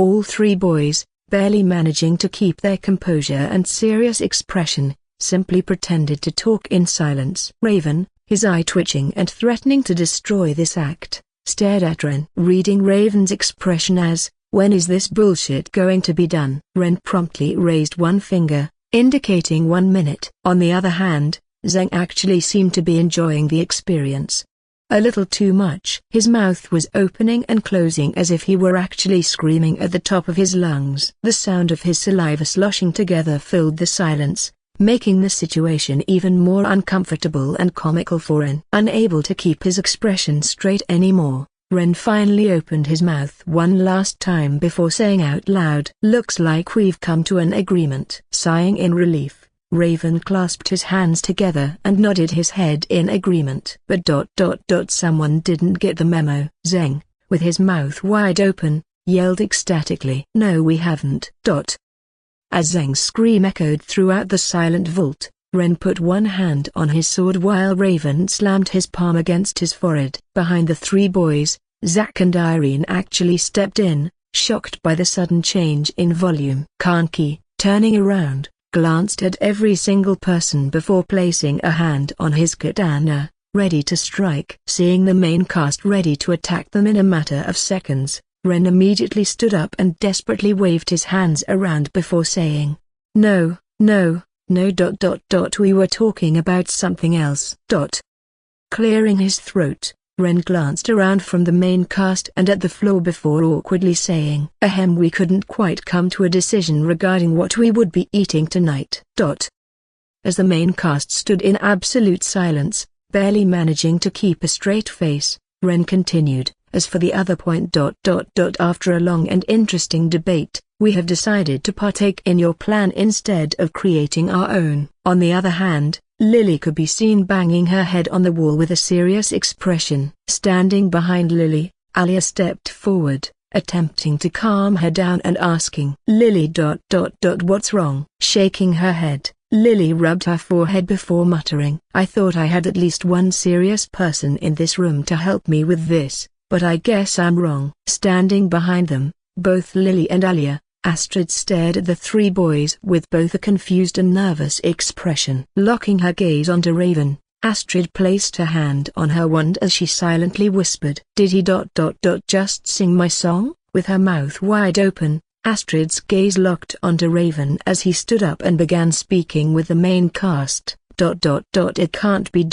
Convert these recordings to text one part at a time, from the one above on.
All three boys, barely managing to keep their composure and serious expression, simply pretended to talk in silence. Raven, his eye twitching and threatening to destroy this act, stared at Ren. Reading Raven's expression as, "When is this bullshit going to be done?" Ren promptly raised one finger, indicating 1 minute. On the other hand, Zheng actually seemed to be enjoying the experience. A little too much. His mouth was opening and closing as if he were actually screaming at the top of his lungs. The sound of his saliva sloshing together filled the silence, making the situation even more uncomfortable and comical for Ren. Unable to keep his expression straight anymore, Ren finally opened his mouth one last time before saying out loud, "Looks like we've come to an agreement." Sighing in relief, Raven clasped his hands together and nodded his head in agreement. But someone didn't get the memo. Zheng, with his mouth wide open, yelled ecstatically, "No, we haven't." As Zheng's scream echoed throughout the silent vault, Ren put one hand on his sword while Raven slammed his palm against his forehead. Behind the three boys, Zack and Irene actually stepped in, shocked by the sudden change in volume. Kanki, turning around, glanced at every single person before placing a hand on his katana, ready to strike. Seeing the main cast ready to attack them in a matter of seconds, Ren immediately stood up and desperately waved his hands around before saying, "No, no, no. We were talking about something else." Clearing his throat, Ren glanced around from the main cast and at the floor before awkwardly saying, "Ahem, we couldn't quite come to a decision regarding what we would be eating tonight." As the main cast stood in absolute silence, barely managing to keep a straight face, Ren continued, "As for the other point. After a long and interesting debate, we have decided to partake in your plan instead of creating our own." On the other hand, Lily could be seen banging her head on the wall with a serious expression. Standing behind Lily, Alia stepped forward, attempting to calm her down and asking, "Lily. What's wrong?" Shaking her head, Lily rubbed her forehead before muttering, "I thought I had at least one serious person in this room to help me with this, but I guess I'm wrong." Standing behind them, both Lily and Alia, Astrid stared at the three boys with both a confused and nervous expression. Locking her gaze onto Raven, Astrid placed her hand on her wand as she silently whispered, "Did he just sing my song?" With her mouth wide open, Astrid's gaze locked onto Raven as he stood up and began speaking with the main cast. It can't be.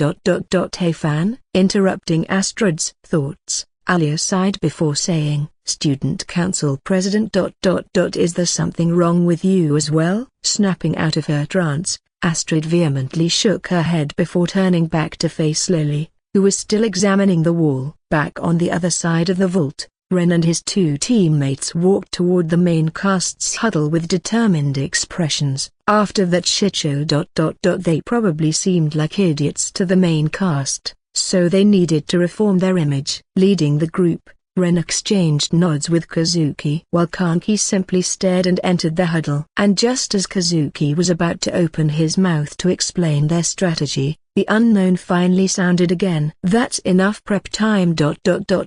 Hey fan? Interrupting Astrid's thoughts, Alia sighed before saying, "Student Council President. Is there something wrong with you as well?" Snapping out of her trance, Astrid vehemently shook her head before turning back to face Lily, who was still examining the wall. Back on the other side of the vault, Ren and his two teammates walked toward the main cast's huddle with determined expressions. After that shitshow. They probably seemed like idiots to the main cast, so they needed to reform their image. Leading the group, Ren exchanged nods with Kazuki while Kanki simply stared and entered the huddle. And just as Kazuki was about to open his mouth to explain their strategy, the unknown finally sounded again. "That's enough prep time.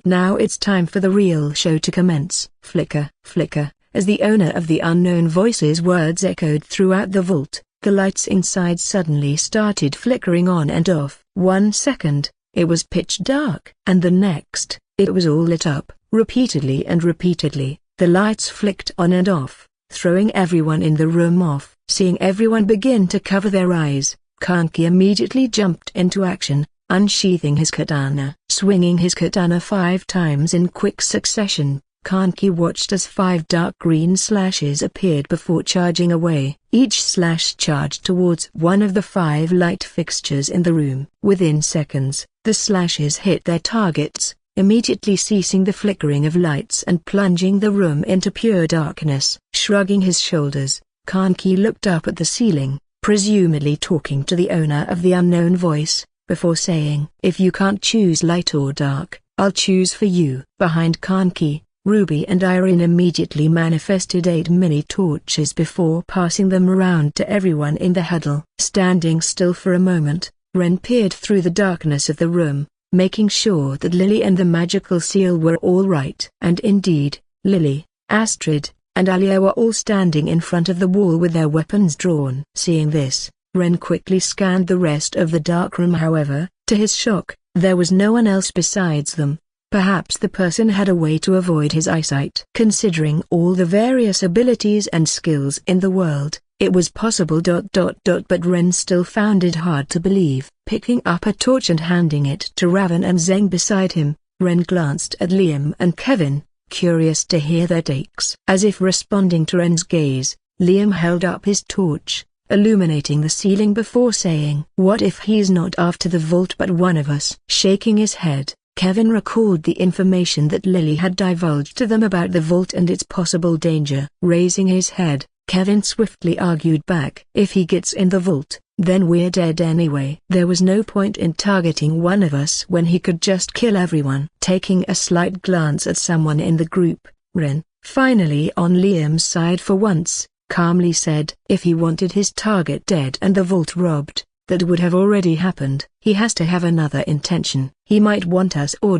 Now it's time for the real show to commence." Flicker, flicker, as the owner of the unknown voice's words echoed throughout the vault, the lights inside suddenly started flickering on and off. 1 second, it was pitch dark, and the next, it was all lit up. Repeatedly and repeatedly, the lights flicked on and off, throwing everyone in the room off. Seeing everyone begin to cover their eyes, Kanki immediately jumped into action, unsheathing his katana. Swinging his katana 5 times in quick succession, Kanki watched as 5 dark green slashes appeared before charging away. Each slash charged towards one of the 5 light fixtures in the room. Within seconds, the slashes hit their targets, immediately ceasing the flickering of lights and plunging the room into pure darkness. Shrugging his shoulders, Kanki looked up at the ceiling, presumably talking to the owner of the unknown voice, before saying, "If you can't choose light or dark, I'll choose for you." Behind Kanki, Ruby and Irene immediately manifested 8 mini torches before passing them around to everyone in the huddle. Standing still for a moment, Ren peered through the darkness of the room, making sure that Lily and the magical seal were all right. And indeed, Lily, Astrid, and Alia were all standing in front of the wall with their weapons drawn. Seeing this, Ren quickly scanned the rest of the dark room. However, to his shock, there was no one else besides them. Perhaps the person had a way to avoid his eyesight. Considering all the various abilities and skills in the world, it was possible. But Ren still found it hard to believe. Picking up a torch and handing it to Raven and Zeng beside him, Ren glanced at Liam and Kevin, curious to hear their takes. As if responding to Ren's gaze, Liam held up his torch, illuminating the ceiling before saying, "What if he's not after the vault but one of us?" Shaking his head, Kevin recalled the information that Lily had divulged to them about the vault and its possible danger. Raising his head, Kevin swiftly argued back, "If he gets in the vault, then we're dead anyway. There was no point in targeting one of us when he could just kill everyone." Taking a slight glance at someone in the group, Ren, finally on Liam's side for once, calmly said, "If he wanted his target dead and the vault robbed, that would have already happened. He has to have another intention. He might want us or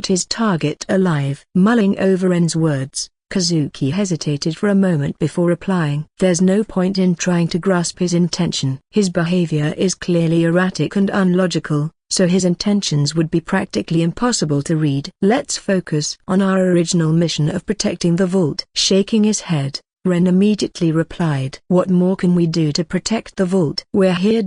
his target alive." Mulling over Ren's words, Kazuki hesitated for a moment before replying. "There's no point in trying to grasp his intention. His behavior is clearly erratic and unlogical, so his intentions would be practically impossible to read. Let's focus on our original mission of protecting the vault." Shaking his head, Ren immediately replied, "What more can we do to protect the vault? We're here.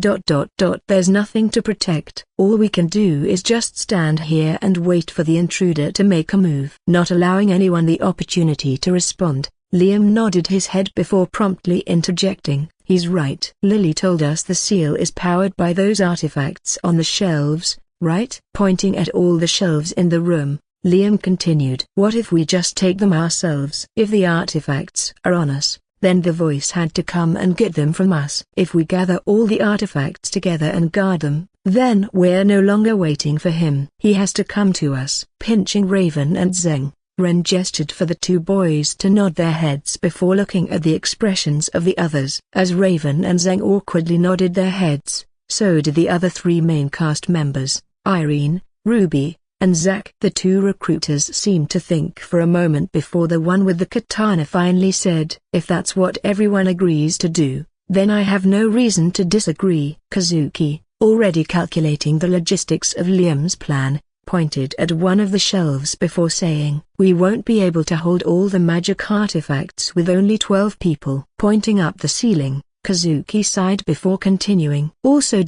There's nothing to protect. All we can do is just stand here and wait for the intruder to make a move." Not allowing anyone the opportunity to respond, Liam nodded his head before promptly interjecting, "He's right. Lily told us the seal is powered by those artifacts on the shelves, right?" Pointing at all the shelves in the room, Liam continued, "What if we just take them ourselves? If the artifacts are on us, then the voice had to come and get them from us. If we gather all the artifacts together and guard them, then we're no longer waiting for him. He has to come to us." Pinching Raven and Zeng, Ren gestured for the two boys to nod their heads before looking at the expressions of the others. As Raven and Zeng awkwardly nodded their heads, so did the other three main cast members, Irene, Ruby, and Zack. The two recruiters seemed to think for a moment before the one with the katana finally said, "If that's what everyone agrees to do, then I have no reason to disagree." Kazuki, already calculating the logistics of Liam's plan, pointed at one of the shelves before saying, "We won't be able to hold all the magic artifacts with only 12 people." Pointing up the ceiling, Kazuki sighed before continuing, "Also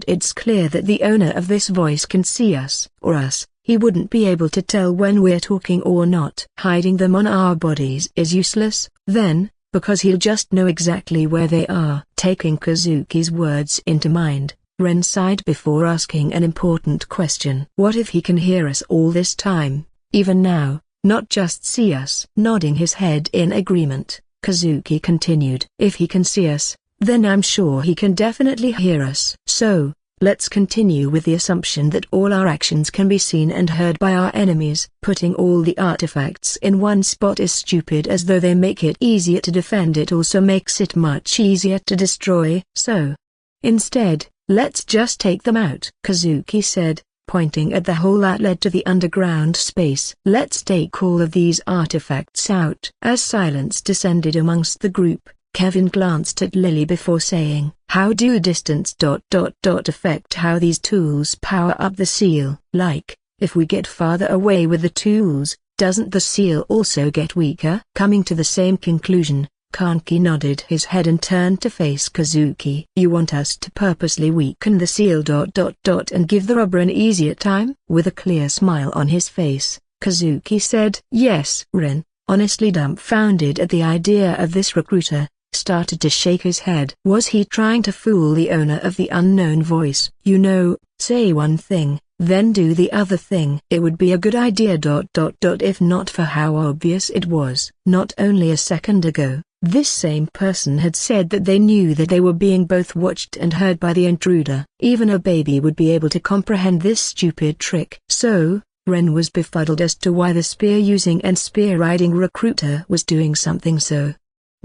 it's clear that the owner of this voice can see us, or us. He wouldn't be able to tell when we're talking or not. Hiding them on our bodies is useless, then, because he'll just know exactly where they are." Taking Kazuki's words into mind, Ren sighed before asking an important question. "What if he can hear us all this time, even now, not just see us?" Nodding his head in agreement, Kazuki continued, "If he can see us, then I'm sure he can definitely hear us. So, let's continue with the assumption that all our actions can be seen and heard by our enemies. Putting all the artifacts in one spot is stupid, as though they make it easier to defend. It also makes it much easier to destroy. So, instead, let's just take them out," Kazuki said, pointing at the hole that led to the underground space. "Let's take all of these artifacts out." As silence descended amongst the group, Kevin glanced at Lily before saying, "How do distance affect how these tools power up the seal? Like, if we get farther away with the tools, doesn't the seal also get weaker?" Coming to the same conclusion, Kanki nodded his head and turned to face Kazuki. "You want us to purposely weaken the seal and give the robber an easier time?" With a clear smile on his face, Kazuki said, "Yes." Ren, honestly dumbfounded at the idea of this recruiter, started to shake his head. Was he trying to fool the owner of the unknown voice? "You know, say one thing, then do the other thing. It would be a good idea. If not for how obvious it was. Not only a second ago, this same person had said that they knew that they were being both watched and heard by the intruder. Even a baby would be able to comprehend this stupid trick. So, Ren was befuddled as to why the spear-using and spear-riding recruiter was doing something so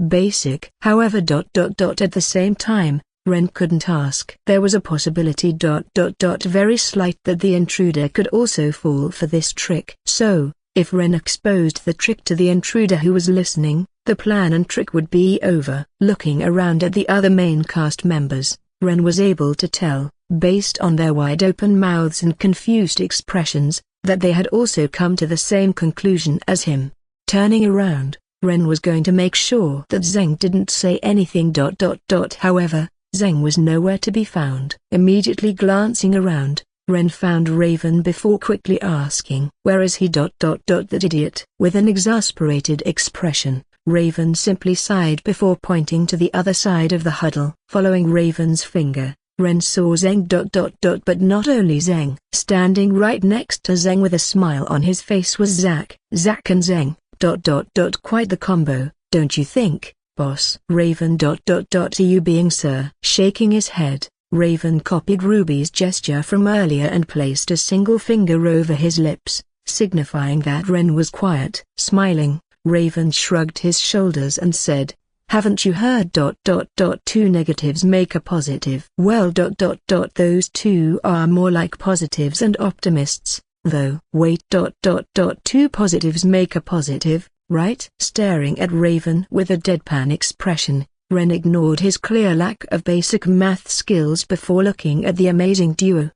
basic. However, at the same time, Ren couldn't ask. There was a possibility very slight that the intruder could also fall for this trick. So, If Ren exposed the trick to the intruder who was listening, the plan and trick would be over. Looking around at the other main cast members, Ren was able to tell, based on their wide-open mouths and confused expressions, that they had also come to the same conclusion as him. Turning around, Ren was going to make sure that Zheng didn't say anything. However, Zheng was nowhere to be found. Immediately glancing around, Ren found Raven before quickly asking, "Where is he? That idiot." With an exasperated expression, Raven simply sighed before pointing to the other side of the huddle. Following Raven's finger, Ren saw Zheng. But not only Zheng. Standing right next to Zheng with a smile on his face was Zack. Zack and Zheng. Quite the combo, don't you think, boss? Raven. Are you being sir? Shaking his head, Raven copied Ruby's gesture from earlier and placed a single finger over his lips, signifying that Ren was quiet. Smiling, Raven shrugged his shoulders and said, "Haven't you heard? Two negatives make a positive." "Well, those two are more like positives and optimists, though." "Wait, two positives make a positive, right?" Staring at Raven with a deadpan expression, Ren ignored his clear lack of basic math skills before looking at the amazing duo.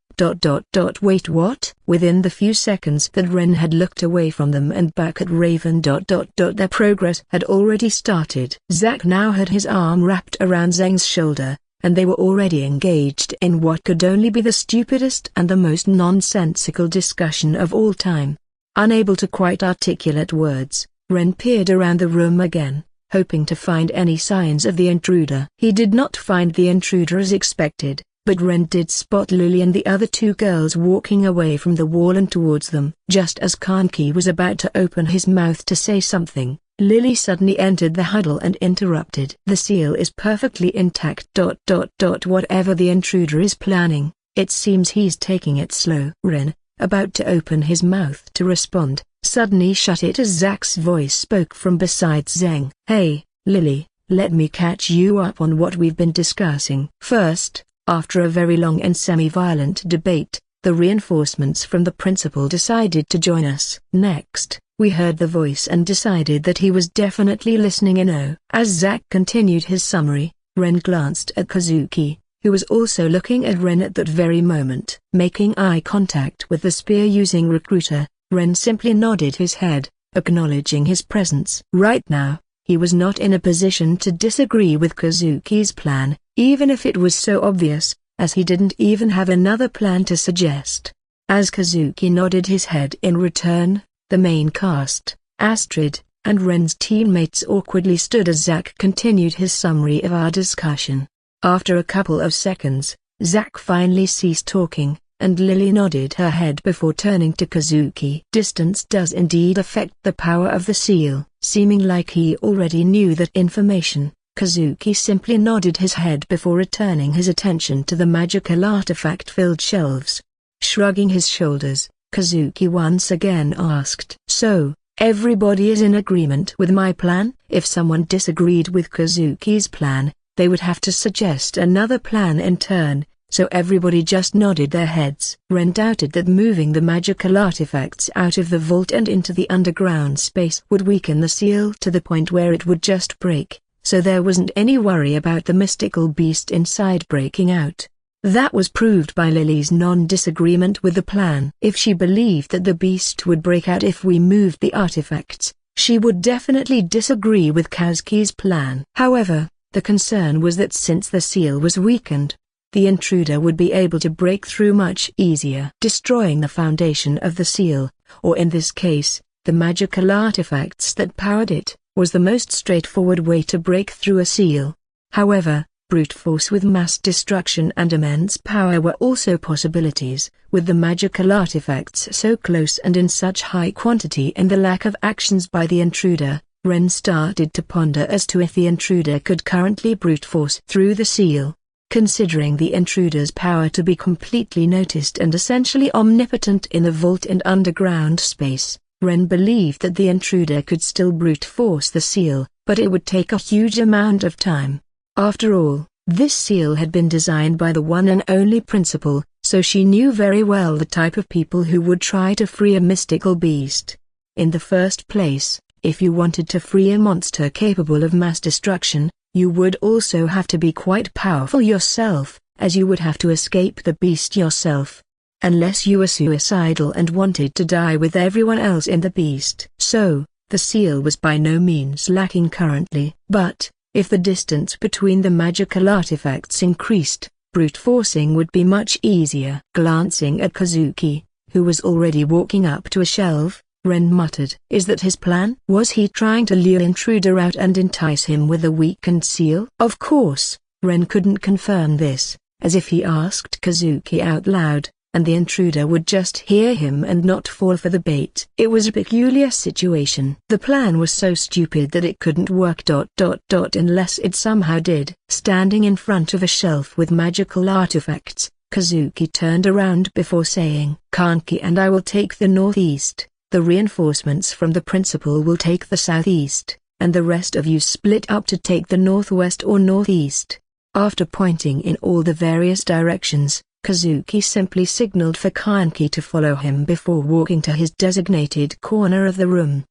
Wait, what? Within the few seconds that Ren had looked away from them and back at Raven. Their progress had already started. Zack now had his arm wrapped around Zheng's shoulder, and they were already engaged in what could only be the stupidest and the most nonsensical discussion of all time. Unable to quite articulate words, Ren peered around the room again, hoping to find any signs of the intruder. He did not find the intruder as expected, but Ren did spot Lily and the other two girls walking away from the wall and towards them. Just as Kanki was about to open his mouth to say something, Lily suddenly entered the huddle and interrupted. "The seal is perfectly intact. Whatever the intruder is planning, it seems he's taking it slow." Ren, about to open his mouth to respond, suddenly shut it as Zack's voice spoke from beside Zheng. "Hey, Lily, let me catch you up on what we've been discussing." First, after a very long and semi-violent debate, the reinforcements from the principal decided to join us. Next, we heard the voice and decided that he was definitely listening in. As Zack continued his summary, Ren glanced at Kazuki, who was also looking at Ren at that very moment. Making eye contact with the spear-using recruiter, Ren simply nodded his head, acknowledging his presence. Right now, he was not in a position to disagree with Kazuki's plan, even if it was so obvious, as he didn't even have another plan to suggest. As Kazuki nodded his head in return, the main cast, Astrid, and Ren's teammates awkwardly stood as Zack continued his summary of our discussion. After a couple of seconds, Zack finally ceased talking, and Lily nodded her head before turning to Kazuki. "Distance does indeed affect the power of the seal." Seeming like he already knew that information, Kazuki simply nodded his head before returning his attention to the magical artifact-filled shelves. Shrugging his shoulders, Kazuki once again asked, "So, everybody is in agreement with my plan?" If someone disagreed with Kazuki's plan, they would have to suggest another plan in turn, so everybody just nodded their heads. Ren doubted that moving the magical artifacts out of the vault and into the underground space would weaken the seal to the point where it would just break, so there wasn't any worry about the mystical beast inside breaking out. That was proved by Lily's non-disagreement with the plan. If she believed that the beast would break out if we moved the artifacts, she would definitely disagree with Kazuki's plan. However, the concern was that since the seal was weakened, the intruder would be able to break through much easier. Destroying the foundation of the seal, or in this case, the magical artifacts that powered it, was the most straightforward way to break through a seal. However, brute force with mass destruction and immense power were also possibilities. With the magical artifacts so close and in such high quantity and the lack of actions by the intruder, Ren started to ponder as to if the intruder could currently brute force through the seal. Considering the intruder's power to be completely noticed and essentially omnipotent in the vault and underground space, Ren believed that the intruder could still brute force the seal, but it would take a huge amount of time. After all, this seal had been designed by the one and only principal, so she knew very well the type of people who would try to free a mystical beast. In the first place, if you wanted to free a monster capable of mass destruction, you would also have to be quite powerful yourself, as you would have to escape the beast yourself. Unless you were suicidal and wanted to die with everyone else in the beast. So, the seal was by no means lacking currently. But, if the distance between the magical artifacts increased, brute forcing would be much easier. Glancing at Kazuki, who was already walking up to a shelf, Ren muttered. Is that his plan? Was he trying to lure intruder out and entice him with a weakened seal? Of course, Ren couldn't confirm this, as if he asked Kazuki out loud, and the intruder would just hear him and not fall for the bait. It was a peculiar situation. The plan was so stupid that it couldn't work. Unless it somehow did. Standing in front of a shelf with magical artifacts, Kazuki turned around before saying, Kanki and I will take the northeast, the reinforcements from the principal will take the southeast, and the rest of you split up to take the northwest or northeast. After pointing in all the various directions, Kazuki simply signaled for Kanki to follow him before walking to his designated corner of the room.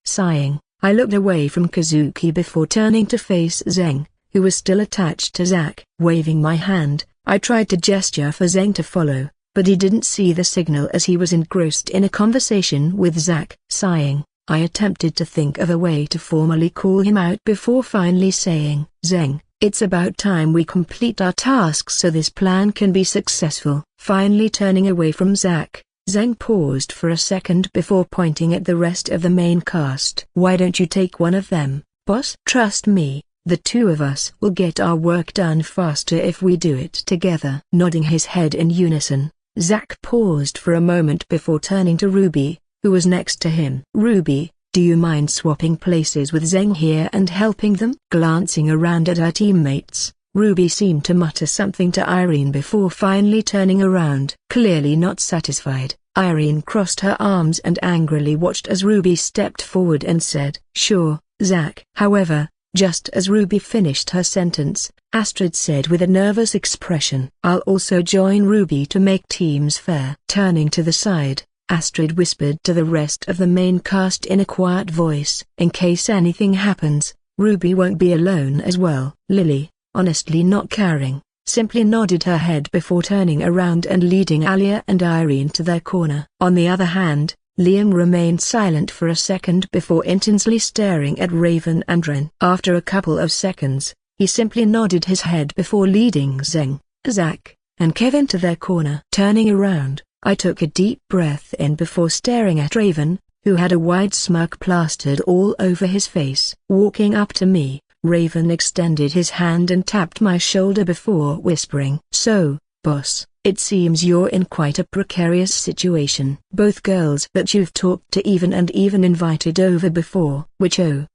Sighing, I looked away from Kazuki before turning to face Zeng, who was still attached to Zack. Waving my hand, I tried to gesture for Zeng to follow, but he didn't see the signal as he was engrossed in a conversation with Zack. Sighing, I attempted to think of a way to formally call him out before finally saying, Zeng, it's about time we complete our tasks so this plan can be successful. Finally turning away from Zack, Zeng paused for a second before pointing at the rest of the main cast. Why don't you take one of them, boss? Trust me, the two of us will get our work done faster if we do it together. Nodding his head in unison, Zack paused for a moment before turning to Ruby, who was next to him. Ruby, do you mind swapping places with Zeng here and helping them? Glancing around at her teammates, Ruby seemed to mutter something to Irene before finally turning around. Clearly not satisfied, Irene crossed her arms and angrily watched as Ruby stepped forward and said, Sure, Zack. However, just as Ruby finished her sentence, Astrid said with a nervous expression, I'll also join Ruby to make teams fair. Turning to the side, Astrid whispered to the rest of the main cast in a quiet voice. In case anything happens, Ruby won't be alone as well. Lily, honestly not caring, simply nodded her head before turning around and leading Alia and Irene to their corner. On the other hand, Liam remained silent for a second before intensely staring at Raven and Ren. After a couple of seconds, he simply nodded his head before leading Zeng, Zack, and Kevin to their corner. Turning around, I took a deep breath in before staring at Raven, who had a wide smirk plastered all over his face. Walking up to me, Raven extended his hand and tapped my shoulder before whispering, So, boss, it seems you're in quite a precarious situation. Both girls that you've talked to even invited over before.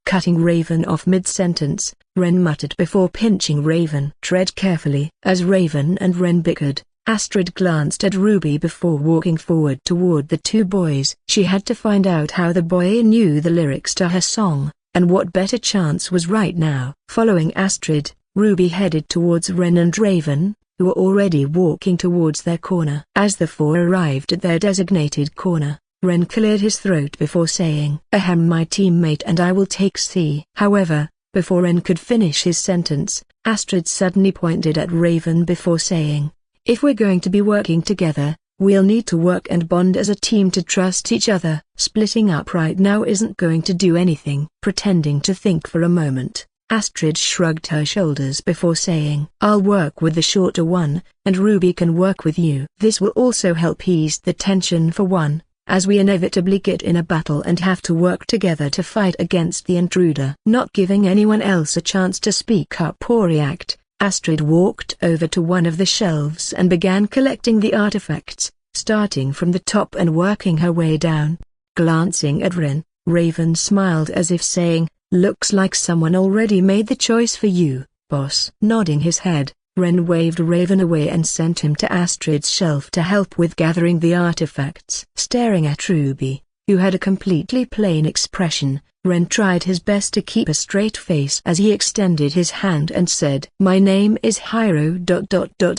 Cutting Raven off mid-sentence, Ren muttered before pinching Raven. Tread carefully. As Raven and Ren bickered, Astrid glanced at Ruby before walking forward toward the two boys. She had to find out how the boy knew the lyrics to her song, and what better chance was right now. Following Astrid, Ruby headed towards Ren and Raven, who were already walking towards their corner. As the four arrived at their designated corner, Ren cleared his throat before saying, Ahem, my teammate and I will take C. However, before Ren could finish his sentence, Astrid suddenly pointed at Raven before saying, If we're going to be working together, we'll need to work and bond as a team to trust each other. Splitting up right now isn't going to do anything. Pretending to think for a moment, Astrid shrugged her shoulders before saying, I'll work with the shorter one, and Ruby can work with you. This will also help ease the tension for one, as we inevitably get in a battle and have to work together to fight against the intruder. Not giving anyone else a chance to speak up or react, Astrid walked over to one of the shelves and began collecting the artifacts, starting from the top and working her way down. Glancing at Ren, Raven smiled as if saying, Looks like someone already made the choice for you, boss. Nodding his head, Ren waved Raven away and sent him to Astrid's shelf to help with gathering the artifacts. Staring at Ruby, who had a completely plain expression, Ren tried his best to keep a straight face as he extended his hand and said, My name is Hiro.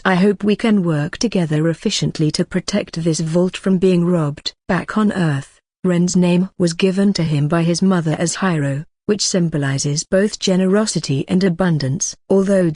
I hope we can work together efficiently to protect this vault from being robbed. Back on Earth, Ren's name was given to him by his mother as Hiro, which symbolizes both generosity and abundance. Although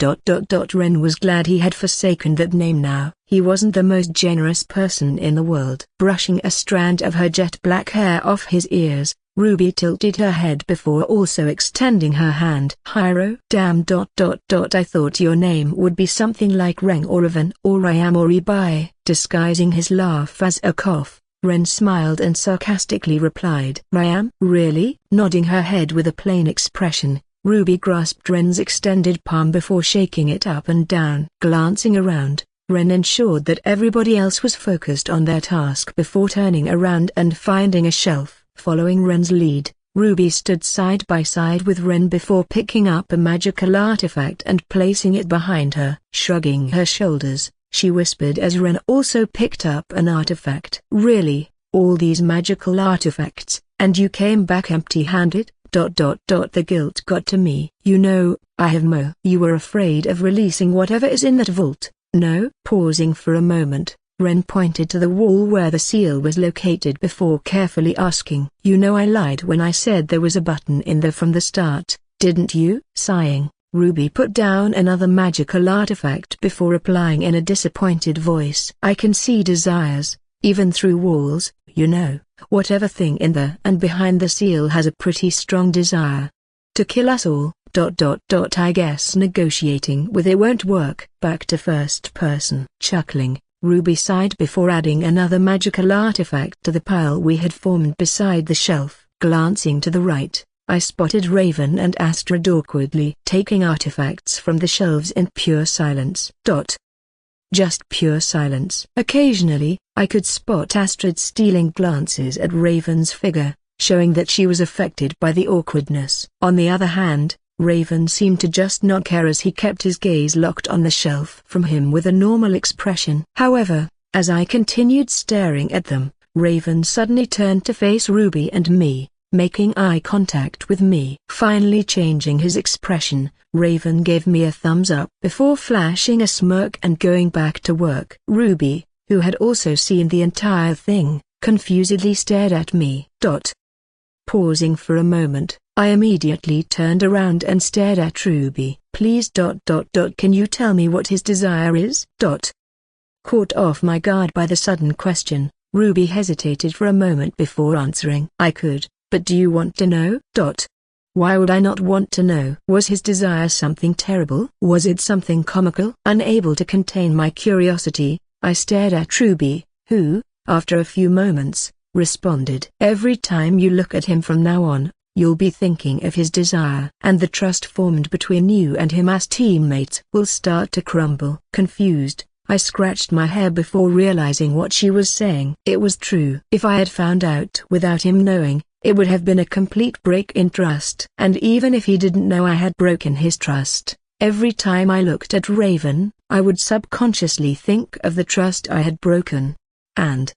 Ren was glad he had forsaken that name now, he wasn't the most generous person in the world. Brushing a strand of her jet black hair off his ears, Ruby tilted her head before also extending her hand. Hiro? Damn. I thought your name would be something like Reng or Raven or Ryam or Ibai. Disguising his laugh as a cough, Ren smiled and sarcastically replied, Ryam? Really? Nodding her head with a plain expression, Ruby grasped Ren's extended palm before shaking it up and down. Glancing around, Ren ensured that everybody else was focused on their task before turning around and finding a shelf. Following Ren's lead, Ruby stood side by side with Ren before picking up a magical artifact and placing it behind her. Shrugging her shoulders, she whispered as Ren also picked up an artifact. Really? All these magical artifacts, and you came back empty-handed? The guilt got to me. You know, I have You were afraid of releasing whatever is in that vault, no? Pausing for a moment, Ren pointed to the wall where the seal was located before carefully asking. You know I lied when I said there was a button in there from the start, didn't you? Sighing, Ruby put down another magical artifact before replying in a disappointed voice. I can see desires, even through walls, you know. Whatever thing in there and behind the seal has a pretty strong desire to kill us all. I guess negotiating with it won't work. Back to first person. Chuckling, Ruby sighed before adding another magical artifact to the pile we had formed beside the shelf. Glancing to the right, I spotted Raven and Astrid awkwardly taking artifacts from the shelves in pure silence. Just pure silence. Occasionally, I could spot Astrid stealing glances at Raven's figure, showing that she was affected by the awkwardness. On the other hand, Raven seemed to just not care as he kept his gaze locked on the shelf from him with a normal expression. However, as I continued staring at them, Raven suddenly turned to face Ruby and me, making eye contact with me. Finally changing his expression, Raven gave me a thumbs up before flashing a smirk and going back to work. Ruby, who had also seen the entire thing, confusedly stared at me. Pausing for a moment, I immediately turned around and stared at Ruby. Please. Can you tell me what his desire is? Caught off my guard by the sudden question, Ruby hesitated for a moment before answering. I could, but do you want to know? Why would I not want to know? Was his desire something terrible? Was it something comical? Unable to contain my curiosity, I stared at Ruby, who, after a few moments, responded. Every time you look at him from now on, you'll be thinking of his desire. And the trust formed between you and him as teammates will start to crumble. Confused, I scratched my hair before realizing what she was saying. It was true. If I had found out without him knowing, it would have been a complete break in trust. And even if he didn't know I had broken his trust, every time I looked at Raven, I would subconsciously think of the trust I had broken. And,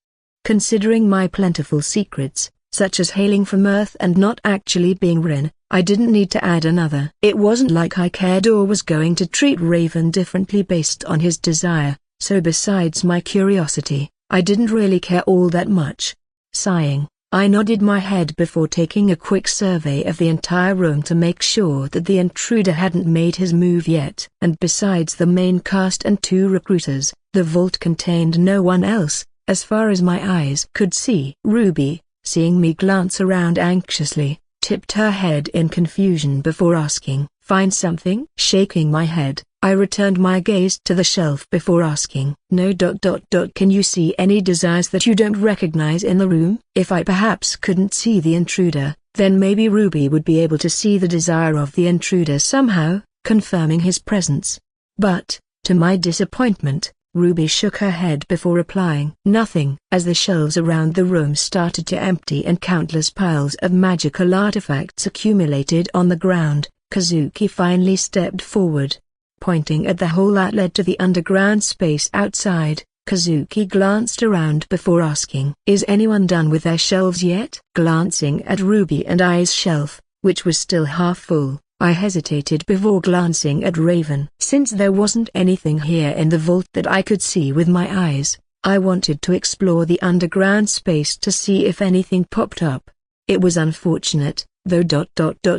considering my plentiful secrets, such as hailing from Earth and not actually being Ren, I didn't need to add another. It wasn't like I cared or was going to treat Raven differently based on his desire, so besides my curiosity, I didn't really care all that much. Sighing, I nodded my head before taking a quick survey of the entire room to make sure that the intruder hadn't made his move yet. And besides the main cast and 2 recruiters, the vault contained no one else, as far as my eyes could see. Ruby, seeing me glance around anxiously, tipped her head in confusion before asking, "Find something?" Shaking my head, I returned my gaze to the shelf before asking, "No. Can you see any desires that you don't recognize in the room?" If I perhaps couldn't see the intruder, then maybe Ruby would be able to see the desire of the intruder somehow, confirming his presence. But, to my disappointment, Ruby shook her head before replying, "Nothing." As the shelves around the room started to empty and countless piles of magical artifacts accumulated on the ground, Kazuki finally stepped forward. Pointing at the hole that led to the underground space outside, Kazuki glanced around before asking, "Is anyone done with their shelves yet?" Glancing at Ruby and I's shelf, which was still half full, I hesitated before glancing at Raven. Since there wasn't anything here in the vault that I could see with my eyes, I wanted to explore the underground space to see if anything popped up. It was unfortunate, though.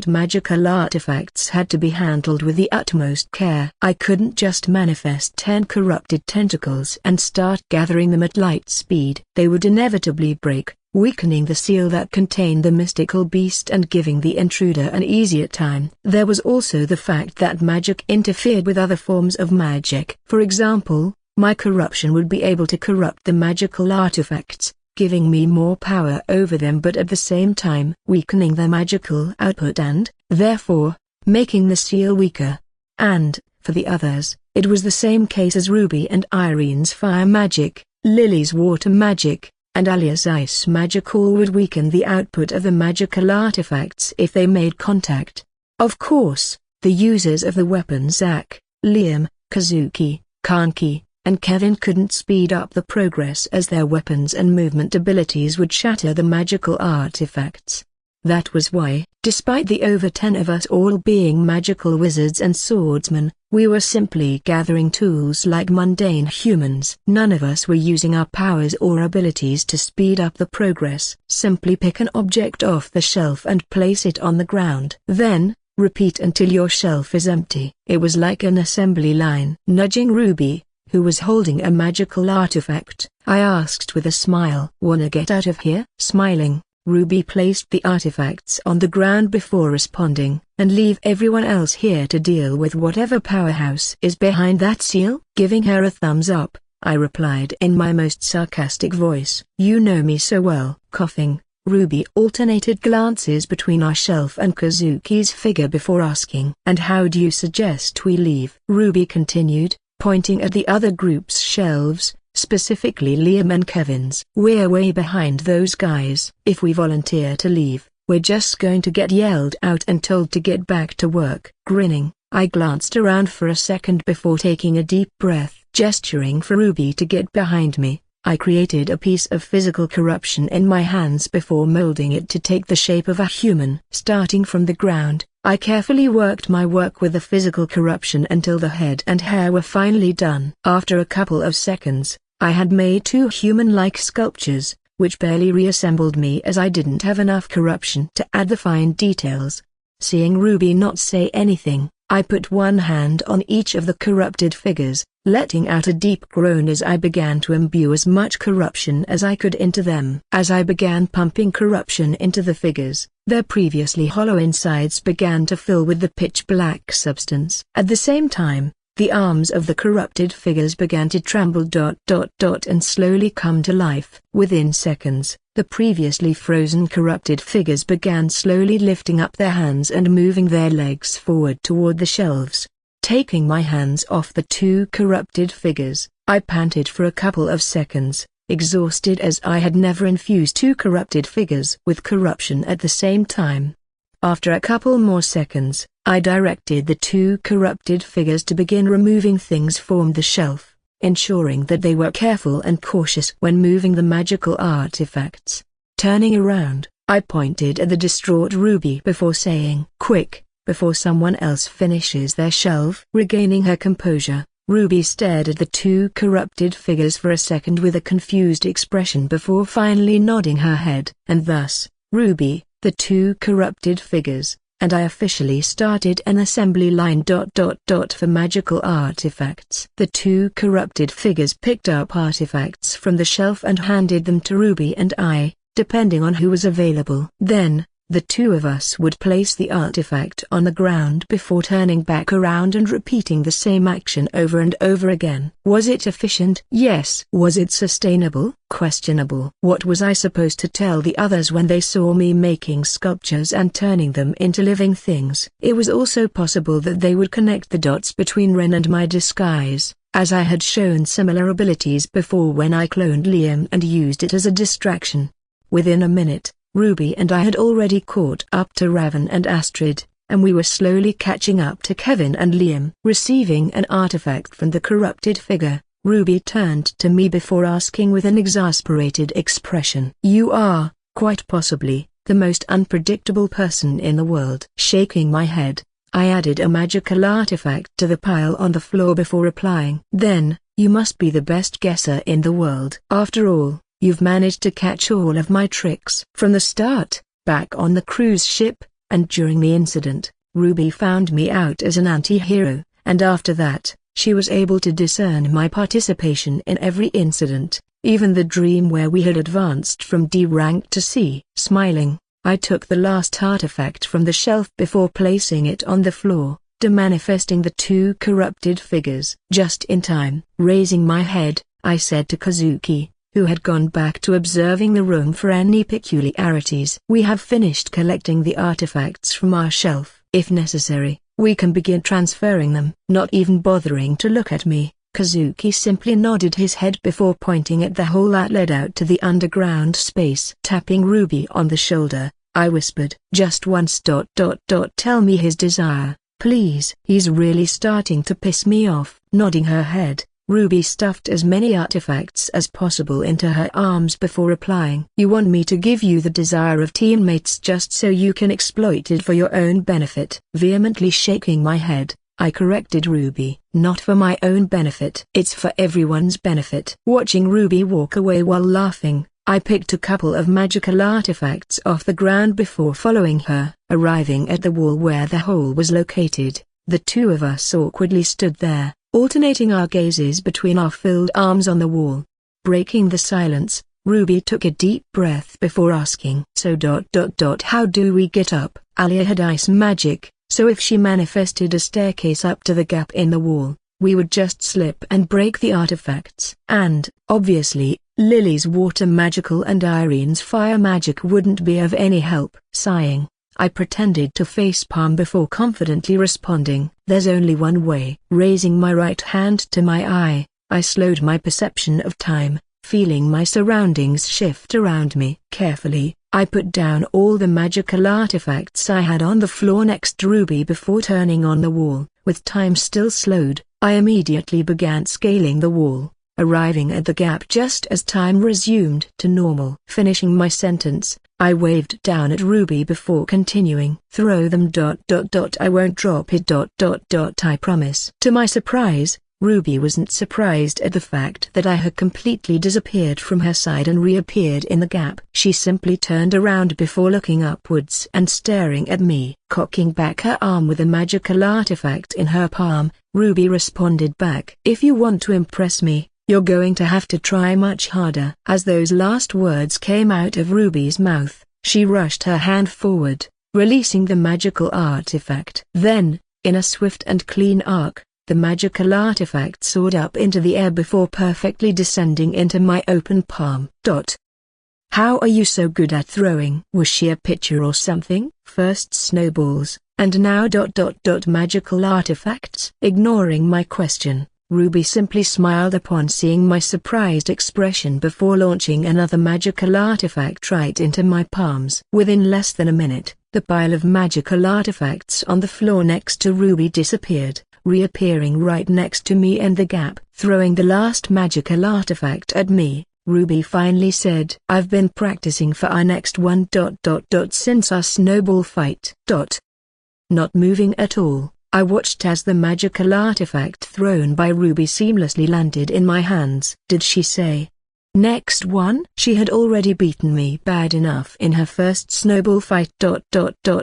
Magical artifacts had to be handled with the utmost care. I couldn't just manifest 10 corrupted tentacles and start gathering them at light speed. They would inevitably break, weakening the seal that contained the mystical beast and giving the intruder an easier time. There was also the fact that magic interfered with other forms of magic. For example, my corruption would be able to corrupt the magical artifacts, giving me more power over them, but at the same time weakening their magical output and, therefore, making the seal weaker. And, for the others, it was the same case as Ruby and Irene's fire magic, Lily's water magic, and Alia's ice magic. All would weaken the output of the magical artifacts if they made contact. Of course, the users of the weapons Zack, Liam, Kazuki, Kanki, and Kevin couldn't speed up the progress as their weapons and movement abilities would shatter the magical artifacts. That was why, despite the over 10 of us all being magical wizards and swordsmen, we were simply gathering tools like mundane humans. None of us were using our powers or abilities to speed up the progress. Simply pick an object off the shelf and place it on the ground. Then, repeat until your shelf is empty. It was like an assembly line. Nudging Ruby, who was holding a magical artifact, I asked with a smile. "Wanna get out of here?" Smiling, Ruby placed the artifacts on the ground before responding, "And leave everyone else here to deal with whatever powerhouse is behind that seal?" Giving her a thumbs up, I replied in my most sarcastic voice. "You know me so well." Coughing, Ruby alternated glances between our shelf and Kazuki's figure before asking, "And how do you suggest we leave?" Ruby continued, pointing at the other group's shelves, specifically Liam and Kevin's. "We're way behind those guys. If we volunteer to leave, we're just going to get yelled out and told to get back to work." Grinning, I glanced around for a second before taking a deep breath. Gesturing for Ruby to get behind me, I created a piece of physical corruption in my hands before molding it to take the shape of a human. Starting from the ground, I carefully worked my work with the physical corruption until the head and hair were finally done. After a couple of seconds, I had made 2 human-like sculptures, which barely reassembled me as I didn't have enough corruption to add the fine details. Seeing Ruby not say anything, I put one hand on each of the corrupted figures, letting out a deep groan as I began to imbue as much corruption as I could into them. As I began pumping corruption into the figures, their previously hollow insides began to fill with the pitch-black substance. At the same time, the arms of the corrupted figures began to tremble and slowly come to life. Within seconds, the previously frozen corrupted figures began slowly lifting up their hands and moving their legs forward toward the shelves. Taking my hands off the 2 corrupted figures, I panted for a couple of seconds, exhausted as I had never infused 2 corrupted figures with corruption at the same time. After a couple more seconds, I directed the 2 corrupted figures to begin removing things from the shelf, ensuring that they were careful and cautious when moving the magical artifacts. Turning around, I pointed at the distraught Ruby before saying, "Quick, before someone else finishes their shelf." Regaining her composure, Ruby stared at the 2 corrupted figures for a second with a confused expression before finally nodding her head. And thus, Ruby, the 2 corrupted figures, and I officially started an assembly line for magical artifacts. The 2 corrupted figures picked up artifacts from the shelf and handed them to Ruby and I, depending on who was available. Then, the 2 of us would place the artifact on the ground before turning back around and repeating the same action over and over again. Was it efficient? Yes. Was it sustainable? Questionable. What was I supposed to tell the others when they saw me making sculptures and turning them into living things? It was also possible that they would connect the dots between Ren and my disguise, as I had shown similar abilities before when I cloned Liam and used it as a distraction. Within a minute, Ruby and I had already caught up to Raven and Astrid, and we were slowly catching up to Kevin and Liam. Receiving an artifact from the corrupted figure, Ruby turned to me before asking with an exasperated expression, "You are, quite possibly, the most unpredictable person in the world." Shaking my head, I added a magical artifact to the pile on the floor before replying. Then, You must be the best guesser in the world. After all, you've managed to catch all of my tricks. From the start, back on the cruise ship, and during the incident, Ruby found me out as an anti-hero, and after that, she was able to discern my participation in every incident, even the dream where we had advanced from D rank to C. Smiling, I took the last artifact from the shelf before placing it on the floor, demanifesting the two corrupted figures. Just in time. Raising my head, I said to Kazuki, who had gone back to observing the room for any peculiarities. We have finished collecting the artifacts from our shelf. If necessary, we can begin transferring them. Not even bothering to look at me, Kazuki simply nodded his head before pointing at the hole that led out to the underground space. Tapping Ruby on the shoulder, I whispered, "Just once. Tell me his desire, please." "He's really starting to piss me off." Nodding her head, Ruby stuffed as many artifacts as possible into her arms before replying. "You want me to give you the desire of teammates just so you can exploit it for your own benefit?" Vehemently shaking my head, I corrected Ruby. "Not for my own benefit. It's for everyone's benefit." Watching Ruby walk away while laughing, I picked a couple of magical artifacts off the ground before following her. Arriving at the wall where the hole was located, the two of us awkwardly stood there, alternating our gazes between our filled arms on the wall. Breaking the silence, Ruby took a deep breath before asking, "So how do we get up?" Alia had ice magic, so if she manifested a staircase up to the gap in the wall, we would just slip and break the artifacts. And, obviously, Lily's water magical and Irene's fire magic wouldn't be of any help. Sighing, I pretended to facepalm before confidently responding, "There's only one way." Raising my right hand to my eye, I slowed my perception of time, feeling my surroundings shift around me. Carefully, I put down all the magical artifacts I had on the floor next to Ruby before turning on the wall. With time still slowed, I immediately began scaling the wall, arriving at the gap just as time resumed to normal. Finishing my sentence, I waved down at Ruby before continuing. "Throw them. I won't drop it. I promise." To my surprise, Ruby wasn't surprised at the fact that I had completely disappeared from her side and reappeared in the gap. She simply turned around before looking upwards and staring at me. Cocking back her arm with a magical artifact in her palm, Ruby responded back, "If you want to impress me, you're going to have to try much harder." As those last words came out of Ruby's mouth, she rushed her hand forward, releasing the magical artifact. Then, in a swift and clean arc, the magical artifact soared up into the air before perfectly descending into my open palm. "How are you so good at throwing?" Was she a pitcher or something? First snowballs, and now magical artifacts? Ignoring my question, Ruby simply smiled upon seeing my surprised expression before launching another magical artifact right into my palms. Within less than a minute, the pile of magical artifacts on the floor next to Ruby disappeared, reappearing right next to me and the gap. Throwing the last magical artifact at me, Ruby finally said, "I've been practicing for our next one. Since our snowball fight." Not moving at all, I watched as the magical artifact thrown by Ruby seamlessly landed in my hands. Did she say, "Next one"? She had already beaten me bad enough in her first snowball fight.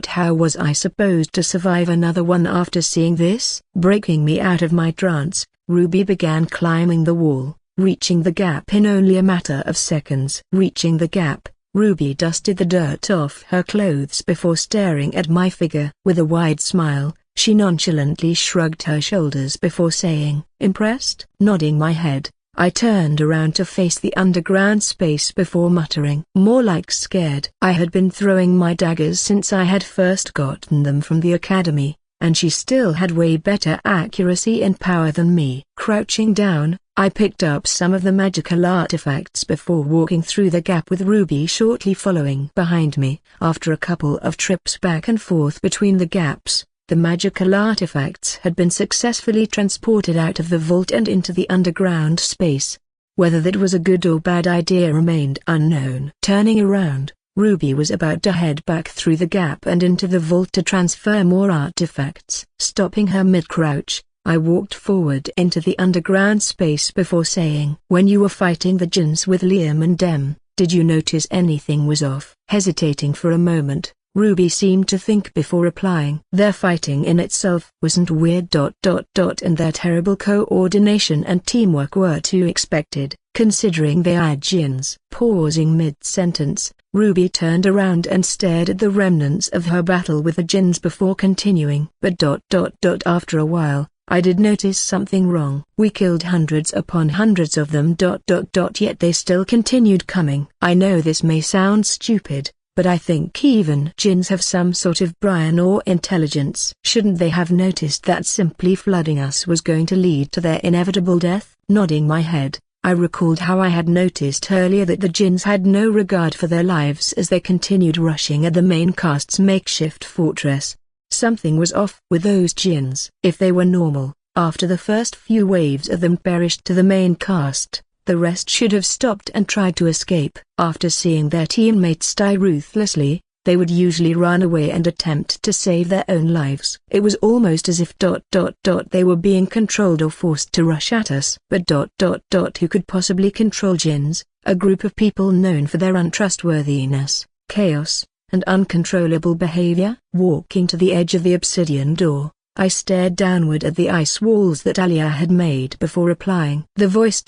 How was I supposed to survive another one after seeing this? Breaking me out of my trance, Ruby began climbing the wall, reaching the gap in only a matter of seconds. Reaching the gap, Ruby dusted the dirt off her clothes before staring at my figure. With a wide smile, she nonchalantly shrugged her shoulders before saying, "Impressed?" Nodding my head, I turned around to face the underground space before muttering, "More like scared." I had been throwing my daggers since I had first gotten them from the academy, and she still had way better accuracy and power than me. Crouching down, I picked up some of the magical artifacts before walking through the gap with Ruby shortly following behind me. After a couple of trips back and forth between the gaps, the magical artifacts had been successfully transported out of the vault and into the underground space. Whether that was a good or bad idea remained unknown. Turning around, Ruby was about to head back through the gap and into the vault to transfer more artifacts. Stopping her mid-crouch, I walked forward into the underground space before saying, "When you were fighting the jinns with Liam and Dem, did you notice anything was off?" Hesitating for a moment, Ruby seemed to think before replying. Their fighting in itself wasn't weird. And their terrible coordination and teamwork were to be expected, considering they are jinns. Pausing mid-sentence, Ruby turned around and stared at the remnants of her battle with the jinns before continuing. But after a while, I did notice something wrong. We killed hundreds upon hundreds of them. Yet they still continued coming. I know this may sound stupid, but I think even jinns have some sort of brain or intelligence. Shouldn't they have noticed that simply flooding us was going to lead to their inevitable death? Nodding my head, I recalled how I had noticed earlier that the jinns had no regard for their lives as they continued rushing at the main cast's makeshift fortress. Something was off with those jinns. If they were normal, after the first few waves of them perished to the main cast, the rest should have stopped and tried to escape. After seeing their teammates die ruthlessly, they would usually run away and attempt to save their own lives. It was almost as if they were being controlled or forced to rush at us. But who could possibly control jinns, a group of people known for their untrustworthiness, chaos, and uncontrollable behavior? Walking to the edge of the obsidian door, I stared downward at the ice walls that Alia had made before replying. The voice ...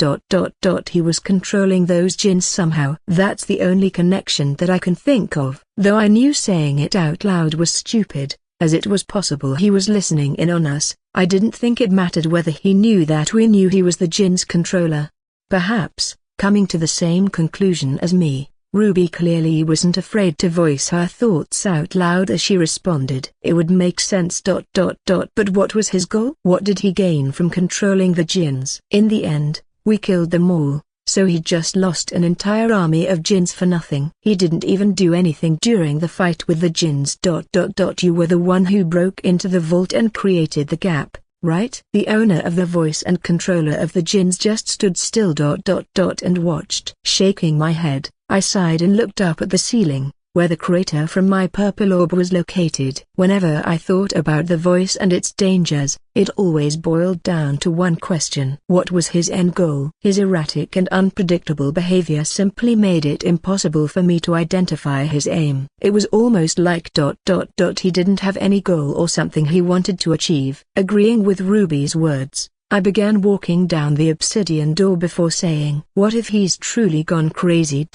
He was controlling those jinns somehow. That's the only connection that I can think of, though I knew saying it out loud was stupid, as it was possible he was listening in on us. I didn't think it mattered whether he knew that we knew he was the jinn's controller. Perhaps, coming to the same conclusion as me, Ruby clearly wasn't afraid to voice her thoughts out loud as she responded. It would make sense. But what was his goal? What did he gain from controlling the jinns? In the end, we killed them all, so he just lost an entire army of jinns for nothing. He didn't even do anything during the fight with the jinns. You were the one who broke into the vault and created the gap, right? The owner of the voice and controller of the jinns just stood still. And watched. Shaking my head, I sighed and looked up at the ceiling, where the crater from my purple orb was located. Whenever I thought about the voice and its dangers, it always boiled down to one question. What was his end goal? His erratic and unpredictable behavior simply made it impossible for me to identify his aim. It was almost like ... he didn't have any goal or something he wanted to achieve. Agreeing with Ruby's words, I began walking down the obsidian door before saying, "What if he's truly gone crazy?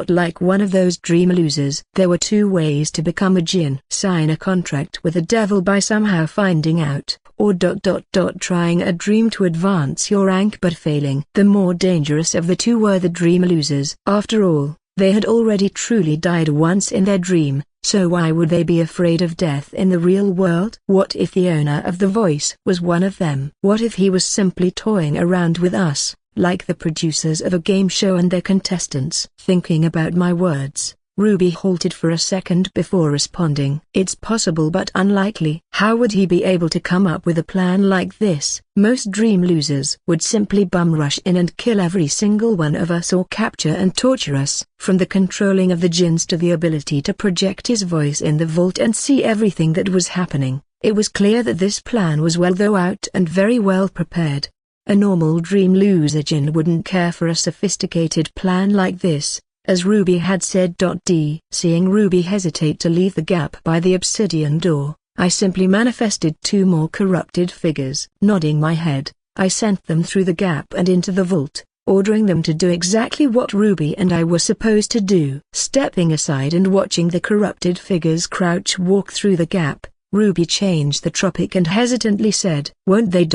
Like one of those dream losers." There were two ways to become a jinn: sign a contract with the devil by somehow finding out, or ... trying a dream to advance your rank but failing. The more dangerous of the two were the dream losers. After all, they had already truly died once in their dream, so why would they be afraid of death in the real world? What if the owner of the voice was one of them? What if he was simply toying around with us, like the producers of a game show and their contestants? Thinking about my words, Ruby halted for a second before responding. "It's possible but unlikely." How would he be able to come up with a plan like this? Most dream losers would simply bum rush in and kill every single one of us or capture and torture us. From the controlling of the jinns to the ability to project his voice in the vault and see everything that was happening, it was clear that this plan was well thought out and very well prepared. A normal dream loser jinn wouldn't care for a sophisticated plan like this, as Ruby had said. Seeing Ruby hesitate to leave the gap by the obsidian door, I simply manifested two more corrupted figures. Nodding my head, I sent them through the gap and into the vault, ordering them to do exactly what Ruby and I were supposed to do. Stepping aside and watching the corrupted figures crouch walk through the gap, Ruby changed the topic and hesitantly said, "Won't they ...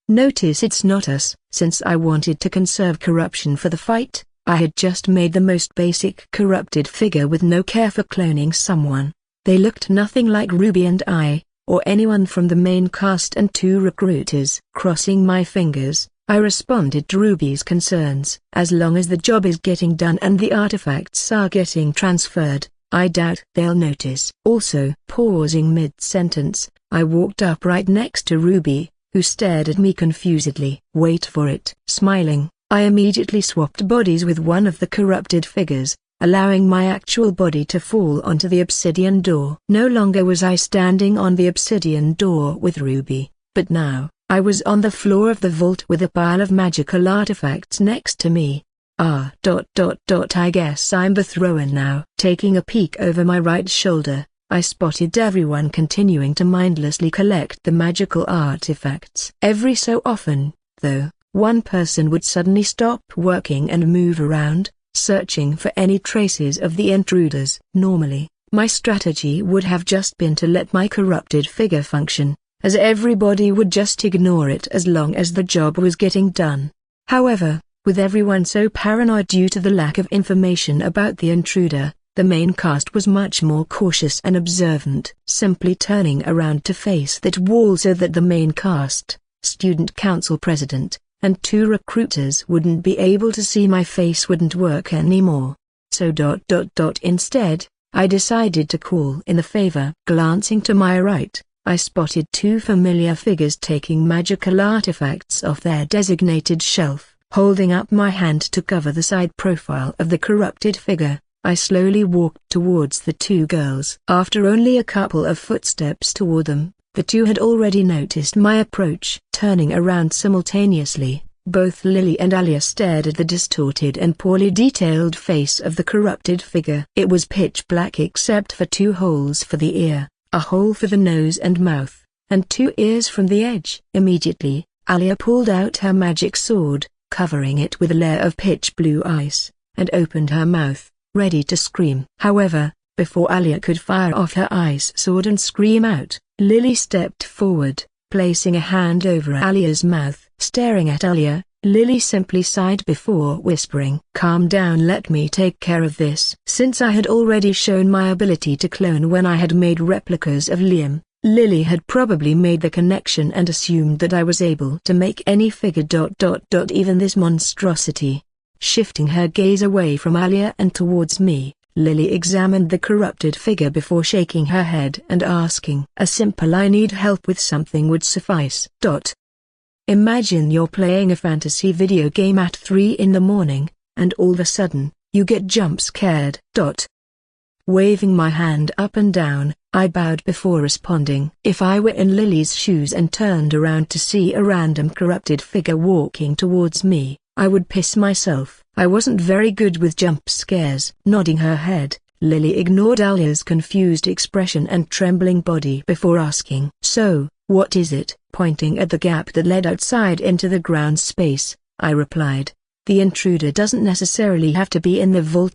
notice it's not us?" Since I wanted to conserve corruption for the fight, I had just made the most basic corrupted figure with no care for cloning someone. They looked nothing like Ruby and I, or anyone from the main cast and two recruiters. Crossing my fingers, I responded to Ruby's concerns. As long as the job is getting done and the artifacts are getting transferred, I doubt they'll notice. Also, pausing mid-sentence, I walked up right next to Ruby, who stared at me confusedly. "Wait for it." Smiling, I immediately swapped bodies with one of the corrupted figures, allowing my actual body to fall onto the obsidian door. No longer was I standing on the obsidian door with Ruby, But now, I was on the floor of the vault with a pile of magical artifacts next to me. I guess I'm the thrower now. Taking a peek over my right shoulder, I spotted everyone continuing to mindlessly collect the magical artifacts. Every so often, though, one person would suddenly stop working and move around, searching for any traces of the intruders. Normally, my strategy would have just been to let my corrupted figure function, as everybody would just ignore it as long as the job was getting done. However, with everyone so paranoid due to the lack of information about the intruder, the main cast was much more cautious and observant. Simply turning around to face that wall so that the main cast, student council president, and 2 recruiters wouldn't be able to see my face wouldn't work anymore. So instead, I decided to call in a favor. Glancing to my right, I spotted 2 familiar figures taking magical artifacts off their designated shelf. Holding up my hand to cover the side profile of the corrupted figure, I slowly walked towards the 2 girls. After only a couple of footsteps toward them, the 2 had already noticed my approach. Turning around simultaneously, both Lily and Alia stared at the distorted and poorly detailed face of the corrupted figure. It was pitch black except for 2 holes for the ear, a hole for the nose and mouth, and 2 ears from the edge. Immediately, Alia pulled out her magic sword, covering it with a layer of pitch blue ice, and opened her mouth, ready to scream. However, before Alia could fire off her ice sword and scream out, Lily stepped forward, placing a hand over Alia's mouth. Staring at Alia, Lily simply sighed before whispering, "Calm down, let me take care of this." Since I had already shown my ability to clone when I had made replicas of Liam, Lily had probably made the connection and assumed that I was able to make any figure. Even this monstrosity. Shifting her gaze away from Alia and towards me, Lily examined the corrupted figure before shaking her head and asking, "A simple 'I need help with something' would suffice." Imagine you're playing a fantasy video game at 3 in the morning, and all of a sudden, you get jump scared. Waving my hand up and down, I bowed before responding. If I were in Lily's shoes and turned around to see a random corrupted figure walking towards me, I would piss myself. I wasn't very good with jump scares. Nodding her head, Lily ignored Alia's confused expression and trembling body before asking, "So, what is it?" Pointing at the gap that led outside into the ground space, I replied, "The intruder doesn't necessarily have to be in the vault.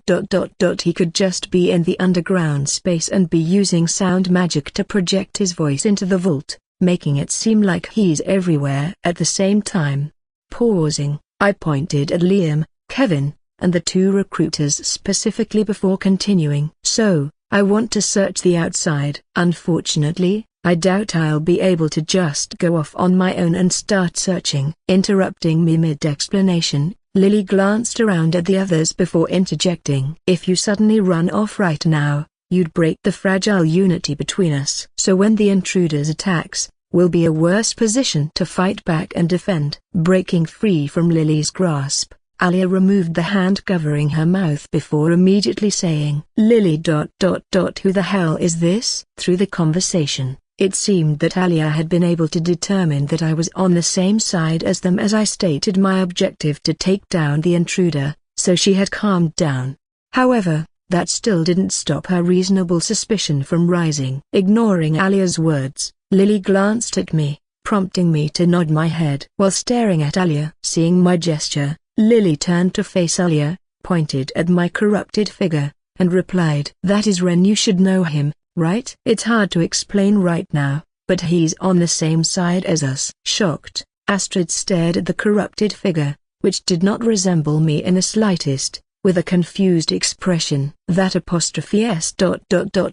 He could just be in the underground space and be using sound magic to project his voice into the vault, making it seem like he's everywhere at the same time." Pausing, I pointed at Liam, Kevin, and the 2 recruiters specifically before continuing. "So, I want to search the outside. Unfortunately, I doubt I'll be able to just go off on my own and start searching." Interrupting me mid-explanation, Lily glanced around at the others before interjecting, "If you suddenly run off right now, you'd break the fragile unity between us. So when the intruders attacks, we'll be a worse position to fight back and defend." Breaking free from Lily's grasp, Alia removed the hand covering her mouth before immediately saying, "Lily. Who the hell is this?" Through the conversation, it seemed that Alia had been able to determine that I was on the same side as them as I stated my objective to take down the intruder, so she had calmed down. However, that still didn't stop her reasonable suspicion from rising. Ignoring Alia's words, Lily glanced at me, prompting me to nod my head. While staring at Alia, seeing my gesture, Lily turned to face Alia, pointed at my corrupted figure, and replied, "That is Ren. You should know him, right?" "It's hard to explain right now, but he's on the same side as us." Shocked, Astrid stared at the corrupted figure, which did not resemble me in the slightest, with a confused expression. "That apostrophe S.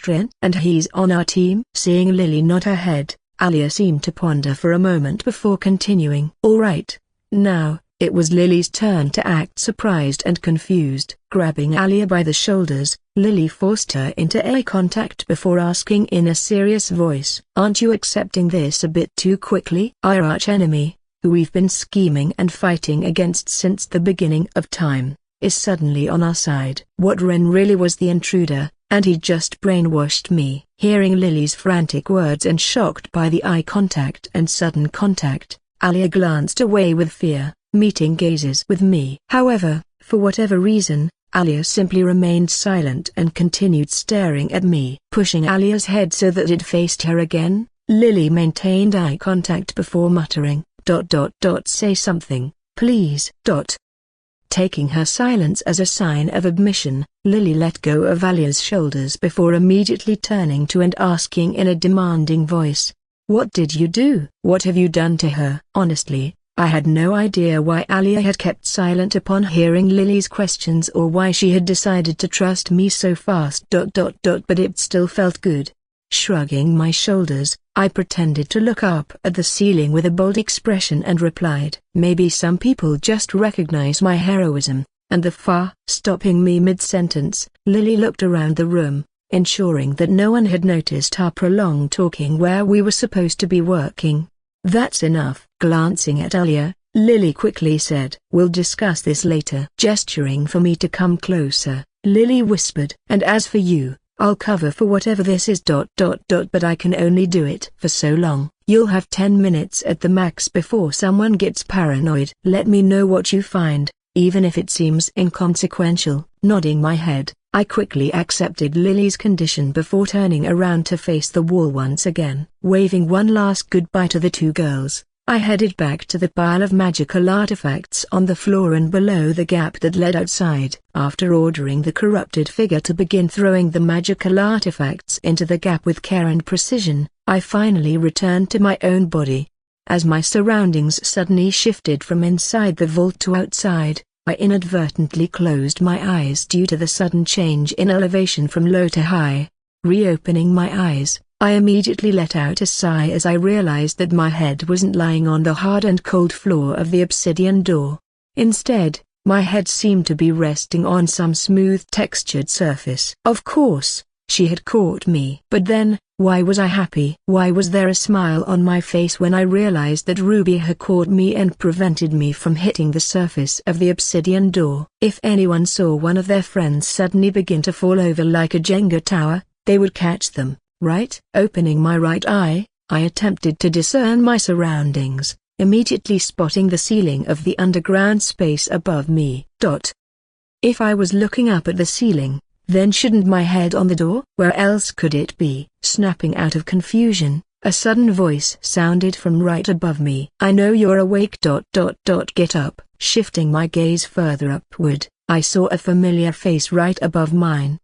Ren? And he's on our team?" Seeing Lily nod her head, Alia seemed to ponder for a moment before continuing. "All right, now." It was Lily's turn to act surprised and confused. Grabbing Alia by the shoulders, Lily forced her into eye contact before asking in a serious voice, "Aren't you accepting this a bit too quickly? Our arch-enemy, who we've been scheming and fighting against since the beginning of time, is suddenly on our side. What Ren really was the intruder, and he just brainwashed me. Hearing Lily's frantic words and shocked by the eye contact and sudden contact, Alia glanced away with fear, meeting gazes with me. However, for whatever reason, Alia simply remained silent and continued staring at me. Pushing Alia's head so that it faced her again, Lily maintained eye contact before muttering, "Say something, please." Taking her silence as a sign of admission, Lily let go of Alia's shoulders before immediately turning to and asking in a demanding voice, "What did you do? What have you done to her?" Honestly, I had no idea why Alia had kept silent upon hearing Lily's questions or why she had decided to trust me so fast. But it still felt good. Shrugging my shoulders, I pretended to look up at the ceiling with a bold expression and replied, "Maybe some people just recognize my heroism, and the far." Stopping me mid-sentence, Lily looked around the room, ensuring that no one had noticed our prolonged talking where we were supposed to be working. "That's enough." Glancing at Alia, Lily quickly said, "We'll discuss this later." Gesturing for me to come closer, Lily whispered, "And as for you, I'll cover for whatever this is. But I can only do it for so long. You'll have 10 minutes at the max before someone gets paranoid. Let me know what you find, even if it seems inconsequential." Nodding my head, I quickly accepted Lily's condition before turning around to face the wall once again. Waving one last goodbye to the two girls, I headed back to the pile of magical artifacts on the floor and below the gap that led outside. After ordering the corrupted figure to begin throwing the magical artifacts into the gap with care and precision, I finally returned to my own body. As my surroundings suddenly shifted from inside the vault to outside, I inadvertently closed my eyes due to the sudden change in elevation from low to high. Reopening my eyes, I immediately let out a sigh as I realized that my head wasn't lying on the hard and cold floor of the obsidian door. Instead, my head seemed to be resting on some smooth textured surface. Of course, she had caught me. But then, why was I happy? Why was there a smile on my face when I realized that Ruby had caught me and prevented me from hitting the surface of the obsidian door? If anyone saw one of their friends suddenly begin to fall over like a Jenga tower, they would catch them, right? Opening my right eye, I attempted to discern my surroundings, immediately spotting the ceiling of the underground space above me. If I was looking up at the ceiling, then shouldn't my head on the door? Where else could it be? Snapping out of confusion, a sudden voice sounded from right above me. "I know you're awake. Get up." Shifting my gaze further upward, I saw a familiar face right above mine.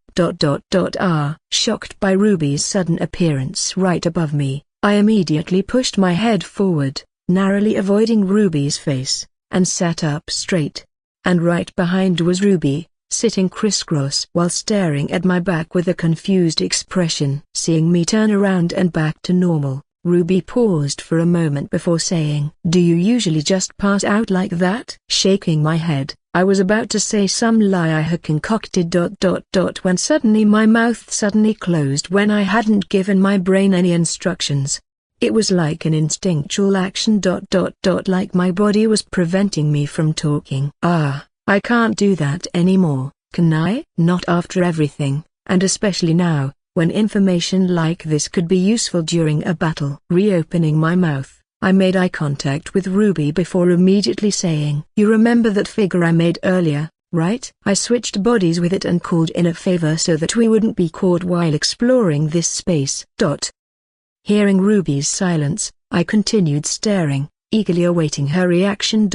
Shocked by Ruby's sudden appearance right above me, I immediately pushed my head forward, narrowly avoiding Ruby's face, and sat up straight. And right behind was Ruby, sitting crisscross while staring at my back with a confused expression. Seeing me turn around and back to normal, Ruby paused for a moment before saying, "Do you usually just pass out like that?" Shaking my head, I was about to say some lie I had concocted. When suddenly my mouth suddenly closed when I hadn't given my brain any instructions. It was like an instinctual action. Like my body was preventing me from talking. I can't do that anymore, can I? Not after everything, and especially now, when information like this could be useful during a battle. Reopening my mouth, I made eye contact with Ruby before immediately saying, "You remember that figure I made earlier, right?" I switched bodies with it and called in a favor so that we wouldn't be caught while exploring this space. Hearing Ruby's silence, I continued staring, eagerly awaiting her reaction.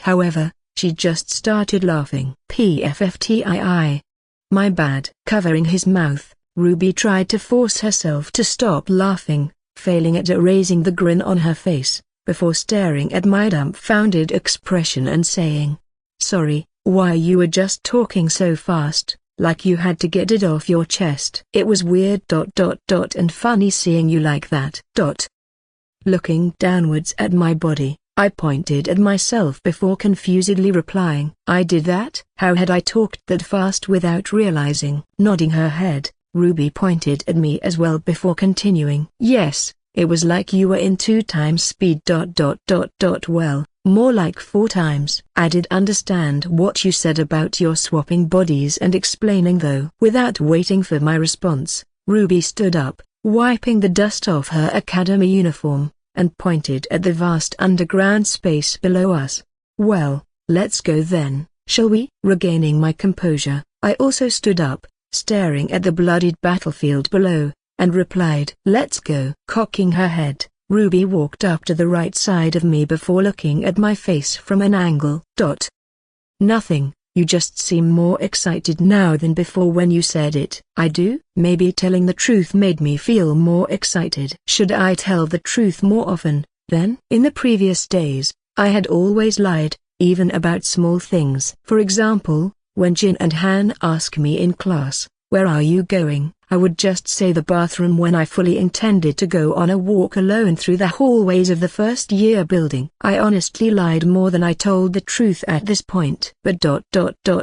However, she just started laughing. PFFTII. My bad. Covering his mouth, Ruby tried to force herself to stop laughing, failing at erasing the grin on her face, before staring at my dumbfounded expression and saying, "Sorry, why you were just talking so fast, like you had to get it off your chest. It was weird. And funny seeing you like that." Looking downwards at my body, I pointed at myself before confusedly replying, "I did that?" How had I talked that fast without realizing? Nodding her head, Ruby pointed at me as well before continuing, "Yes, it was like you were in 2 times speed. Well, More like 4 times. I did understand what you said about your swapping bodies and explaining though. Without waiting for my response, Ruby stood up, wiping the dust off her academy uniform, and pointed at the vast underground space below us. Well, let's go then, shall we? Regaining my composure, I also stood up, staring at the bloodied battlefield below, and replied, let's go. Cocking her head, Ruby walked up to the right side of me before looking at my face from an angle. Nothing, you just seem more excited now than before when you said it. I do? Maybe telling the truth made me feel more excited. Should I tell the truth more often, then? In the previous days, I had always lied, even about small things. For example, when Jin and Han ask me in class, where are you going? I would just say the bathroom when I fully intended to go on a walk alone through the hallways of the first-year building. I honestly lied more than I told the truth at this point. But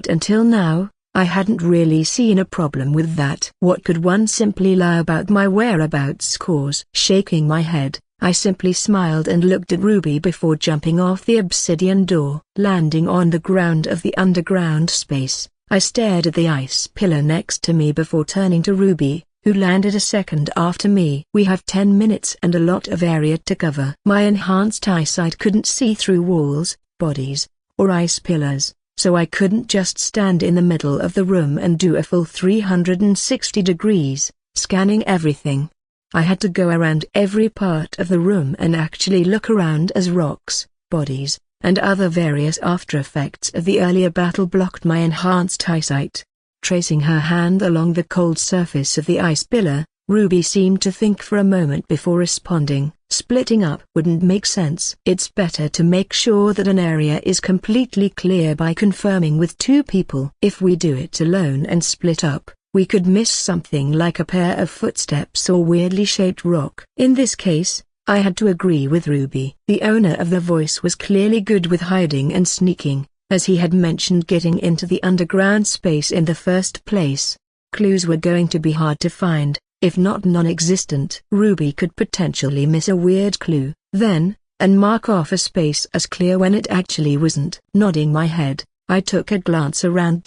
until now, I hadn't really seen a problem with that. What could one simply lie about my whereabouts cause? Shaking my head, I simply smiled and looked at Ruby before jumping off the obsidian door. Landing on the ground of the underground space, I stared at the ice pillar next to me before turning to Ruby, who landed a second after me. We have 10 minutes and a lot of area to cover. My enhanced eyesight couldn't see through walls, bodies, or ice pillars, so I couldn't just stand in the middle of the room and do a full 360 degrees, scanning everything. I had to go around every part of the room and actually look around as rocks, bodies, and other various after effects of the earlier battle blocked my enhanced eyesight. Tracing her hand along the cold surface of the ice pillar, Ruby seemed to think for a moment before responding. Splitting up wouldn't make sense. It's better to make sure that an area is completely clear by confirming with 2 people. If we do it alone and split up, we could miss something like a pair of footsteps or weirdly shaped rock. In this case, I had to agree with Ruby. The owner of the voice was clearly good with hiding and sneaking, as he had mentioned getting into the underground space in the first place. Clues were going to be hard to find, if not non-existent. Ruby could potentially miss a weird clue, then, and mark off a space as clear when it actually wasn't. Nodding my head, I took a glance around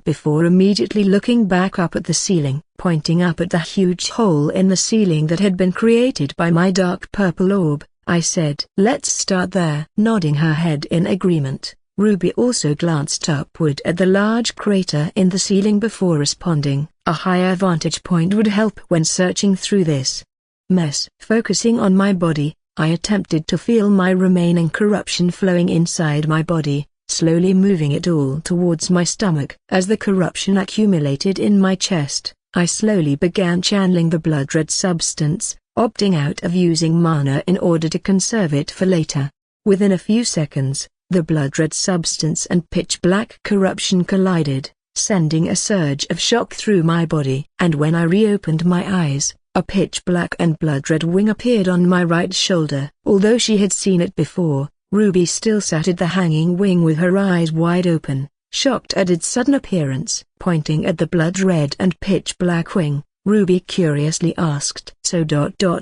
before immediately looking back up at the ceiling. Pointing up at the huge hole in the ceiling that had been created by my dark purple orb, I said, let's start there. Nodding her head in agreement, Ruby also glanced upward at the large crater in the ceiling before responding, a higher vantage point would help when searching through this mess. Focusing on my body, I attempted to feel my remaining corruption flowing inside my body, slowly moving it all towards my stomach. As the corruption accumulated in my chest, I slowly began channeling the blood red substance, opting out of using mana in order to conserve it for later. Within a few seconds, the blood red substance and pitch black corruption collided, sending a surge of shock through my body. And when I reopened my eyes, a pitch black and blood red wing appeared on my right shoulder. Although she had seen it before, Ruby still sat at the hanging wing with her eyes wide open, shocked at its sudden appearance. Pointing at the blood red and pitch black wing, Ruby curiously asked, so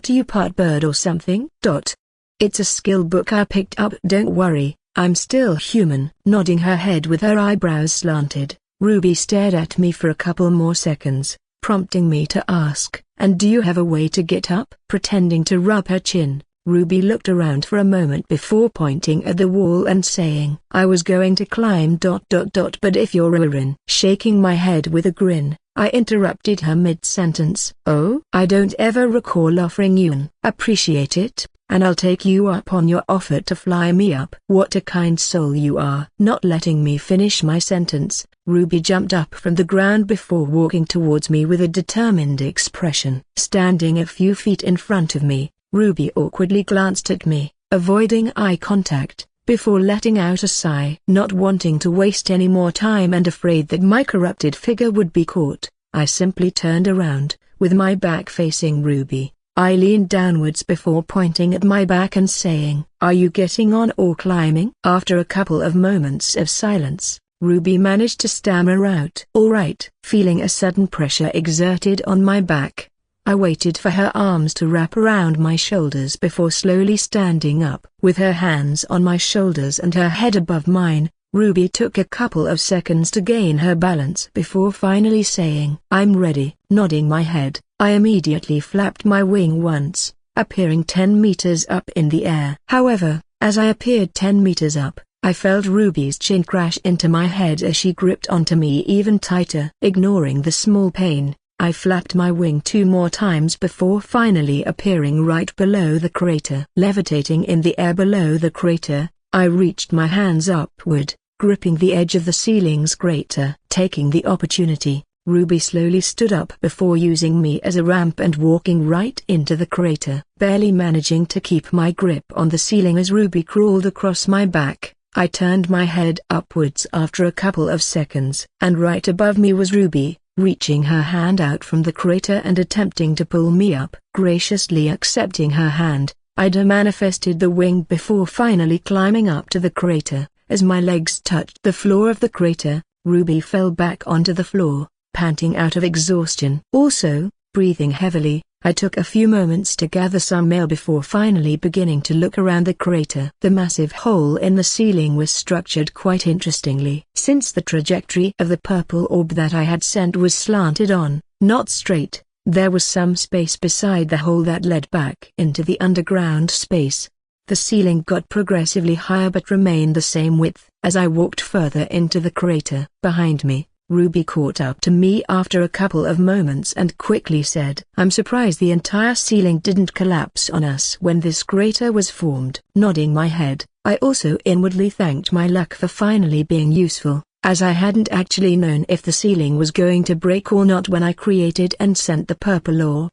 you part bird or something? It's a skill book I picked up. Don't worry, I'm still human. Nodding her head with her eyebrows slanted, Ruby stared at me for a couple more seconds, prompting me to ask, and do you have a way to get up? Pretending to rub her chin, Ruby looked around for a moment before pointing at the wall and saying, I was going to climb ... but if you're Urin. Shaking my head with a grin, I interrupted her mid-sentence. Oh? I don't ever recall offering you an appreciate it, and I'll take you up on your offer to fly me up. What a kind soul you are. Not letting me finish my sentence, Ruby jumped up from the ground before walking towards me with a determined expression. Standing a few feet in front of me, Ruby awkwardly glanced at me, avoiding eye contact, before letting out a sigh. Not wanting to waste any more time and afraid that my corrupted figure would be caught, I simply turned around, with my back facing Ruby. I leaned downwards before pointing at my back and saying, are you getting on or climbing? After a couple of moments of silence, Ruby managed to stammer out, all right. Feeling a sudden pressure exerted on my back, I waited for her arms to wrap around my shoulders before slowly standing up. With her hands on my shoulders and her head above mine, Ruby took a couple of seconds to gain her balance before finally saying, "I'm ready." Nodding my head, I immediately flapped my wing once, appearing 10 meters up in the air. However, as I appeared 10 meters up, I felt Ruby's chin crash into my head as she gripped onto me even tighter. Ignoring the small pain, I flapped my wing 2 more times before finally appearing right below the crater. Levitating in the air below the crater, I reached my hands upward, gripping the edge of the ceiling's crater. Taking the opportunity, Ruby slowly stood up before using me as a ramp and walking right into the crater. Barely managing to keep my grip on the ceiling as Ruby crawled across my back, I turned my head upwards after a couple of seconds. And right above me was Ruby, reaching her hand out from the crater and attempting to pull me up. Graciously accepting her hand, I manifested the wing before finally climbing up to the crater. As my legs touched the floor of the crater, Ruby fell back onto the floor, panting out of exhaustion. Also, breathing heavily, I took a few moments to gather some air before finally beginning to look around the crater. The massive hole in the ceiling was structured quite interestingly. Since the trajectory of the purple orb that I had sent was slanted on, not straight, there was some space beside the hole that led back into the underground space. The ceiling got progressively higher but remained the same width. As I walked further into the crater. Behind me, Ruby caught up to me after a couple of moments and quickly said, "I'm surprised the entire ceiling didn't collapse on us when this crater was formed." Nodding my head, I also inwardly thanked my luck for finally being useful, as I hadn't actually known if the ceiling was going to break or not when I created and sent the purple orb.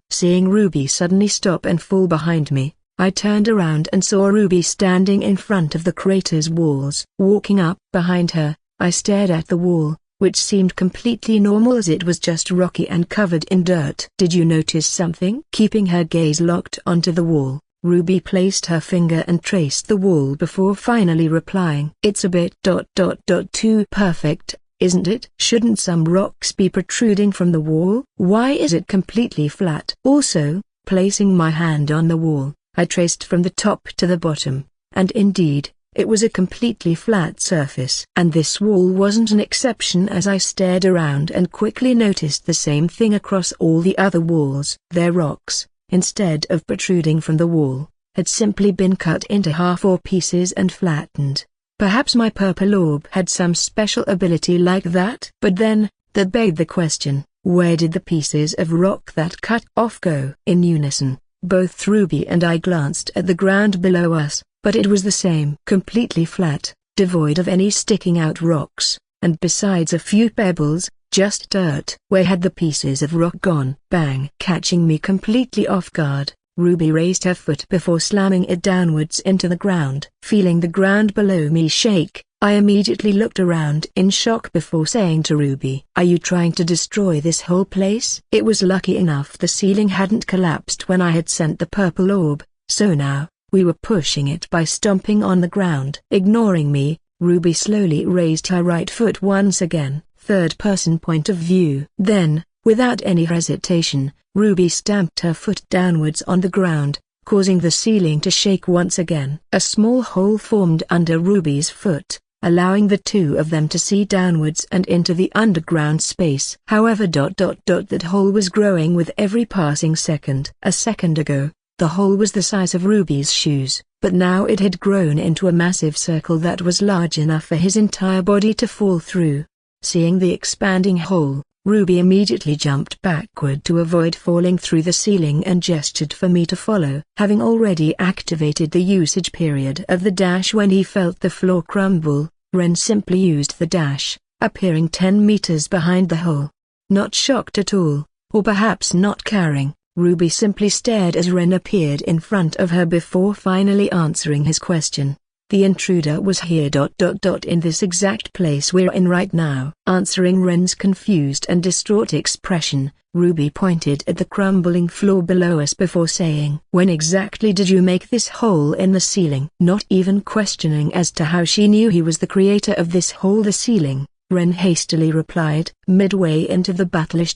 Seeing Ruby suddenly stop and fall behind me, I turned around and saw Ruby standing in front of the crater's walls. Walking up behind her, I stared at the wall, which seemed completely normal as it was just rocky and covered in dirt. "Did you notice something?" Keeping her gaze locked onto the wall, Ruby placed her finger and traced the wall before finally replying, "It's a bit too perfect, isn't it? Shouldn't some rocks be protruding from the wall? Why is it completely flat?" Also, placing my hand on the wall, I traced from the top to the bottom, and indeed, it was a completely flat surface. And this wall wasn't an exception as I stared around and quickly noticed the same thing across all the other walls. Their rocks, instead of protruding from the wall, had simply been cut into half or pieces and flattened. Perhaps my purple orb had some special ability like that? But then, that begged the question, where did the pieces of rock that cut off go? In unison, both Ruby and I glanced at the ground below us, but it was the same. Completely flat, devoid of any sticking out rocks, and besides a few pebbles, just dirt. Where had the pieces of rock gone? Bang! Catching me completely off guard, Ruby raised her foot before slamming it downwards into the ground. Feeling the ground below me shake, I immediately looked around in shock before saying to Ruby, "Are you trying to destroy this whole place?" It was lucky enough the ceiling hadn't collapsed when I had sent the purple orb, so now, we were pushing it by stomping on the ground. Ignoring me, Ruby slowly raised her right foot once again, third-person point of view. Then, without any hesitation, Ruby stamped her foot downwards on the ground, causing the ceiling to shake once again. A small hole formed under Ruby's foot, allowing the two of them to see downwards and into the underground space. However, that hole was growing with every passing second. A second ago, the hole was the size of Ruby's shoes, but now it had grown into a massive circle that was large enough for his entire body to fall through. Seeing the expanding hole, Ruby immediately jumped backward to avoid falling through the ceiling and gestured for me to follow. Having already activated the usage period of the dash when he felt the floor crumble, Ren simply used the dash, appearing 10 meters behind the hole. Not shocked at all, or perhaps not caring, Ruby simply stared as Ren appeared in front of her before finally answering his question. The intruder was here. In this exact place we're in right now. Answering Ren's confused and distraught expression, Ruby pointed at the crumbling floor below us before saying, "When exactly did you make this hole in the ceiling?" Not even questioning as to how she knew he was the creator of this hole, the ceiling, Ren hastily replied. Midway into the battleish.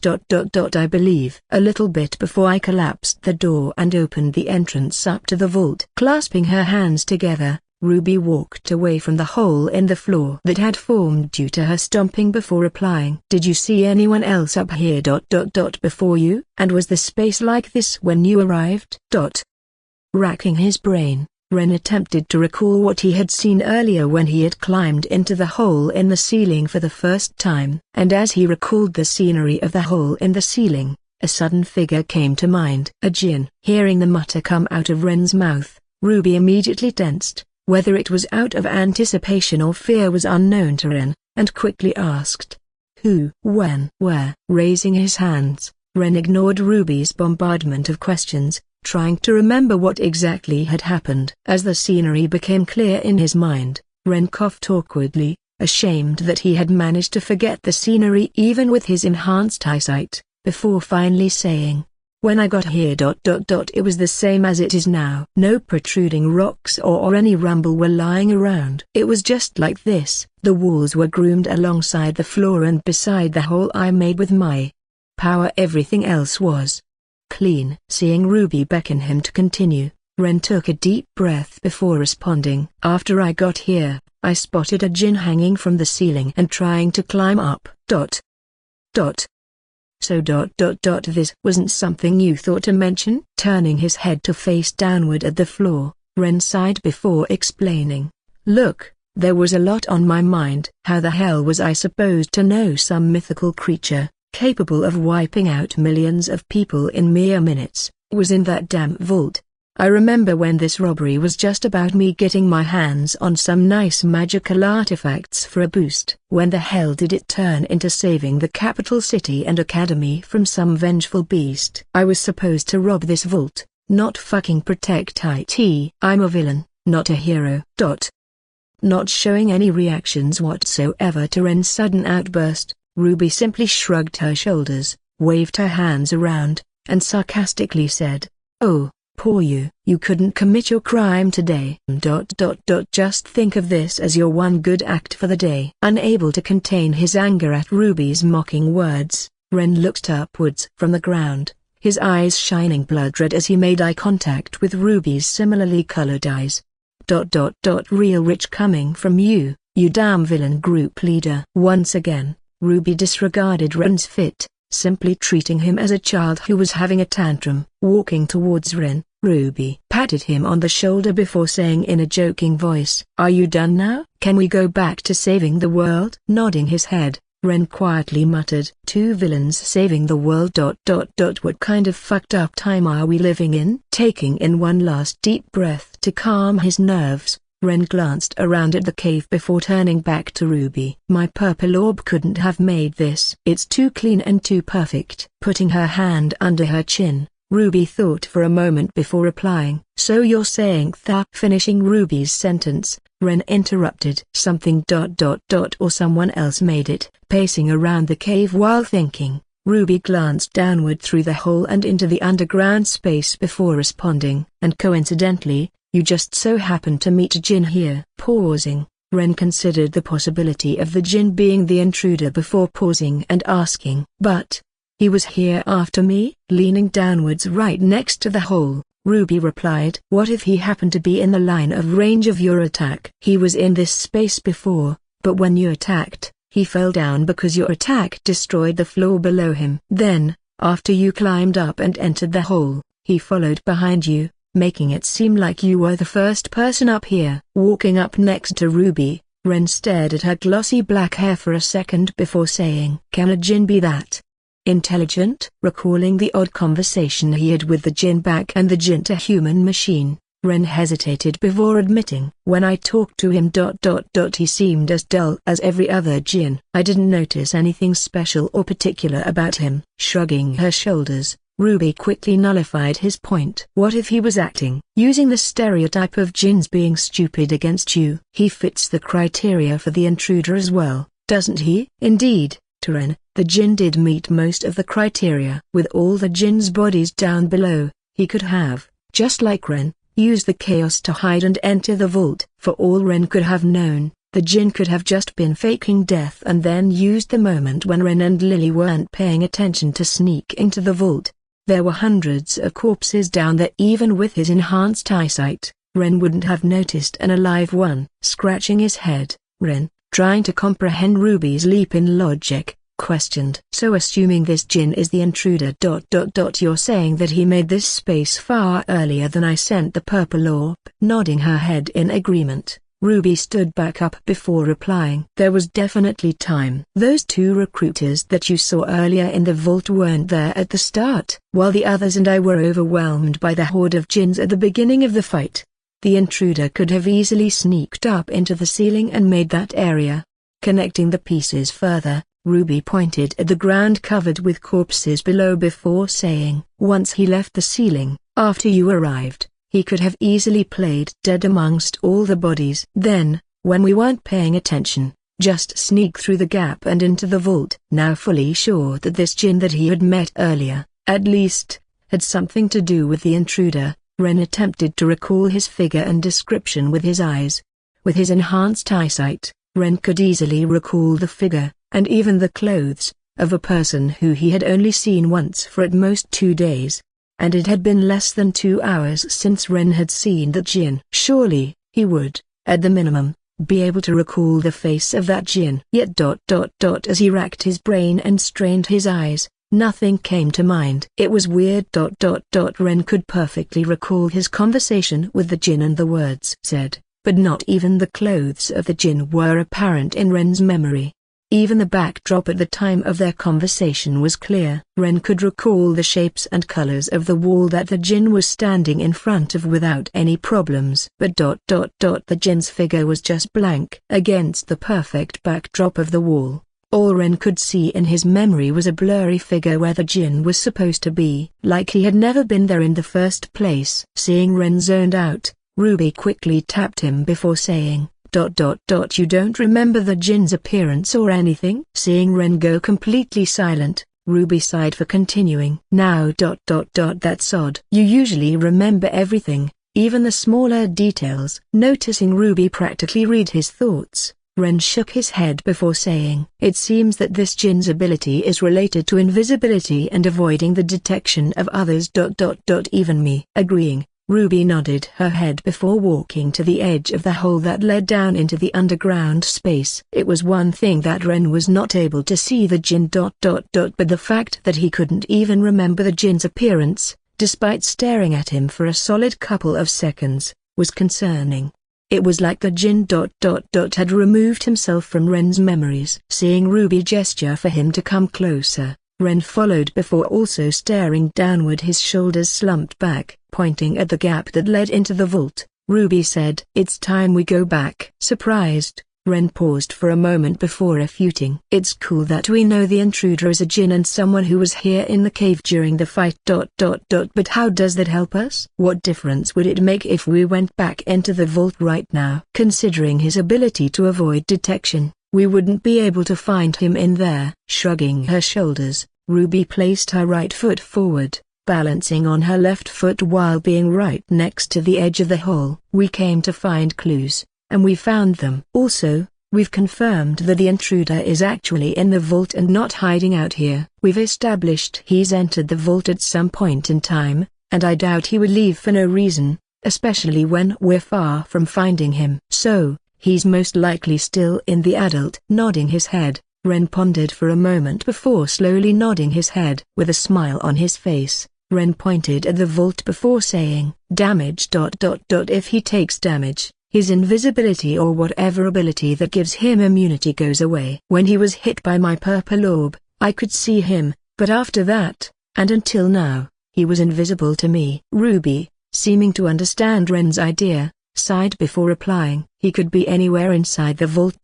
I believe. A little bit before I collapsed the door and opened the entrance up to the vault. Clasping her hands together, Ruby walked away from the hole in the floor that had formed due to her stomping before replying. Did you see anyone else up here? Before you? And was the space like this when you arrived? Racking his brain, Ren attempted to recall what he had seen earlier when he had climbed into the hole in the ceiling for the first time. And as he recalled the scenery of the hole in the ceiling, a sudden figure came to mind. A djinn. Hearing the mutter come out of Ren's mouth, Ruby immediately tensed. Whether it was out of anticipation or fear was unknown to Ren, and quickly asked, "Who, when, where?" Raising his hands, Ren ignored Ruby's bombardment of questions, trying to remember what exactly had happened. As the scenery became clear in his mind, Ren coughed awkwardly, ashamed that he had managed to forget the scenery even with his enhanced eyesight, before finally saying, "When I got here. It was the same as it is now." No protruding rocks or any rumble were lying around. It was just like this. The walls were groomed alongside the floor and beside the hole I made with my power. Everything else was clean. Seeing Ruby beckon him to continue, Ren took a deep breath before responding. After I got here, I spotted a djinn hanging from the ceiling and trying to climb up. So this wasn't something you thought to mention? Turning his head to face downward at the floor, Ren sighed before explaining. Look, there was a lot on my mind. How the hell was I supposed to know some mythical creature, capable of wiping out millions of people in mere minutes, was in that damn vault? I remember when this robbery was just about me getting my hands on some nice magical artifacts for a boost. When the hell did it turn into saving the capital city and academy from some vengeful beast? I was supposed to rob this vault, not fucking protect it. I'm a villain, not a hero. Not showing any reactions whatsoever to Ren's sudden outburst, Ruby simply shrugged her shoulders, waved her hands around, and sarcastically said, "Oh, poor you. You couldn't commit your crime today. Just think of this as your one good act for the day." Unable to contain his anger at Ruby's mocking words, Ren looked upwards from the ground, his eyes shining blood red as he made eye contact with Ruby's similarly colored eyes. Real rich coming from you, you damn villain group leader. Once again, Ruby disregarded Ren's fit, simply treating him as a child who was having a tantrum. Walking towards Ren, Ruby patted him on the shoulder before saying in a joking voice, "Are you done now? Can we go back to saving the world?" Nodding his head, Ren quietly muttered, "Two villains saving the world. What kind of fucked up time are we living in?" Taking in one last deep breath to calm his nerves, Ren glanced around at the cave before turning back to Ruby. "My purple orb couldn't have made this. It's too clean and too perfect." Putting her hand under her chin, Ruby thought for a moment before replying. "So you're saying that?" Finishing Ruby's sentence, Ren interrupted. "Something ... or someone else made it." Pacing around the cave while thinking, Ruby glanced downward through the hole and into the underground space before responding. "And coincidentally, you just so happened to meet a djinn here." Pausing, Ren considered the possibility of the djinn being the intruder before pausing and asking, "But he was here after me?" Leaning downwards right next to the hole, Ruby replied, "What if he happened to be in the line of range of your attack?" "He was in this space before, but when you attacked, he fell down because your attack destroyed the floor below him. Then, after you climbed up and entered the hole, he followed behind you, making it seem like you were the first person up here." Walking up next to Ruby, Ren stared at her glossy black hair for a second before saying, "Can a djinn be that intelligent?" Recalling the odd conversation he had with the djinn back and the djinn-to-human machine, Ren hesitated before admitting, "When I talked to him. He seemed as dull as every other djinn. I didn't notice anything special or particular about him." Shrugging her shoulders, Ruby quickly nullified his point. "What if he was acting? Using the stereotype of djinns being stupid against you? He fits the criteria for the intruder as well, doesn't he?" Indeed, to Ren, the djinn did meet most of the criteria. With all the djinn's bodies down below, he could have, just like Ren, used the chaos to hide and enter the vault. For all Ren could have known, The Jinn could have just been faking death and then used the moment when Ren and Lily weren't paying attention to sneak into the vault. There were hundreds of corpses down there. Even with his enhanced eyesight, Ren wouldn't have noticed an alive one. Scratching his head, Ren, trying to comprehend Ruby's leap in logic, questioned. So assuming this Jinn is the intruder. You're saying that he made this space far earlier than I sent the purple orb? Nodding her head in agreement, Ruby stood back up before replying. There was definitely time. Those two recruiters that you saw earlier in the vault weren't there at the start. While the others and I were overwhelmed by the horde of Jinns at the beginning of the fight, the intruder could have easily sneaked up into the ceiling and made that area. Connecting the pieces further, Ruby pointed at the ground covered with corpses below before saying, once he left the ceiling, after you arrived, he could have easily played dead amongst all the bodies. Then, when we weren't paying attention, just sneak through the gap and into the vault. Now fully sure that this Jinn that he had met earlier, at least, had something to do with the intruder, Ren attempted to recall his figure and description with his eyes. With his enhanced eyesight, Ren could easily recall the figure, and even the clothes, of a person who he had only seen once for at most 2 days. And it had been less than 2 hours since Ren had seen that Jinn. Surely, he would, at the minimum, be able to recall the face of that Jinn. Yet as he racked his brain and strained his eyes, nothing came to mind. It was weird. Ren could perfectly recall his conversation with the Jinn and the words said, but not even the clothes of the Jinn were apparent in Ren's memory. Even the backdrop at the time of their conversation was clear. Ren could recall the shapes and colors of the wall that the Jinn was standing in front of without any problems. But the Jinn's figure was just blank against the perfect backdrop of the wall. All Ren could see in his memory was a blurry figure where the Jinn was supposed to be. Like he had never been there in the first place. Seeing Ren zoned out, Ruby quickly tapped him before saying, You don't remember the Jinn's appearance or anything? Seeing Ren go completely silent, Ruby sighed for continuing. Now that's odd. You usually remember everything, even the smaller details. Noticing Ruby practically read his thoughts, Ren shook his head before saying, it seems that this Jinn's ability is related to invisibility and avoiding the detection of others. Even me. Agreeing, Ruby nodded her head before walking to the edge of the hole that led down into the underground space. It was one thing that Ren was not able to see the Jinn. But the fact that he couldn't even remember the Jinn's appearance, despite staring at him for a solid couple of seconds, was concerning. It was like the Jinn had removed himself from Ren's memories. Seeing Ruby gesture for him to come closer, Ren followed before also staring downward. His shoulders slumped back. Pointing at the gap that led into the vault, Ruby said, it's time we go back. Surprised, Ren paused for a moment before refuting. It's cool that we know the intruder is a Jinn and someone who was here in the cave during the fight. But how does that help us? What difference would it make if we went back into the vault right now? Considering his ability to avoid detection, we wouldn't be able to find him in there. Shrugging her shoulders, Ruby placed her right foot forward, balancing on her left foot while being right next to the edge of the hole. We came to find clues, and we found them. Also, we've confirmed that the intruder is actually in the vault and not hiding out here. We've established he's entered the vault at some point in time, and I doubt he would leave for no reason, especially when we're far from finding him. So, he's most likely still in the adult. Nodding his head, Ren pondered for a moment before slowly nodding his head. With a smile on his face, Ren pointed at the vault before saying, damage. If he takes damage, his invisibility or whatever ability that gives him immunity goes away. When he was hit by my purple orb, I could see him, but after that, and until now, he was invisible to me. Ruby, seeming to understand Ren's idea, sighed before replying, he could be anywhere inside the vault.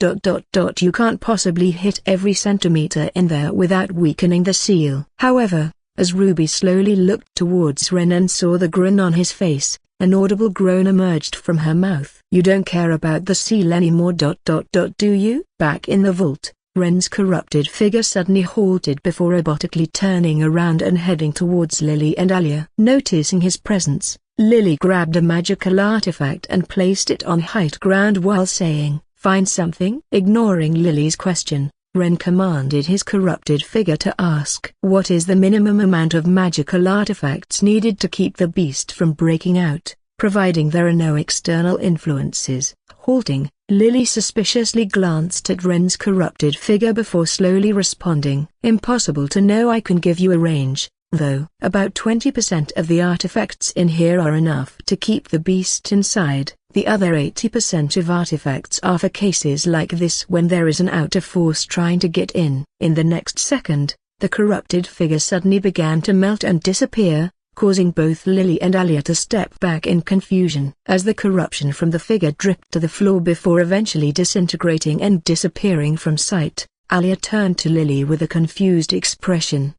You can't possibly hit every centimeter in there without weakening the seal. However, as Ruby slowly looked towards Ren and saw the grin on his face, an audible groan emerged from her mouth. You don't care about the seal anymore. Do you? Back in the vault, Ren's corrupted figure suddenly halted before robotically turning around and heading towards Lily and Alia. Noticing his presence, Lily grabbed a magical artifact and placed it on high ground while saying, Find something? Ignoring Lily's question, Ren commanded his corrupted figure to ask. What is the minimum amount of magical artifacts needed to keep the beast from breaking out, providing there are no external influences? Halting, Lily suspiciously glanced at Ren's corrupted figure before slowly responding. Impossible to know. I can give you a range, though. About 20% of the artifacts in here are enough to keep the beast inside. The other 80% of artifacts are for cases like this when there is an outer force trying to get in. In the next second, the corrupted figure suddenly began to melt and disappear, causing both Lily and Alia to step back in confusion. As the corruption from the figure dripped to the floor before eventually disintegrating and disappearing from sight, Alia turned to Lily with a confused expression.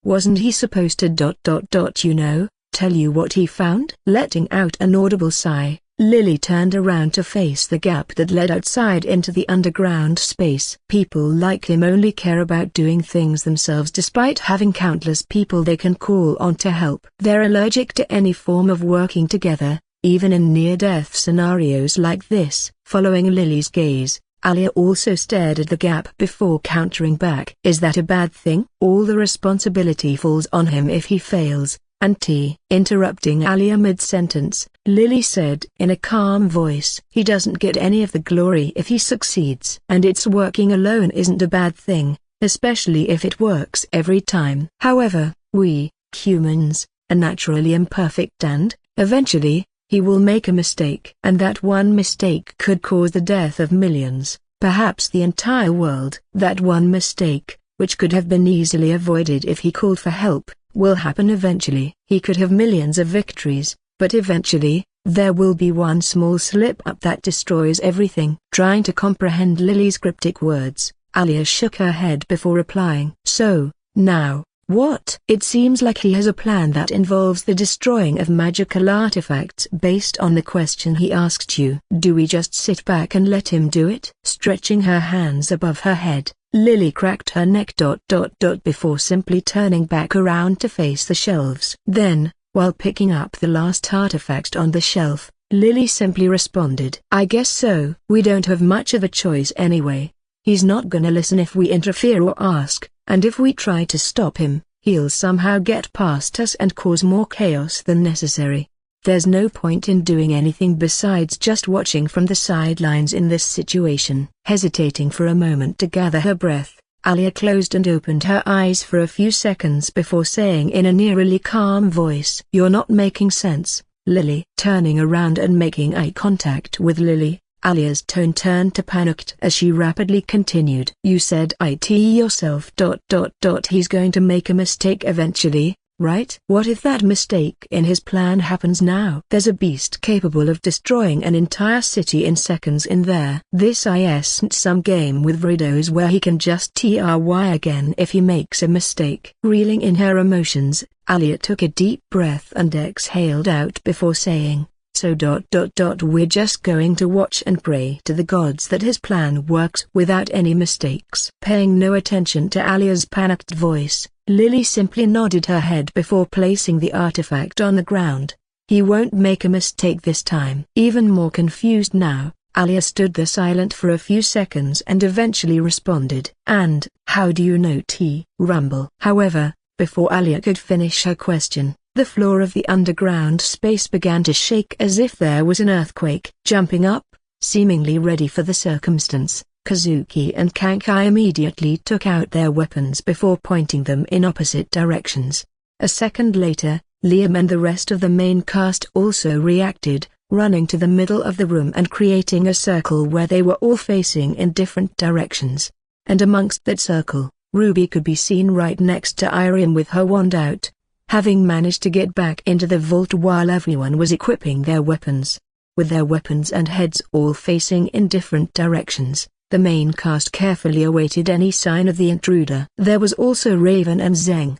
Wasn't he supposed to tell you what he found? Letting out an audible sigh, Lily turned around to face the gap that led outside into the underground space. People like him only care about doing things themselves despite having countless people they can call on to help. They're allergic to any form of working together, even in near-death scenarios like this. Following Lily's gaze, Alia also stared at the gap before countering back. Is that a bad thing? All the responsibility falls on him if he fails. Interrupting Alia mid-sentence, Lily said in a calm voice, he doesn't get any of the glory if he succeeds. And it's working alone isn't a bad thing, especially if it works every time. However, we, humans, are naturally imperfect and, eventually, he will make a mistake. And that one mistake could cause the death of millions, perhaps the entire world. That one mistake, which could have been easily avoided if he called for help, will happen eventually. He could have millions of victories, but eventually, there will be one small slip-up that destroys everything. Trying to comprehend Lily's cryptic words, Alia shook her head before replying. So, now, what? It seems like he has a plan that involves the destroying of magical artifacts based on the question he asked you. Do we just sit back and let him do it? Stretching her hands above her head, Lily cracked her neck before simply turning back around to face the shelves. Then, while picking up the last artifact on the shelf, Lily simply responded, I guess so. We don't have much of a choice anyway. He's not gonna listen if we interfere or ask, and if we try to stop him, he'll somehow get past us and cause more chaos than necessary. There's no point in doing anything besides just watching from the sidelines in this situation. Hesitating for a moment to gather her breath, Alia closed and opened her eyes for a few seconds before saying in an eerily calm voice, You're not making sense, Lily. Turning around and making eye contact with Lily, Alia's tone turned to panicked as she rapidly continued. You said it yourself. He's going to make a mistake eventually, right? What if that mistake in his plan happens now? There's a beast capable of destroying an entire city in seconds in there. This isn't some game with Vridos where he can just try again if he makes a mistake. Reeling in her emotions, Alia took a deep breath and exhaled out before saying, So we're just going to watch and pray to the gods that his plan works without any mistakes. Paying no attention to Alia's panicked voice, Lily simply nodded her head before placing the artifact on the ground. He won't make a mistake this time. Even more confused now, Alia stood there silent for a few seconds and eventually responded. And, how do you know rumble? However, before Alia could finish her question, the floor of the underground space began to shake as if there was an earthquake. Jumping up, seemingly ready for the circumstance, Kazuki and Kankai immediately took out their weapons before pointing them in opposite directions. A second later, Liam and the rest of the main cast also reacted, running to the middle of the room and creating a circle where they were all facing in different directions. And amongst that circle, Ruby could be seen right next to Irium with her wand out, having managed to get back into the vault while everyone was equipping their weapons. With their weapons and heads all facing in different directions, the main cast carefully awaited any sign of the intruder. There was also Raven and Zeng,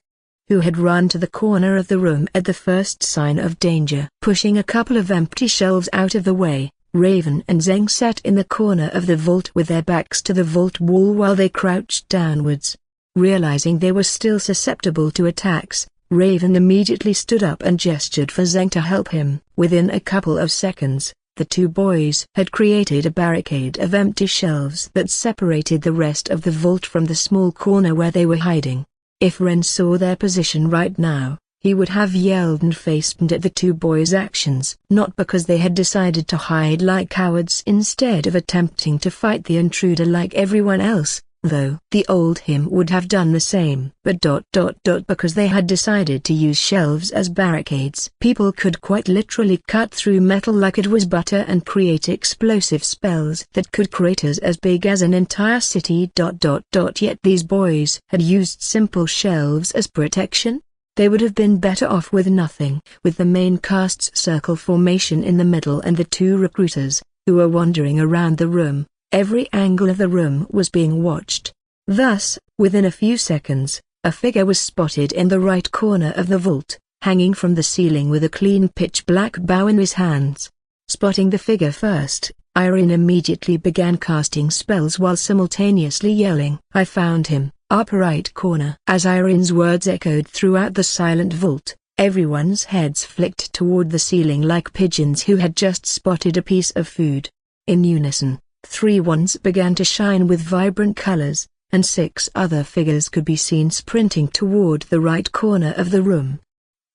who had run to the corner of the room at the first sign of danger. Pushing a couple of empty shelves out of the way, Raven and Zeng sat in the corner of the vault with their backs to the vault wall while they crouched downwards. Realizing they were still susceptible to attacks, Raven immediately stood up and gestured for Zeng to help him. Within a couple of seconds, The two boys had created a barricade of empty shelves that separated the rest of the vault from the small corner where they were hiding. If Ren saw their position right now, he would have yelled and facepalmed at the two boys' actions. Not because they had decided to hide like cowards instead of attempting to fight the intruder like everyone else, though the old him would have done the same, but because they had decided to use shelves as barricades. People could quite literally cut through metal like it was butter and create explosive spells that could craters as big as an entire city. Yet these boys had used simple shelves as protection. They would have been better off with nothing, with the main cast's circle formation in the middle and the two recruiters, who were wandering around the room. Every angle of the room was being watched. Thus, within a few seconds, a figure was spotted in the right corner of the vault, hanging from the ceiling with a clean pitch-black bow in his hands. Spotting the figure first, Irene immediately began casting spells while simultaneously yelling, "I found him, upper right corner." As Irene's words echoed throughout the silent vault, everyone's heads flicked toward the ceiling like pigeons who had just spotted a piece of food. In unison, 3 wands began to shine with vibrant colors, and 6 other figures could be seen sprinting toward the right corner of the room.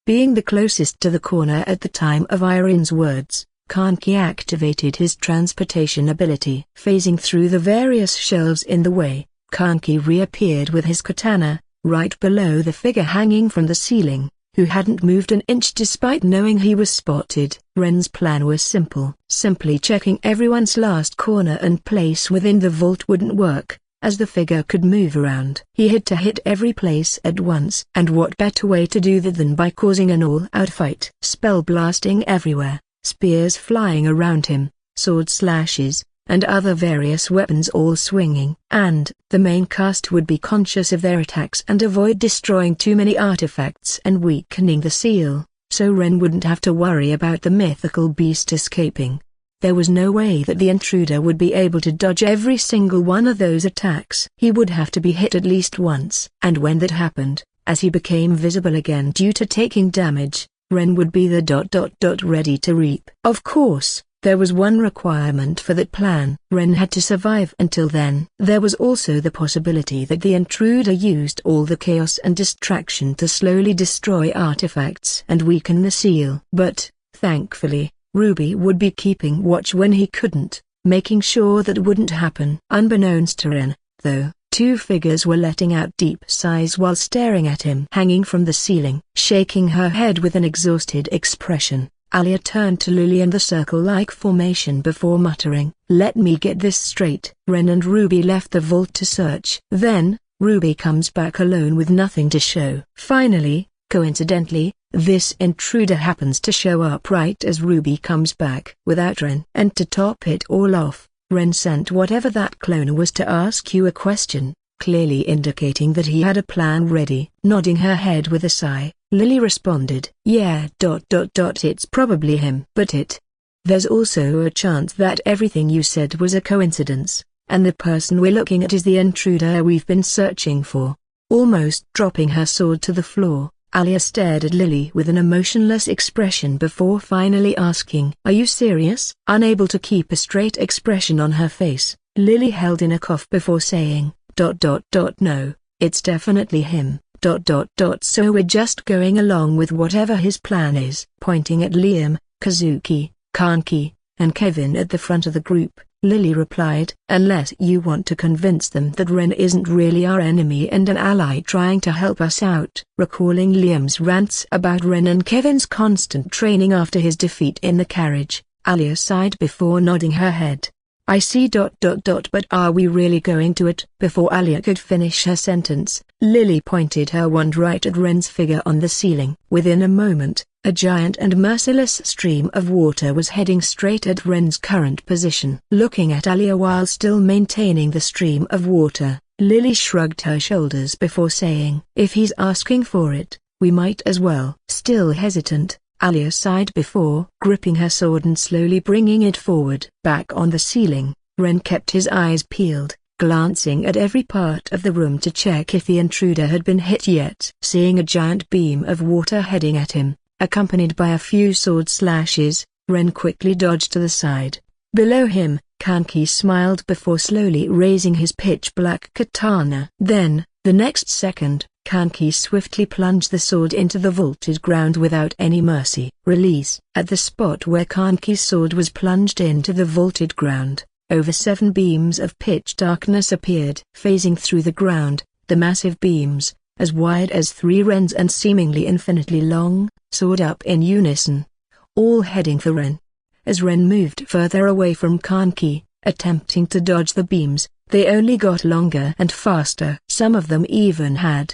Being the closest to the corner at the time of Irene's words, Kanki activated his transportation ability. Phasing through the various shelves in the way, Kanki reappeared with his katana, right below the figure hanging from the ceiling, who hadn't moved an inch despite knowing he was spotted. Ren's plan was simple. Simply checking everyone's last corner and place within the vault wouldn't work, as the figure could move around. He had to hit every place at once. And what better way to do that than by causing an all-out fight? Spell blasting everywhere, spears flying around him, sword slashes, and other various weapons all swinging. And the main cast would be conscious of their attacks and avoid destroying too many artifacts and weakening the seal, so Ren wouldn't have to worry about the mythical beast escaping. There was no way that the intruder would be able to dodge every single one of those attacks. He would have to be hit at least once. And when that happened, as he became visible again due to taking damage, Ren would be the ready to reap. Of course, there was one requirement for that plan. Ren had to survive until then. There was also the possibility that the intruder used all the chaos and distraction to slowly destroy artifacts and weaken the seal. But, thankfully, Ruby would be keeping watch when he couldn't, making sure that wouldn't happen. Unbeknownst to Ren, though, 2 figures were letting out deep sighs while staring at him. Hanging from the ceiling, shaking her head with an exhausted expression, Alia turned to Lily and the circle-like formation before muttering, "Let me get this straight." Ren and Ruby left the vault to search. Then, Ruby comes back alone with nothing to show. Finally, coincidentally, this intruder happens to show up right as Ruby comes back without Ren. And to top it all off, Ren sent whatever that cloner was to ask you a question, clearly indicating that he had a plan ready. Nodding her head with a sigh, Lily responded, "Yeah, it's probably him." "But there's also a chance that everything you said was a coincidence, and the person we're looking at is the intruder we've been searching for." Almost dropping her sword to the floor, Alia stared at Lily with an emotionless expression before finally asking, "Are you serious?" Unable to keep a straight expression on her face, Lily held in a cough before saying, "No, it's definitely him. So we're just going along with whatever his plan is." Pointing at Liam, Kazuki, Kanki, and Kevin at the front of the group, Lily replied, "Unless you want to convince them that Ren isn't really our enemy and an ally trying to help us out." Recalling Liam's rants about Ren and Kevin's constant training after his defeat in the carriage, Alia sighed before nodding her head. "I see. But are we really going to it?" Before Alia could finish her sentence, Lily pointed her wand right at Ren's figure on the ceiling. Within a moment, a giant and merciless stream of water was heading straight at Ren's current position. Looking at Alia while still maintaining the stream of water, Lily shrugged her shoulders before saying, "If he's asking for it, we might as well." Still hesitant, Alia sighed before gripping her sword and slowly bringing it forward. Back on the ceiling, Ren kept his eyes peeled, glancing at every part of the room to check if the intruder had been hit yet. Seeing a giant beam of water heading at him, accompanied by a few sword slashes, Ren quickly dodged to the side. Below him, Kanki smiled before slowly raising his pitch-black katana. Then, the next second, Kanki swiftly plunged the sword into the vaulted ground without any mercy. Release. At the spot where Kanki's sword was plunged into the vaulted ground, over 7 beams of pitch darkness appeared. Phasing through the ground, the massive beams, as wide as 3 rens and seemingly infinitely long, soared up in unison, all heading for Ren. As Ren moved further away from Kanki, attempting to dodge the beams, they only got longer and faster. Some of them even had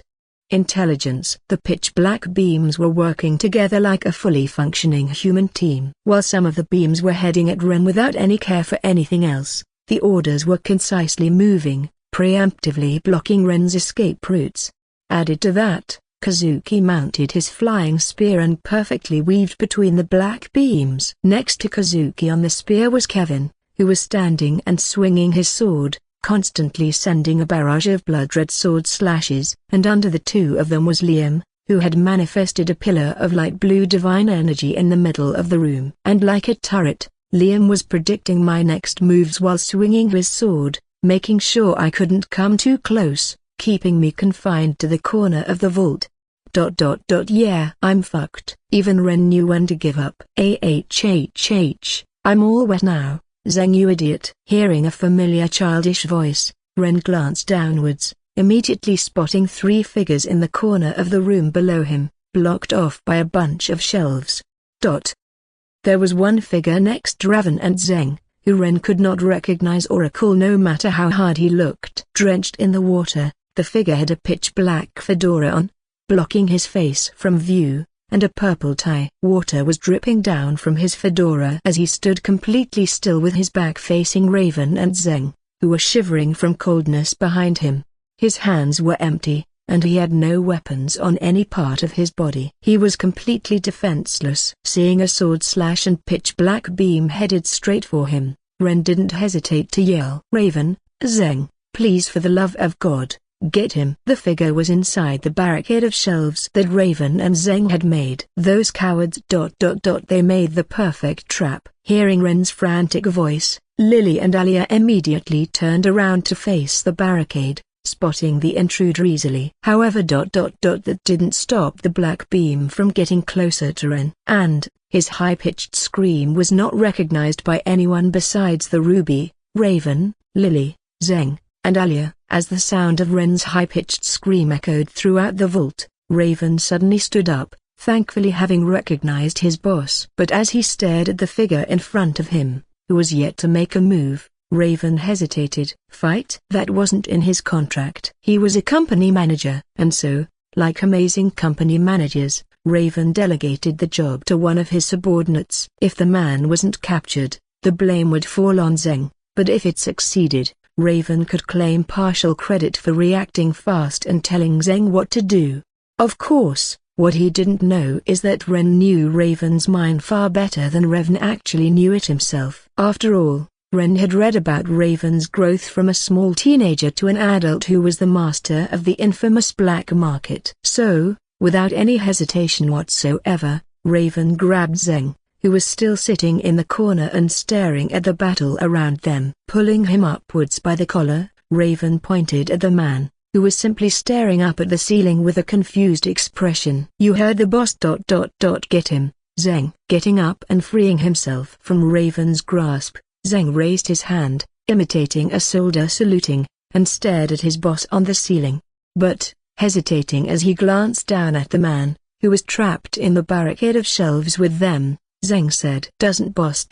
intelligence. The pitch-black beams were working together like a fully functioning human team. While some of the beams were heading at Ren without any care for anything else, the orders were concisely moving, preemptively blocking Ren's escape routes. Added to that, Kazuki mounted his flying spear and perfectly weaved between the black beams. Next to Kazuki on the spear was Kevin, who was standing and swinging his sword, constantly sending a barrage of blood-red sword slashes. And under the two of them was Liam, who had manifested a pillar of light blue divine energy in the middle of the room. And like a turret, Liam was predicting my next moves while swinging his sword, making sure I couldn't come too close, keeping me confined to the corner of the vault. Yeah, I'm fucked. Even Ren knew when to give up. I'm all wet now, Zeng, you idiot. Hearing a familiar childish voice, Ren glanced downwards, immediately spotting 3 figures in the corner of the room below him, blocked off by a bunch of shelves. There was one figure next to Raven and Zeng, who Ren could not recognize or recall no matter how hard he looked. Drenched in the water, the figure had a pitch-black fedora on, blocking his face from view, and a purple tie. Water was dripping down from his fedora as he stood completely still with his back facing Raven and Zeng, who were shivering from coldness behind him. His hands were empty, and he had no weapons on any part of his body. He was completely defenseless. Seeing a sword slash and pitch-black beam headed straight for him, Ren didn't hesitate to yell, "Raven, Zeng, please for the love of God, get him." The figure was inside the barricade of shelves that Raven and Zeng had made. Those cowards. They made the perfect trap. Hearing Ren's frantic voice, Lily and Alia immediately turned around to face the barricade, spotting the intruder easily. However, that didn't stop the black beam from getting closer to Ren. And his high-pitched scream was not recognized by anyone besides the Ruby, Raven, Lily, Zeng, and Alia. As the sound of Ren's high-pitched scream echoed throughout the vault, Raven suddenly stood up, thankfully having recognized his boss. But as he stared at the figure in front of him, who was yet to make a move, Raven hesitated. Fight? That wasn't in his contract. He was a company manager, and so, like amazing company managers, Raven delegated the job to one of his subordinates. If the man wasn't captured, the blame would fall on Zeng, but if it succeeded, Raven could claim partial credit for reacting fast and telling Zeng what to do. Of course, what he didn't know is that Ren knew Raven's mind far better than Raven actually knew it himself. After all, Ren had read about Raven's growth from a small teenager to an adult who was the master of the infamous black market. So, without any hesitation whatsoever, Raven grabbed Zeng, who was still sitting in the corner and staring at the battle around them. Pulling him upwards by the collar, Raven pointed at the man, who was simply staring up at the ceiling with a confused expression. "You heard the boss. Get him, Zeng." Getting up and freeing himself from Raven's grasp, Zeng raised his hand, imitating a soldier saluting, and stared at his boss on the ceiling. But, hesitating as he glanced down at the man, who was trapped in the barricade of shelves with them, Zeng said, "Doesn't boss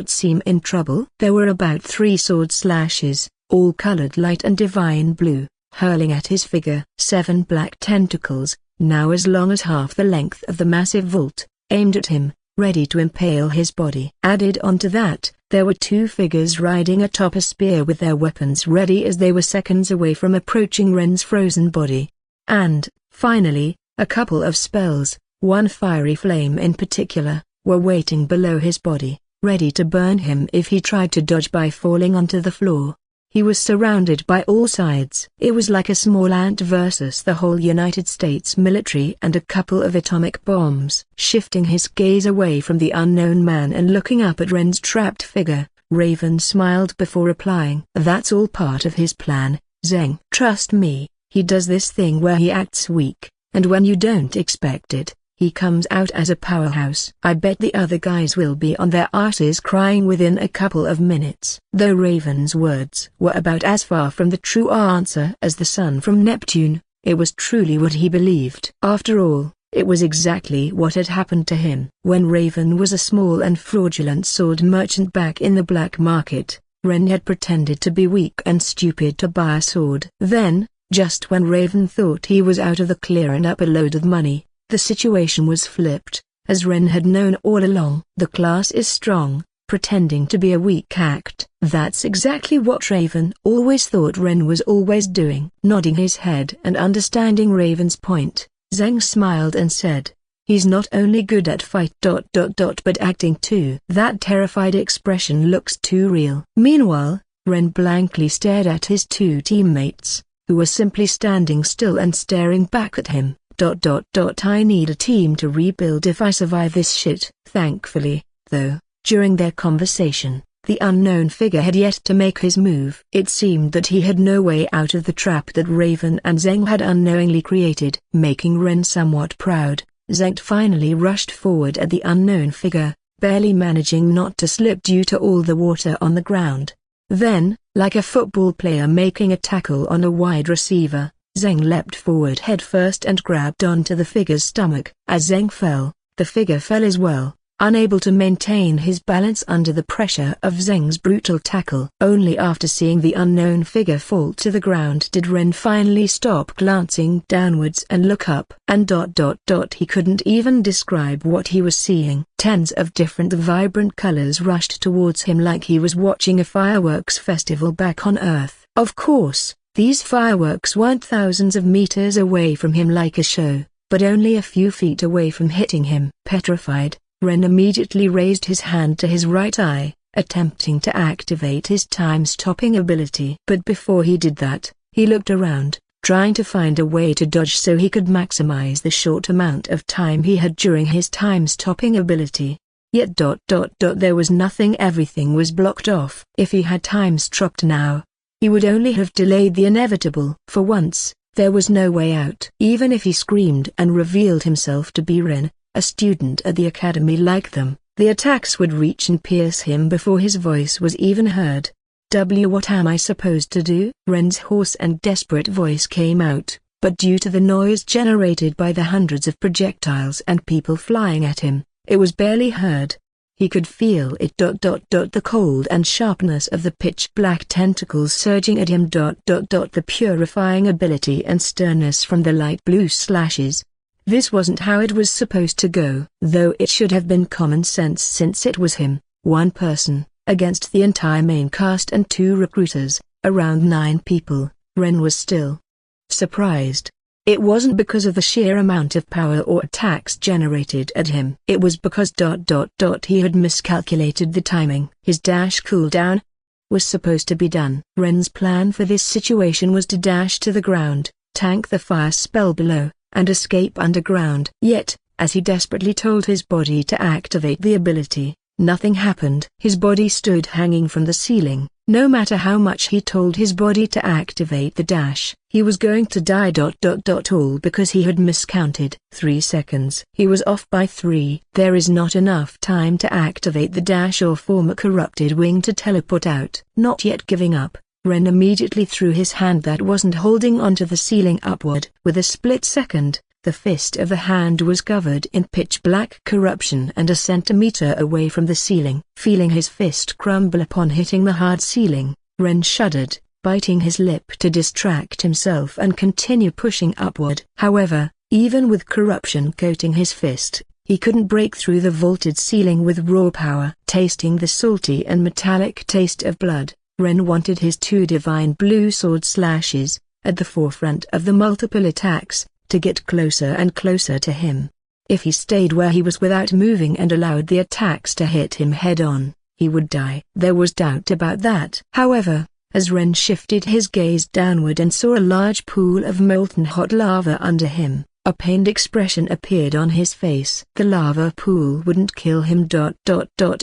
seem in trouble?" There were about 3 sword slashes, all colored light and divine blue, hurling at his figure. 7 black tentacles, now as long as half the length of the massive vault, aimed at him, ready to impale his body. Added onto that, there were 2 figures riding atop a spear with their weapons ready as they were seconds away from approaching Ren's frozen body. And, finally, a couple of spells, one fiery flame in particular, were waiting below his body, ready to burn him if he tried to dodge by falling onto the floor. He was surrounded by all sides. It was like a small ant versus the whole United States military and a couple of atomic bombs. Shifting his gaze away from the unknown man and looking up at Ren's trapped figure, Raven smiled before replying. "That's all part of his plan, Zeng. Trust me, he does this thing where he acts weak, and when you don't expect it, he comes out as a powerhouse. I bet the other guys will be on their asses crying within a couple of minutes." Though Raven's words were about as far from the true answer as the sun from Neptune, it was truly what he believed. After all, it was exactly what had happened to him. When Raven was a small and fraudulent sword merchant back in the black market, Ren had pretended to be weak and stupid to buy a sword. Then, just when Raven thought he was out of the clear and up a load of money, the situation was flipped, as Ren had known all along. The class is strong, pretending to be a weak act. That's exactly what Raven always thought Ren was always doing. Nodding his head and understanding Raven's point, Zeng smiled and said, "He's not only good at fight but acting too." That terrified expression looks too real. Meanwhile, Ren blankly stared at his two teammates, who were simply standing still and staring back at him. I need a team to rebuild if I survive this shit. Thankfully, though, during their conversation, the unknown figure had yet to make his move. It seemed that he had no way out of the trap that Raven and Zeng had unknowingly created. Making Ren somewhat proud, Zeng finally rushed forward at the unknown figure, barely managing not to slip due to all the water on the ground. Then, like a football player making a tackle on a wide receiver, Zeng leapt forward headfirst and grabbed onto the figure's stomach. As Zeng fell, the figure fell as well, unable to maintain his balance under the pressure of Zeng's brutal tackle. Only after seeing the unknown figure fall to the ground did Ren finally stop glancing downwards and look up. And he couldn't even describe what he was seeing. Tens of different vibrant colors rushed towards him like he was watching a fireworks festival back on Earth. Of course, these fireworks weren't thousands of meters away from him like a show, but only a few feet away from hitting him. Petrified, Ren immediately raised his hand to his right eye, attempting to activate his time-stopping ability. But before he did that, he looked around, trying to find a way to dodge so he could maximize the short amount of time he had during his time-stopping ability. Yet there was nothing. Everything was blocked off. If he had time-stopped now, he would only have delayed the inevitable. For once, there was no way out. Even if he screamed and revealed himself to be Ren, a student at the academy like them, the attacks would reach and pierce him before his voice was even heard. What am I supposed to do?" Ren's hoarse and desperate voice came out, but due to the noise generated by the hundreds of projectiles and people flying at him, it was barely heard. He could feel it. The cold and sharpness of the pitch-black tentacles surging at him. The purifying ability and sternness from the light blue slashes. This wasn't how it was supposed to go. Though it should have been common sense since it was him, one person, against the entire main cast and two recruiters, around 9 people, Ren was still surprised. It wasn't because of the sheer amount of power or attacks generated at him. It was because he had miscalculated the timing. His dash cooldown was supposed to be done. Ren's plan for this situation was to dash to the ground, tank the fire spell below, and escape underground. Yet, as he desperately told his body to activate the ability, nothing happened. His body stood hanging from the ceiling. No matter how much he told his body to activate the dash, he was going to die. All because he had miscounted. 3 seconds. He was off by 3. There is not enough time to activate the dash or form a corrupted wing to teleport out. Not yet giving up, Ren immediately threw his hand that wasn't holding onto the ceiling upward. With a split second, the fist of the hand was covered in pitch-black corruption and a centimeter away from the ceiling. Feeling his fist crumble upon hitting the hard ceiling, Ren shuddered, biting his lip to distract himself and continue pushing upward. However, even with corruption coating his fist, he couldn't break through the vaulted ceiling with raw power. Tasting the salty and metallic taste of blood, Ren wanted his 2 divine blue sword slashes, at the forefront of the multiple attacks, to get closer and closer to him. If he stayed where he was without moving and allowed the attacks to hit him head-on, he would die. There was doubt about that. However, As Ren shifted his gaze downward and saw a large pool of molten hot lava under him, a pained expression appeared on his face. The lava pool wouldn't kill him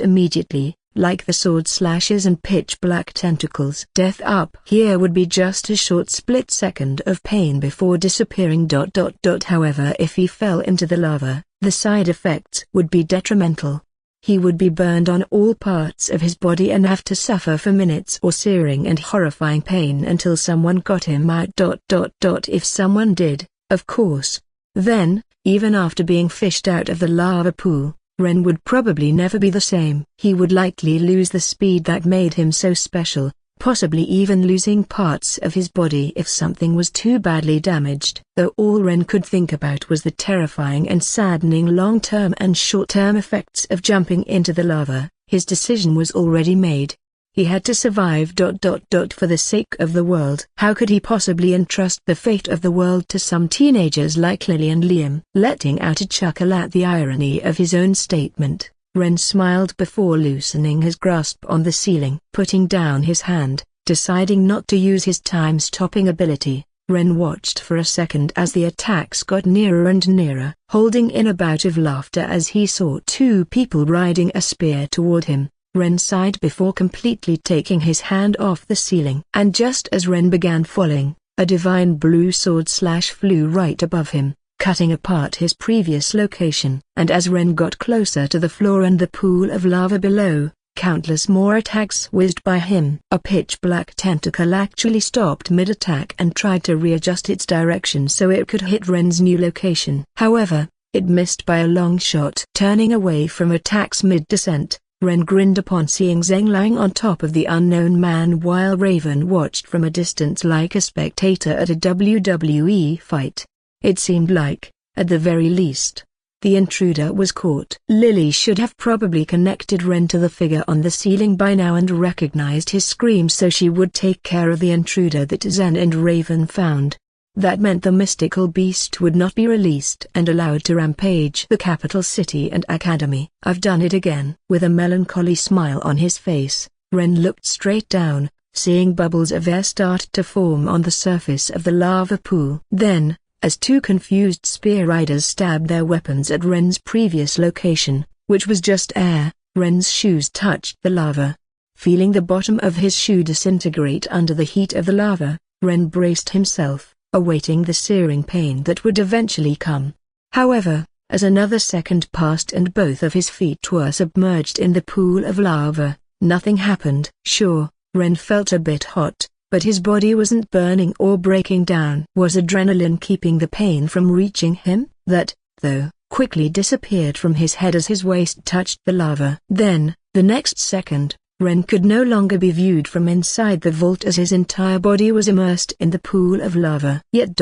immediately, like the sword slashes and pitch-black tentacles. Death up here would be just a short split second of pain before disappearing. However, if he fell into the lava, the side effects would be detrimental. He would be burned on all parts of his body and have to suffer for minutes or searing and horrifying pain until someone got him out. If someone did, of course. Then, even after being fished out of the lava pool, Ren would probably never be the same. He would likely lose the speed that made him so special, possibly even losing parts of his body if something was too badly damaged. Though all Ren could think about was the terrifying and saddening long-term and short-term effects of jumping into the lava, his decision was already made. He had to survive. For the sake of the world. How could he possibly entrust the fate of the world to some teenagers like Lily and Liam? Letting out a chuckle at the irony of his own statement, Ren smiled before loosening his grasp on the ceiling. Putting down his hand, deciding not to use his time-stopping ability, Ren watched for a second as the attacks got nearer and nearer, holding in a bout of laughter as he saw two people riding a spear toward him. Ren sighed before completely taking his hand off the ceiling. And just as Ren began falling, a divine blue sword slash flew right above him, cutting apart his previous location. And as Ren got closer to the floor and the pool of lava below, countless more attacks whizzed by him. A pitch-black tentacle actually stopped mid-attack and tried to readjust its direction so it could hit Ren's new location. However, it missed by a long shot. Turning away from attacks mid-descent, Ren grinned upon seeing Zheng lying on top of the unknown man while Raven watched from a distance like a spectator at a WWE fight. It seemed like, at the very least, the intruder was caught. Lily should have probably connected Ren to the figure on the ceiling by now and recognized his screams so she would take care of the intruder that Zhen and Raven found. That meant the mystical beast would not be released and allowed to rampage the capital city and academy. I've done it again. With a melancholy smile on his face, Ren looked straight down, seeing bubbles of air start to form on the surface of the lava pool. Then, as two confused spear riders stabbed their weapons at Ren's previous location, which was just air, Ren's shoes touched the lava. Feeling the bottom of his shoe disintegrate under the heat of the lava, Ren braced himself, awaiting the searing pain that would eventually come. However, as another second passed and both of his feet were submerged in the pool of lava, nothing happened. Sure, Ren felt a bit hot, but his body wasn't burning or breaking down. Was adrenaline keeping the pain from reaching him? That, though, quickly disappeared from his head as his waist touched the lava. Then, the next second, Ren could no longer be viewed from inside the vault as his entire body was immersed in the pool of lava. Yet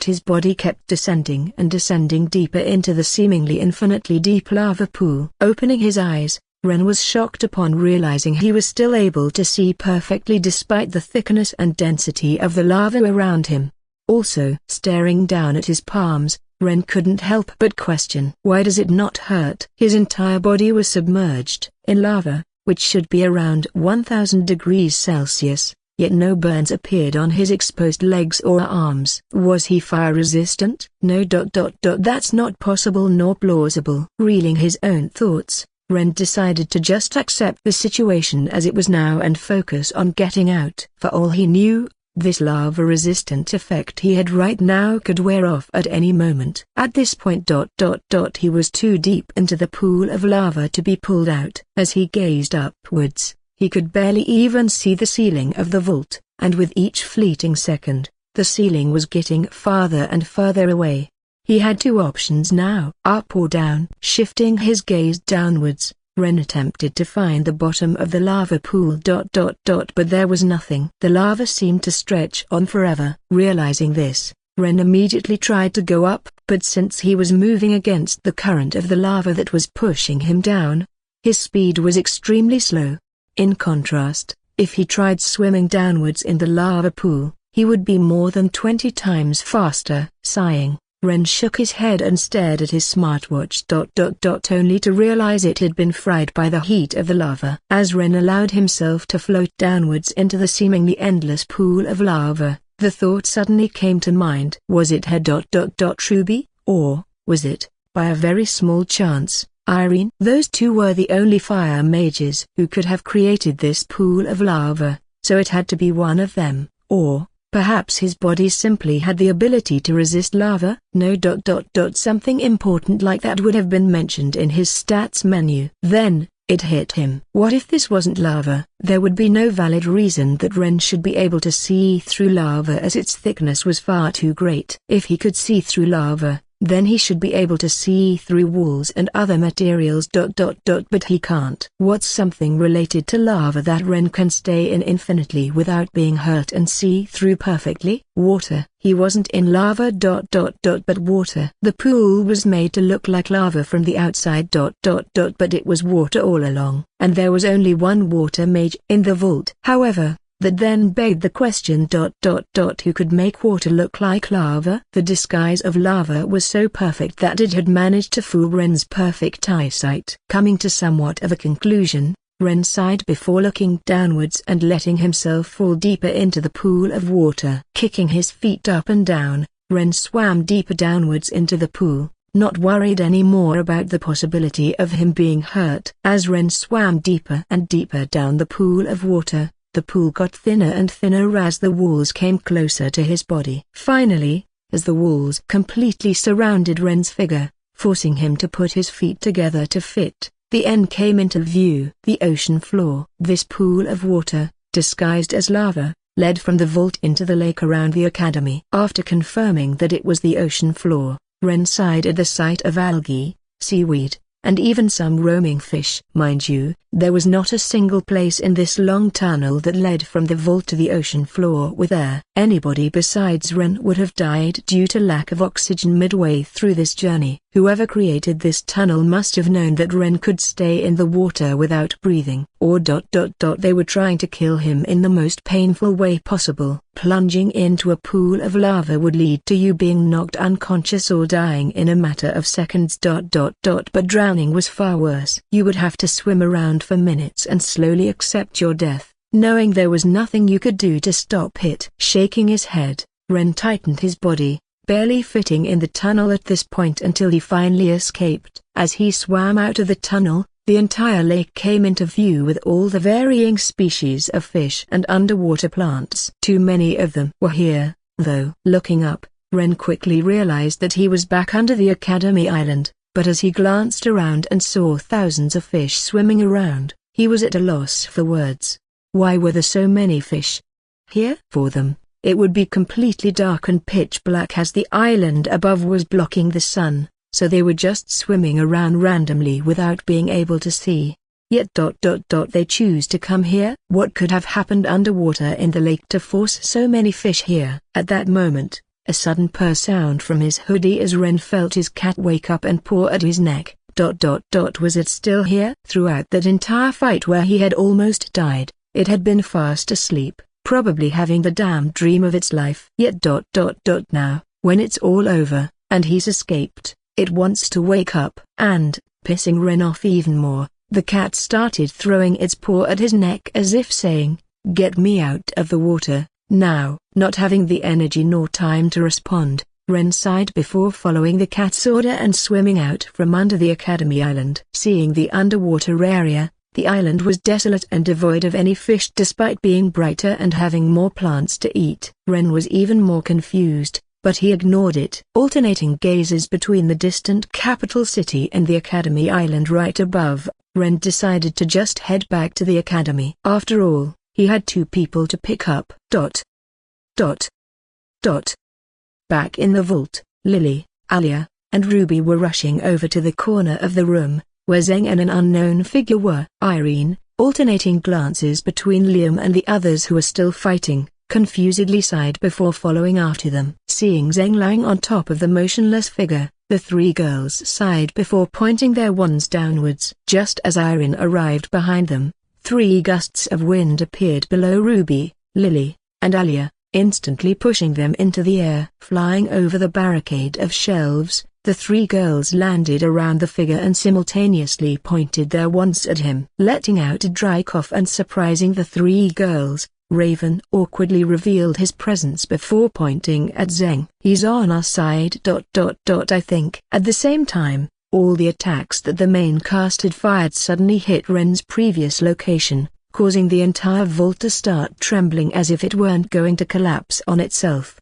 his body kept descending and descending deeper into the seemingly infinitely deep lava pool. Opening his eyes, Ren was shocked upon realizing he was still able to see perfectly despite the thickness and density of the lava around him. Also, staring down at his palms, Ren couldn't help but question, why does it not hurt? His entire body was submerged in lava, which should be around 1000 degrees Celsius, yet no burns appeared on his exposed legs or arms. Was he fire resistant? No. That's not possible nor plausible. Reeling his own thoughts, Ren decided to just accept the situation as it was now and focus on getting out. For all he knew, this lava-resistant effect he had right now could wear off at any moment. At this point he was too deep into the pool of lava to be pulled out. As he gazed upwards, he could barely even see the ceiling of the vault, and with each fleeting second, the ceiling was getting farther and farther away. He had two options now, up or down. Shifting his gaze downwards, Ren attempted to find the bottom of the lava pool. But there was nothing. The lava seemed to stretch on forever. Realizing this, Ren immediately tried to go up, but since he was moving against the current of the lava that was pushing him down, his speed was extremely slow. In contrast, if he tried swimming downwards in the lava pool, he would be more than 20 times faster. Sighing, Ren shook his head and stared at his smartwatch. Only to realize it had been fried by the heat of the lava. As Ren allowed himself to float downwards into the seemingly endless pool of lava, the thought suddenly came to mind. Was it her Ruby, or was it, by a very small chance, Irene? Those two were the only fire mages who could have created this pool of lava, so it had to be one of them, or perhaps his body simply had the ability to resist lava. No. Something important like that would have been mentioned in his stats menu. Then, it hit him. What if this wasn't lava? There would be no valid reason that Ren should be able to see through lava, as its thickness was far too great. If he could see through lava, then he should be able to see through walls and other materials. But he can't. What's something related to lava that Ren can stay in infinitely without being hurt and see through perfectly? Water. He wasn't in lava. But water. The pool was made to look like lava from the outside. But it was water all along, and there was only one water mage in the vault. However, that then begged the question. Who could make water look like lava? The disguise of lava was so perfect that it had managed to fool Ren's perfect eyesight. Coming to somewhat of a conclusion, Ren sighed before looking downwards and letting himself fall deeper into the pool of water. Kicking his feet up and down, Ren swam deeper downwards into the pool, not worried anymore about the possibility of him being hurt. As Ren swam deeper and deeper down the pool of water, the pool got thinner and thinner as the walls came closer to his body. Finally, as the walls completely surrounded Ren's figure, forcing him to put his feet together to fit, the end came into view. The ocean floor. This pool of water, disguised as lava, led from the vault into the lake around the academy. After confirming that it was the ocean floor, Ren sighed at the sight of algae, seaweed, and even some roaming fish. Mind you, there was not a single place in this long tunnel that led from the vault to the ocean floor with air. Anybody besides Ren would have died due to lack of oxygen midway through this journey. Whoever created this tunnel must have known that Ren could stay in the water without breathing. Or they were trying to kill him in the most painful way possible. Plunging into a pool of lava would lead to you being knocked unconscious or dying in a matter of seconds. But drowning was far worse. You would have to swim around for minutes and slowly accept your death, knowing there was nothing you could do to stop it. Shaking his head, Ren tightened his body, barely fitting in the tunnel at this point until he finally escaped. As he swam out of the tunnel, the entire lake came into view with all the varying species of fish and underwater plants. Too many of them were here, though. Looking up, Ren quickly realized that he was back under the Academy Island, but as he glanced around and saw thousands of fish swimming around, he was at a loss for words. Why were there so many fish here? For them, it would be completely dark and pitch black as the island above was blocking the sun, so they were just swimming around randomly without being able to see. Yet they choose to come here. What could have happened underwater in the lake to force so many fish here? At that moment, a sudden purr sound from his hoodie as Ren felt his cat wake up and paw at his neck. Was it still here? Throughout that entire fight where he had almost died, it had been fast asleep, probably having the damn dream of its life. Yet now, when it's all over, and he's escaped, it wants to wake up. And, pissing Ren off even more, the cat started throwing its paw at his neck as if saying, "Get me out of the water, now." Not having the energy nor time to respond, Ren sighed before following the cat's order and swimming out from under the Academy Island. Seeing the underwater area, the island was desolate and devoid of any fish despite being brighter and having more plants to eat. Ren was even more confused, but he ignored it. Alternating gazes between the distant capital city and the Academy Island right above, Ren decided to just head back to the Academy. After all, he had two people to pick up. Back in the vault, Lily, Alia, and Ruby were rushing over to the corner of the room, where Zheng and an unknown figure were. Irene, alternating glances between Liam and the others who were still fighting, confusedly sighed before following after them. Seeing Zheng lying on top of the motionless figure, the three girls sighed before pointing their wands downwards. Just as Irene arrived behind them, three gusts of wind appeared below Ruby, Lily, and Alia, instantly pushing them into the air. Flying over the barricade of shelves, the three girls landed around the figure and simultaneously pointed their wands at him. Letting out a dry cough and surprising the three girls, Raven awkwardly revealed his presence before pointing at Zeng. "He's on our side. I think." At the same time, all the attacks that the main cast had fired suddenly hit Ren's previous location, causing the entire vault to start trembling as if it weren't going to collapse on itself.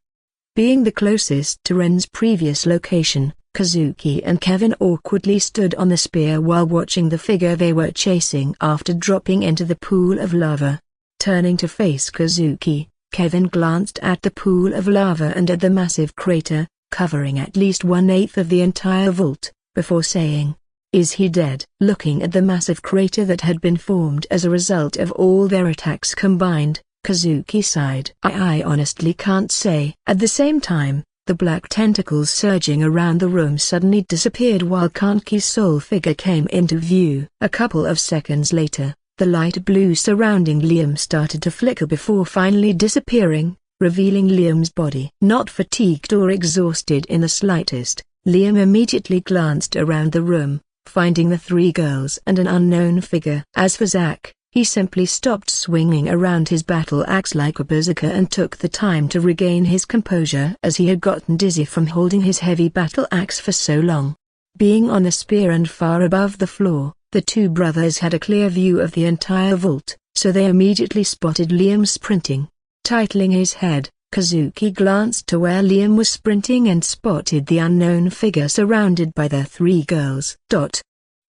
Being the closest to Ren's previous location, Kazuki and Kevin awkwardly stood on the spear while watching the figure they were chasing after dropping into the pool of lava. Turning to face Kazuki, Kevin glanced at the pool of lava and at the massive crater, covering at least 1/8 of the entire vault, before saying, "Is he dead?" Looking at the massive crater that had been formed as a result of all their attacks combined, Kazuki sighed. I honestly can't say." At the same time, the black tentacles surging around the room suddenly disappeared while Kanki's sole figure came into view. A couple of seconds later, the light blue surrounding Liam started to flicker before finally disappearing, revealing Liam's body. Not fatigued or exhausted in the slightest, Liam immediately glanced around the room, finding the three girls and an unknown figure. As for Zack, he simply stopped swinging around his battle axe like a berserker and took the time to regain his composure as he had gotten dizzy from holding his heavy battle axe for so long. Being on the spear and far above the floor, the two brothers had a clear view of the entire vault, so they immediately spotted Liam sprinting. Tightening his head, Kazuki glanced to where Liam was sprinting and spotted the unknown figure surrounded by the three girls.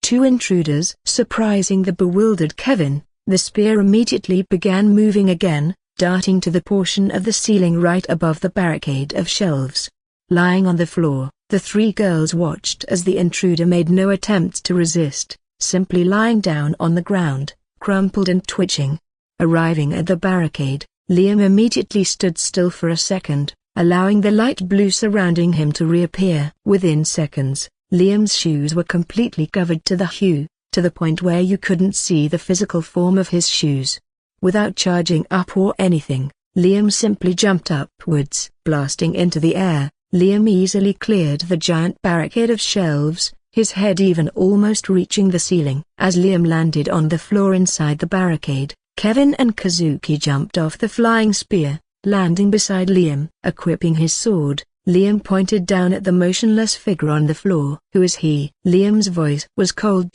Two intruders. Surprising the bewildered Kevin, the spear immediately began moving again, darting to the portion of the ceiling right above the barricade of shelves. Lying on the floor, the three girls watched as the intruder made no attempt to resist, simply lying down on the ground, crumpled and twitching. Arriving at the barricade, Liam immediately stood still for a second, allowing the light blue surrounding him to reappear. Within seconds, Liam's shoes were completely covered to the point where you couldn't see the physical form of his shoes. Without charging up or anything, Liam simply jumped upwards. Blasting into the air, Liam easily cleared the giant barricade of shelves, his head even almost reaching the ceiling. As Liam landed on the floor inside the barricade, Kevin and Kazuki jumped off the flying spear, landing beside Liam. Equipping his sword, Liam pointed down at the motionless figure on the floor. "Who is he?" Liam's voice was cold.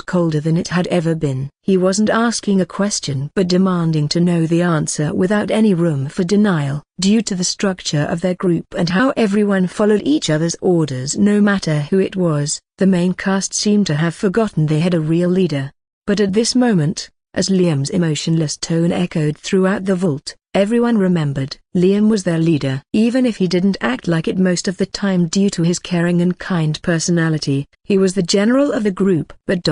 Colder than it had ever been. He wasn't asking a question but demanding to know the answer without any room for denial. Due to the structure of their group and how everyone followed each other's orders no matter who it was, the main cast seemed to have forgotten they had a real leader. But at this moment, as Liam's emotionless tone echoed throughout the vault, everyone remembered. Liam was their leader. Even if he didn't act like it most of the time due to his caring and kind personality, he was the general of the group. But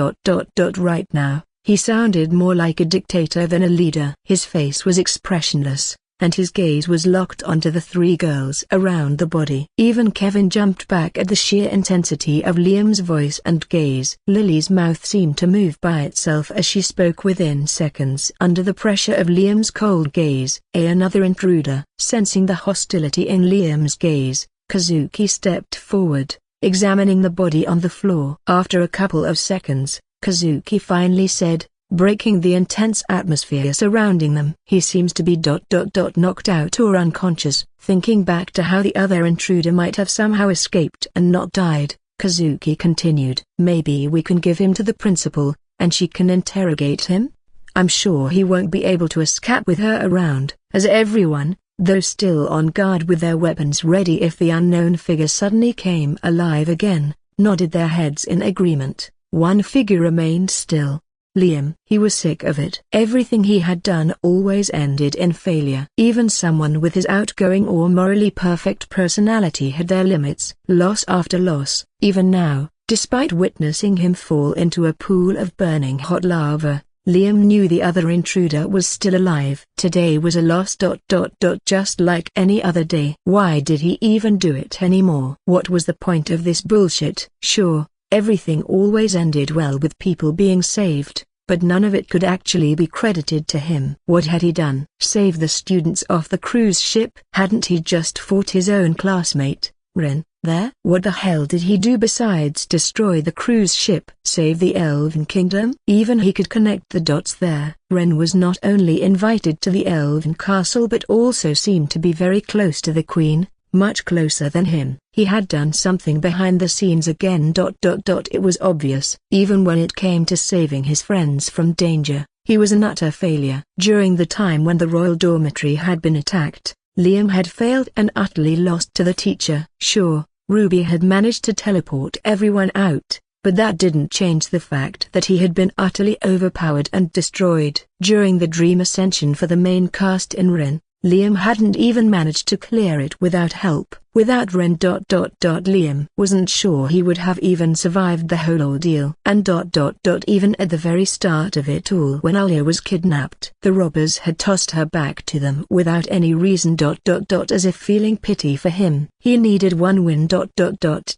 right now, he sounded more like a dictator than a leader. His face was expressionless, and his gaze was locked onto the three girls around the body. Even Kevin jumped back at the sheer intensity of Liam's voice and gaze. Lily's mouth seemed to move by itself as she spoke within seconds. Under the pressure of Liam's cold gaze, another intruder. Sensing the hostility in Liam's gaze, Kazuki stepped forward, examining the body on the floor. After a couple of seconds, Kazuki finally said, breaking the intense atmosphere surrounding them, "He seems to be knocked out or unconscious." Thinking back to how the other intruder might have somehow escaped and not died, Kazuki continued, "Maybe we can give him to the principal, and she can interrogate him? I'm sure he won't be able to escape with her around." As everyone, though still on guard with their weapons ready if the unknown figure suddenly came alive again, nodded their heads in agreement. One figure remained still. Liam. He was sick of it. Everything he had done always ended in failure. Even someone with his outgoing or morally perfect personality had their limits. Loss after loss. Even now, despite witnessing him fall into a pool of burning hot lava, Liam knew the other intruder was still alive. Today was a loss. Just like any other day. Why did he even do it anymore? What was the point of this bullshit? Sure, everything always ended well with people being saved, but none of it could actually be credited to him. What had he done? Save the students off the cruise ship? Hadn't he just fought his own classmate, Ren, there? What the hell did he do besides destroy the cruise ship? Save the Elven Kingdom? Even he could connect the dots there. Ren was not only invited to the Elven Castle but also seemed to be very close to the Queen, much closer than him. He had done something behind the scenes again. It was obvious. Even when it came to saving his friends from danger, he was an utter failure. During the time when the royal dormitory had been attacked, Liam had failed and utterly lost to the teacher. Sure, Ruby had managed to teleport everyone out, but that didn't change the fact that he had been utterly overpowered and destroyed. During the dream ascension for the main cast in Ren, Liam hadn't even managed to clear it without help. Without Ren. Liam wasn't sure he would have even survived the whole ordeal. And even at the very start of it all, when Alia was kidnapped, the robbers had tossed her back to them without any reason. As if feeling pity for him. He needed one win.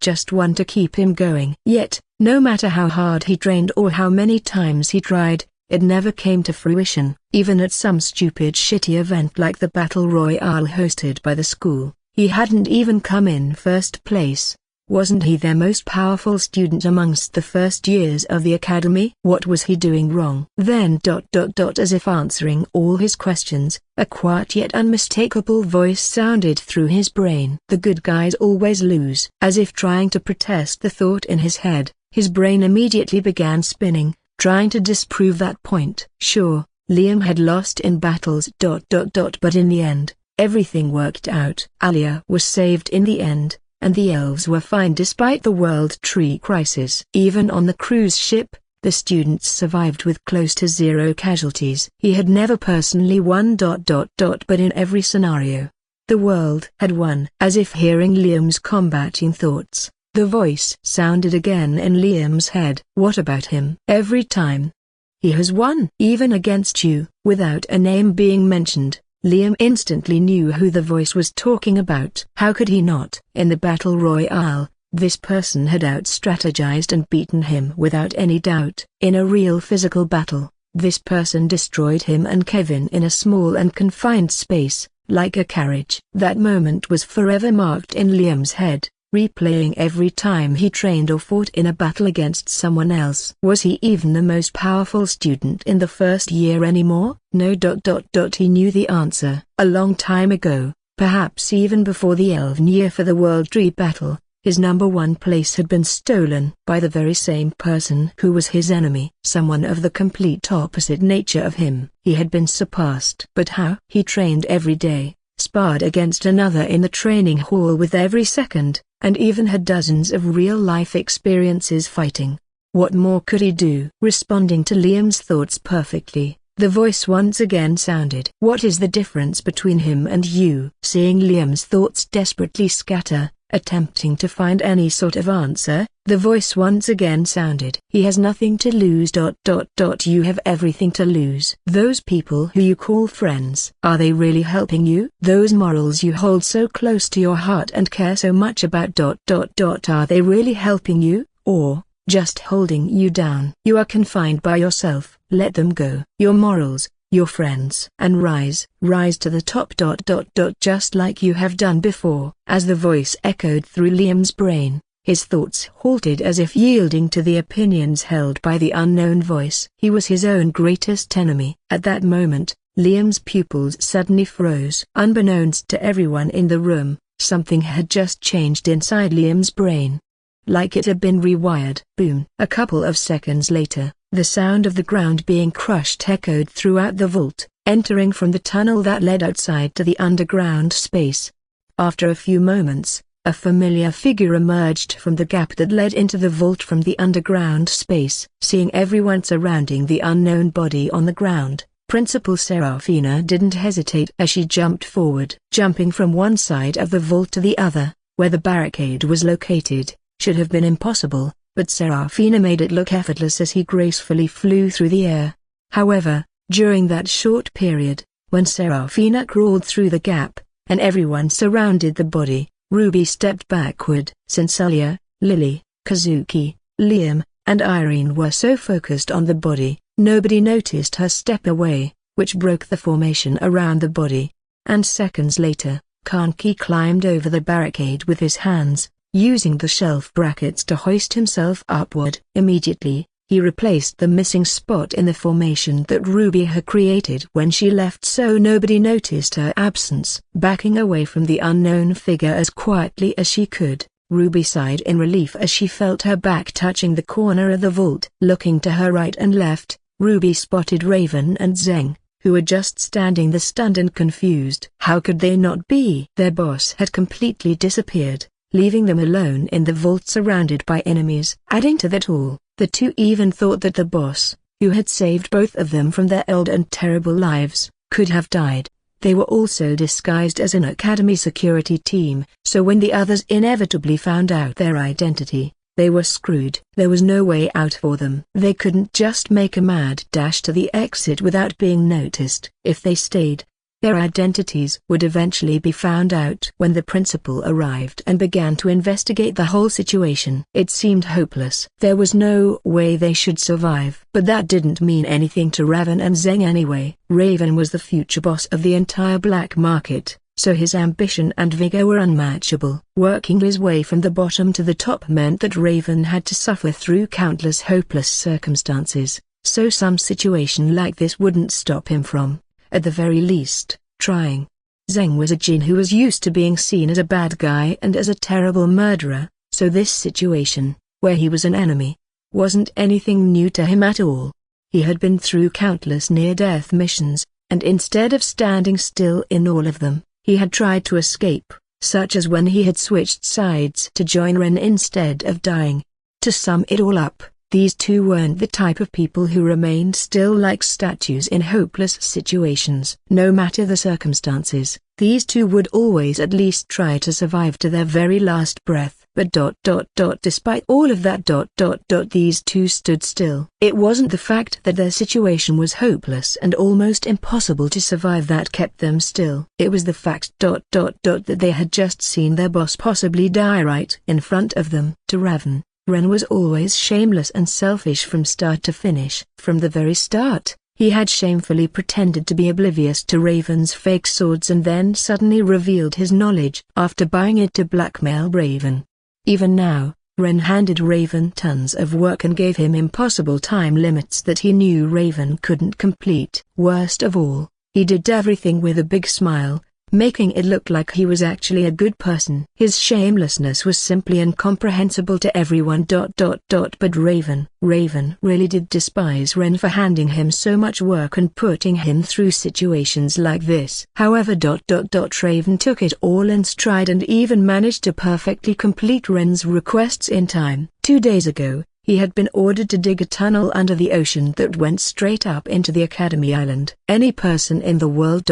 Just one to keep him going. Yet, no matter how hard he trained or how many times he tried, it never came to fruition. Even at some stupid shitty event like the Battle Royale hosted by the school, he hadn't even come in first place. Wasn't he their most powerful student amongst the first years of the academy? What was he doing wrong? Then as if answering all his questions, a quiet yet unmistakable voice sounded through his brain. The good guys always lose. As if trying to protest the thought in his head, his brain immediately began spinning, trying to disprove that point. Sure, Liam had lost in battles. But in the end, everything worked out. Alia was saved in the end, and the elves were fine despite the World Tree crisis. Even on the cruise ship, the students survived with close to zero casualties. He had never personally won. But in every scenario, the world had won. As if hearing Liam's combating thoughts, the voice sounded again in Liam's head. What about him? Every time he has won. Even against you. Without a name being mentioned, Liam instantly knew who the voice was talking about. How could he not? In the Battle Royale, this person had out-strategized and beaten him without any doubt. In a real physical battle, this person destroyed him and Kevin in a small and confined space, like a carriage. That moment was forever marked in Liam's head, replaying every time he trained or fought in a battle against someone else. Was he even the most powerful student in the first year anymore? No. He knew the answer. A long time ago, perhaps even before the Elven year for the World Tree battle, his number one place had been stolen by the very same person who was his enemy. Someone of the complete opposite nature of him. He had been surpassed. But how? He trained every day, sparred against another in the training hall with every second, and even had dozens of real-life experiences fighting. What more could he do? Responding to Liam's thoughts perfectly, the voice once again sounded. What is the difference between him and you? Seeing Liam's thoughts desperately scatter, attempting to find any sort of answer, the voice once again sounded. He has nothing to lose. You have everything to lose. Those people who you call friends, are they really helping you? Those morals you hold so close to your heart and care so much about. Are they really helping you, or just holding you down? You are confined by yourself. Let them go. Your morals, your friends, and rise to the top. Just like you have done before. As the voice echoed through Liam's brain, his thoughts halted as if yielding to the opinions held by the unknown voice. He was his own greatest enemy. At that moment, Liam's pupils suddenly froze. Unbeknownst to everyone in the room, something had just changed inside Liam's brain. Like it had been rewired. Boom. A couple of seconds later, the sound of the ground being crushed echoed throughout the vault, entering from the tunnel that led outside to the underground space. After a few moments, a familiar figure emerged from the gap that led into the vault from the underground space. Seeing everyone surrounding the unknown body on the ground, Principal Serafina didn't hesitate as she jumped forward. Jumping from one side of the vault to the other, where the barricade was located, should have been impossible, but Serafina made it look effortless as he gracefully flew through the air. However, during that short period, when Serafina crawled through the gap, and everyone surrounded the body, Ruby stepped backward. Since Alia, Lily, Kazuki, Liam, and Irene were so focused on the body, Nobody noticed her step away, which broke the formation around the body. And seconds later, Kanki climbed over the barricade with his hands, using the shelf brackets to hoist himself upward. Immediately, he replaced the missing spot in the formation that Ruby had created when she left, so nobody noticed her absence. Backing away from the unknown figure as quietly as she could, Ruby sighed in relief as she felt her back touching the corner of the vault. Looking to her right and left, Ruby spotted Raven and Zeng, who were just standing there stunned and confused. How could they not be? Their boss had completely disappeared, leaving them alone in the vault surrounded by enemies. Adding to that all, the two even thought that the boss, who had saved both of them from their old and terrible lives, could have died. They were also disguised as an academy security team, so when the others inevitably found out their identity, they were screwed. There was no way out for them. They couldn't just make a mad dash to the exit without being noticed. If they stayed, their identities would eventually be found out. When the principal arrived and began to investigate the whole situation, it seemed hopeless. There was no way they should survive. But that didn't mean anything to Raven and Zeng anyway. Raven was the future boss of the entire black market, so his ambition and vigor were unmatchable. Working his way from the bottom to the top meant that Raven had to suffer through countless hopeless circumstances, so some situation like this wouldn't stop him from, at the very least, trying. Zeng was a Jin who was used to being seen as a bad guy and as a terrible murderer, so this situation, where he was an enemy, wasn't anything new to him at all. He had been through countless near-death missions, and instead of standing still in all of them, he had tried to escape, such as when he had switched sides to join Ren instead of dying. To sum it all up, these two weren't the type of people who remained still like statues in hopeless situations. No matter the circumstances, these two would always at least try to survive to their very last breath. But despite all of that these two stood still. It wasn't the fact that their situation was hopeless and almost impossible to survive that kept them still. It was the fact that they had just seen their boss possibly die right in front of them. To Raven, Ren was always shameless and selfish from start to finish. From the very start, he had shamefully pretended to be oblivious to Raven's fake swords and then suddenly revealed his knowledge after buying it to blackmail Raven. Even now, Ren handed Raven tons of work and gave him impossible time limits that he knew Raven couldn't complete. Worst of all, he did everything with a big smile, making it look like he was actually a good person. His shamelessness was simply incomprehensible to everyone. But Raven really did despise Ren for handing him so much work and putting him through situations like this. However, Raven took it all in stride and even managed to perfectly complete Ren's requests in time. 2 days ago, he had been ordered to dig a tunnel under the ocean that went straight up into the Academy Island. Any person in the world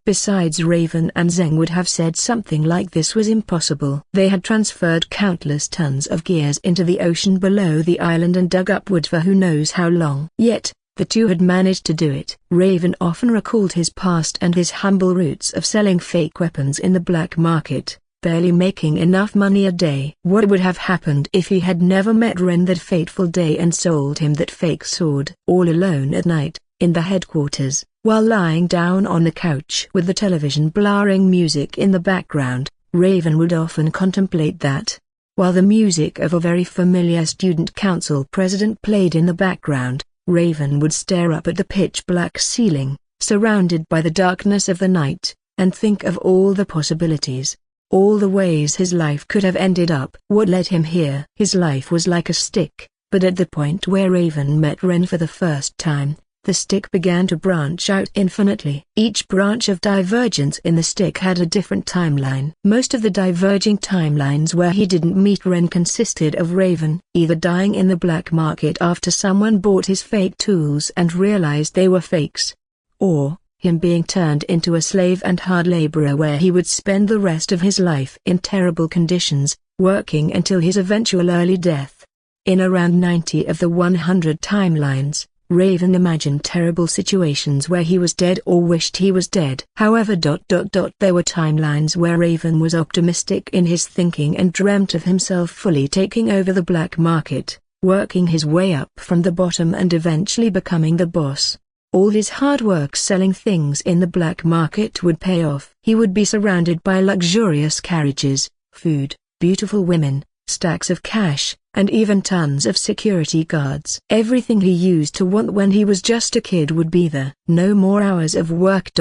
besides Raven and Zeng would have said something like this was impossible. They had transferred countless tons of gears into the ocean below the island and dug up wood for who knows how long. Yet, the two had managed to do it. Raven often recalled his past and his humble roots of selling fake weapons in the black market, barely making enough money a day. What would have happened if he had never met Ren that fateful day and sold him that fake sword? All alone at night, in the headquarters, while lying down on the couch with the television blaring music in the background, Raven would often contemplate that. While the music of a very familiar student council president played in the background, Raven would stare up at the pitch-black ceiling, surrounded by the darkness of the night, and think of all the possibilities. All the ways his life could have ended up. What led him here? His life was like a stick, but at the point where Raven met Ren for the first time, the stick began to branch out infinitely. Each branch of divergence in the stick had a different timeline. Most of the diverging timelines where he didn't meet Ren consisted of Raven either dying in the black market after someone bought his fake tools and realized they were fakes, or him being turned into a slave and hard laborer where he would spend the rest of his life in terrible conditions, working until his eventual early death. In around 90 of the 100 timelines, Raven imagined terrible situations where he was dead or wished he was dead. However, there were timelines where Raven was optimistic in his thinking and dreamt of himself fully taking over the black market, working his way up from the bottom and eventually becoming the boss. All his hard work selling things in the black market would pay off. He would be surrounded by luxurious carriages, food, beautiful women, stacks of cash, and even tons of security guards. Everything he used to want when he was just a kid would be there. No more hours of work.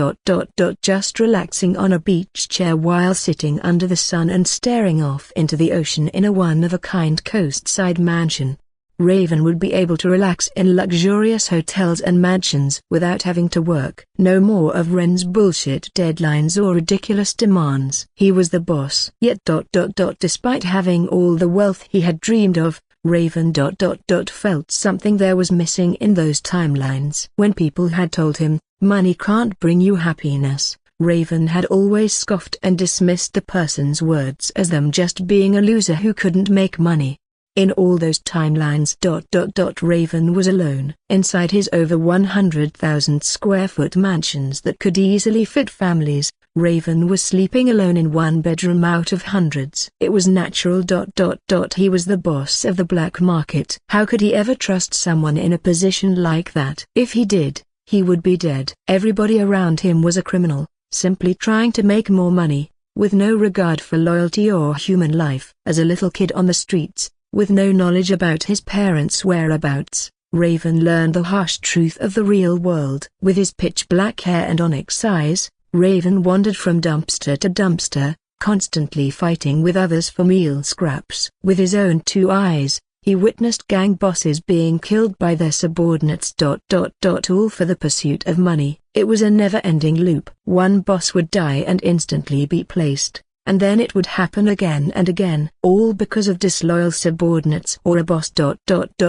Just relaxing on a beach chair while sitting under the sun and staring off into the ocean in a one-of-a-kind coastside mansion. Raven would be able to relax in luxurious hotels and mansions without having to work. No more of Ren's bullshit deadlines or ridiculous demands. He was the boss. Yet despite having all the wealth he had dreamed of, Raven felt something there was missing in those timelines. When people had told him, money can't bring you happiness, Raven had always scoffed and dismissed the person's words as them just being a loser who couldn't make money. In all those timelines. Raven was alone. Inside his over 100,000 square foot mansions that could easily fit families, Raven was sleeping alone in one bedroom out of hundreds. It was natural. He was the boss of the black market. How could he ever trust someone in a position like that? If he did, he would be dead. Everybody around him was a criminal, simply trying to make more money, with no regard for loyalty or human life. As a little kid on the streets, with no knowledge about his parents' whereabouts, Raven learned the harsh truth of the real world. With his pitch-black hair and onyx eyes, Raven wandered from dumpster to dumpster, constantly fighting with others for meal scraps. With his own two eyes, he witnessed gang bosses being killed by their subordinates. All for the pursuit of money. It was a never-ending loop. One boss would die and instantly be placed, and then it would happen again and again. All because of disloyal subordinates or a boss.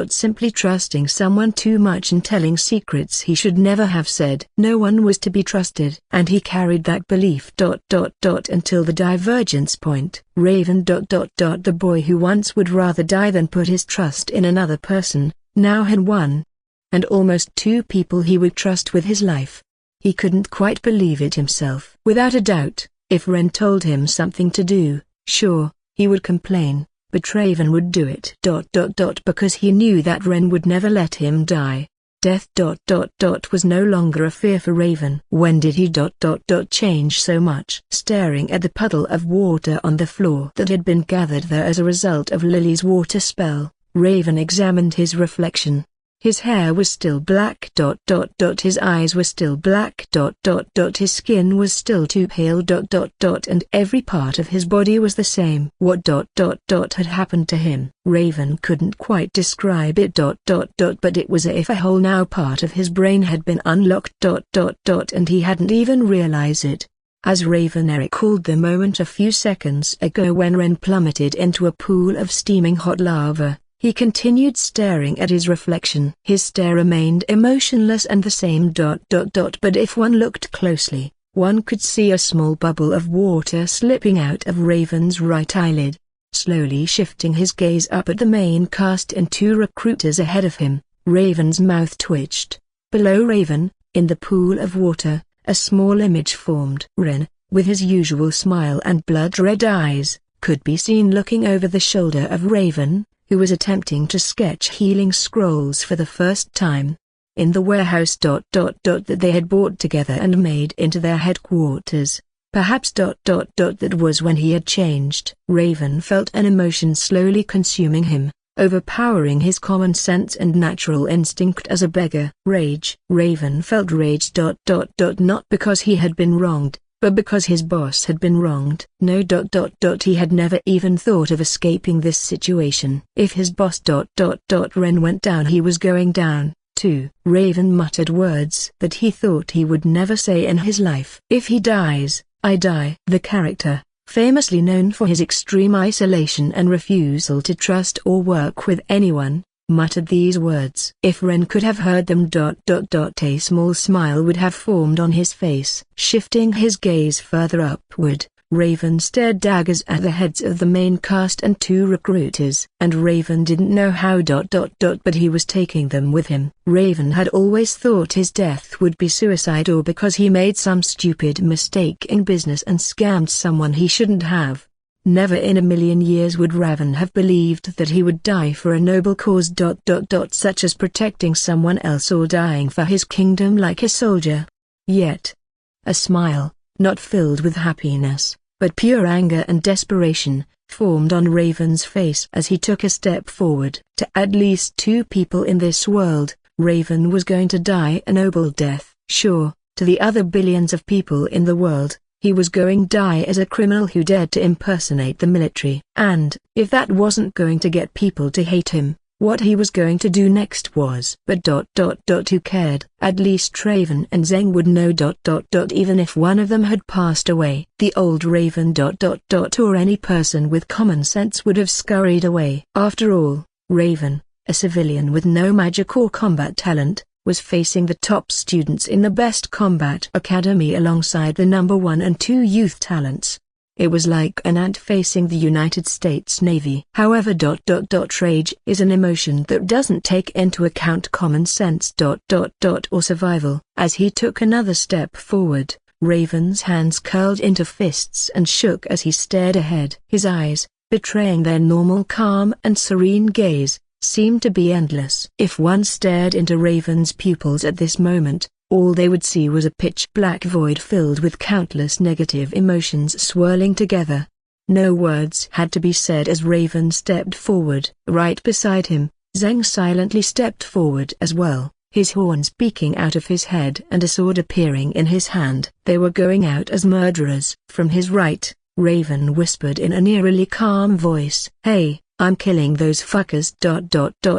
Simply trusting someone too much and telling secrets he should never have said. No one was to be trusted. And he carried that belief. Until the divergence point. Raven. The boy who once would rather die than put his trust in another person, now had one, and almost two people he would trust with his life. He couldn't quite believe it himself. Without a doubt, if Ren told him something to do, sure, he would complain, but Raven would do it. Because he knew that Ren would never let him die. Death. Was no longer a fear for Raven. When did he change so much? Staring at the puddle of water on the floor that had been gathered there as a result of Lily's water spell, Raven examined his reflection. His hair was still black. His eyes were still black. His skin was still too pale. And every part of his body was the same. What had happened to him? Raven couldn't quite describe it. But it was as if a whole now part of his brain had been unlocked. And he hadn't even realized it. As Raven recalled the moment a few seconds ago when Ren plummeted into a pool of steaming hot lava, he continued staring at his reflection. His stare remained emotionless and the same. But if one looked closely, one could see a small bubble of water slipping out of Raven's right eyelid. Slowly shifting his gaze up at the main cast and two recruiters ahead of him, Raven's mouth twitched. Below Raven, in the pool of water, a small image formed. Ren, with his usual smile and blood-red eyes, could be seen looking over the shoulder of Raven, who was attempting to sketch healing scrolls for the first time. In the warehouse. That they had bought together and made into their headquarters. Perhaps. That was when he had changed. Raven felt an emotion slowly consuming him, overpowering his common sense and natural instinct as a beggar. Rage. Raven felt rage. Not because he had been wronged, but because his boss had been wronged. No. He had never even thought of escaping this situation. If his boss. Ren went down, he was going down, too. Raven muttered words that he thought he would never say in his life. If he dies, I die. The character, famously known for his extreme isolation and refusal to trust or work with anyone, muttered these words. If Ren could have heard them. A small smile would have formed on his face. Shifting his gaze further upward, Raven stared daggers at the heads of the main cast and two recruiters. And Raven didn't know how. But he was taking them with him. Raven had always thought his death would be suicide, or because he made some stupid mistake in business and scammed someone he shouldn't have. Never in a million years would Raven have believed that he would die for a noble cause. Such as protecting someone else or dying for his kingdom like a soldier. Yet, a smile, not filled with happiness, but pure anger and desperation, formed on Raven's face as he took a step forward. To at least 2 people in this world, Raven was going to die a noble death. Sure, to the other billions of people in the world, he was going to die as a criminal who dared to impersonate the military. And, if that wasn't going to get people to hate him, what he was going to do next was. But who cared? At least Raven and Zeng would know. Even if one of them had passed away. The old Raven. Or any person with common sense would have scurried away. After all, Raven, a civilian with no magic or combat talent, was facing the top students in the best combat academy alongside the number 1 and 2 youth talents. It was like an ant facing the United States Navy. However, rage is an emotion that doesn't take into account common sense. Or survival. As he took another step forward, Raven's hands curled into fists and shook as he stared ahead. His eyes, betraying their normal calm and serene gaze, seemed to be endless. If one stared into Raven's pupils at this moment, all they would see was a pitch-black void filled with countless negative emotions swirling together. No words had to be said as Raven stepped forward. Right beside him, Zeng silently stepped forward as well, his horns peeking out of his head and a sword appearing in his hand. They were going out as murderers. From his right, Raven whispered in an eerily calm voice, "Hey, I'm killing those fuckers.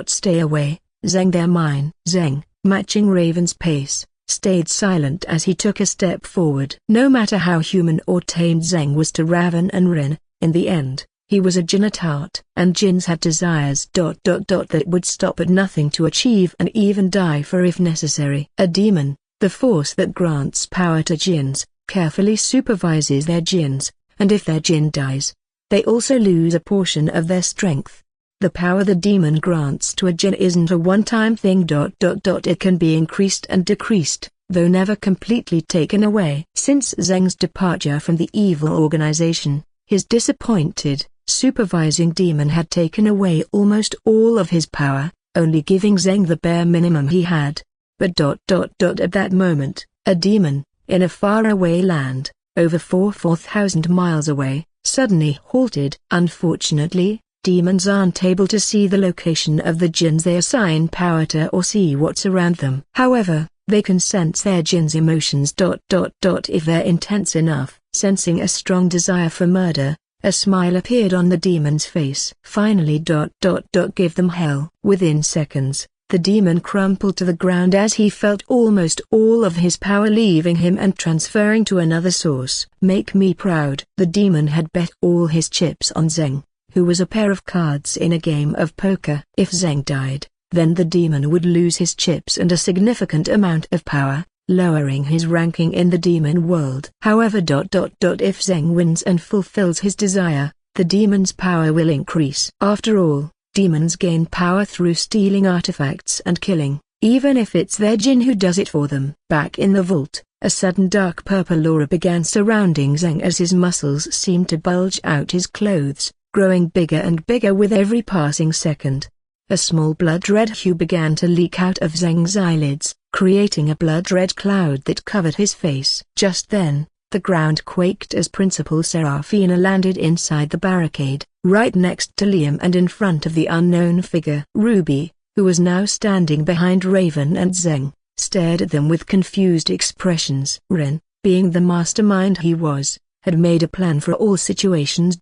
Stay away, Zeng, they're mine." Zeng, matching Raven's pace, stayed silent as he took a step forward. No matter how human or tamed Zeng was to Raven and Rin, in the end, he was a Jinn at heart. And Jinns had desires. That would stop at nothing to achieve and even die for if necessary. A demon, the force that grants power to Jinns, carefully supervises their Jinns, and if their Jinn dies, they also lose a portion of their strength. The power the demon grants to a Jinn isn't a one-time thing. It can be increased and decreased, though never completely taken away. Since Zeng's departure from the evil organization, his disappointed, supervising demon had taken away almost all of his power, only giving Zeng the bare minimum he had. But at that moment, a demon, in a faraway land, over 4,000 miles away, suddenly halted. Unfortunately, demons aren't able to see the location of the Jinns they assign power to or see what's around them. However, they can sense their Jinn's emotions. If they're intense enough. Sensing a strong desire for murder, a smile appeared on the demon's face. Finally. Give them hell. Within seconds, the demon crumpled to the ground as he felt almost all of his power leaving him and transferring to another source. Make me proud. The demon had bet all his chips on Zeng, who was a pair of cards in a game of poker. If Zeng died, then the demon would lose his chips and a significant amount of power, lowering his ranking in the demon world. However. If Zeng wins and fulfills his desire, the demon's power will increase. After all, demons gain power through stealing artifacts and killing, even if it's their Jinn who does it for them. Back in the vault, a sudden dark purple aura began surrounding Zeng as his muscles seemed to bulge out his clothes, growing bigger and bigger with every passing second. A small blood-red hue began to leak out of Zeng's eyelids, creating a blood-red cloud that covered his face. Just then, the ground quaked as Principal Serafina landed inside the barricade, right next to Liam and in front of the unknown figure. Ruby, who was now standing behind Raven and Zeng, stared at them with confused expressions. Rin, being the mastermind he was, had made a plan for all situations.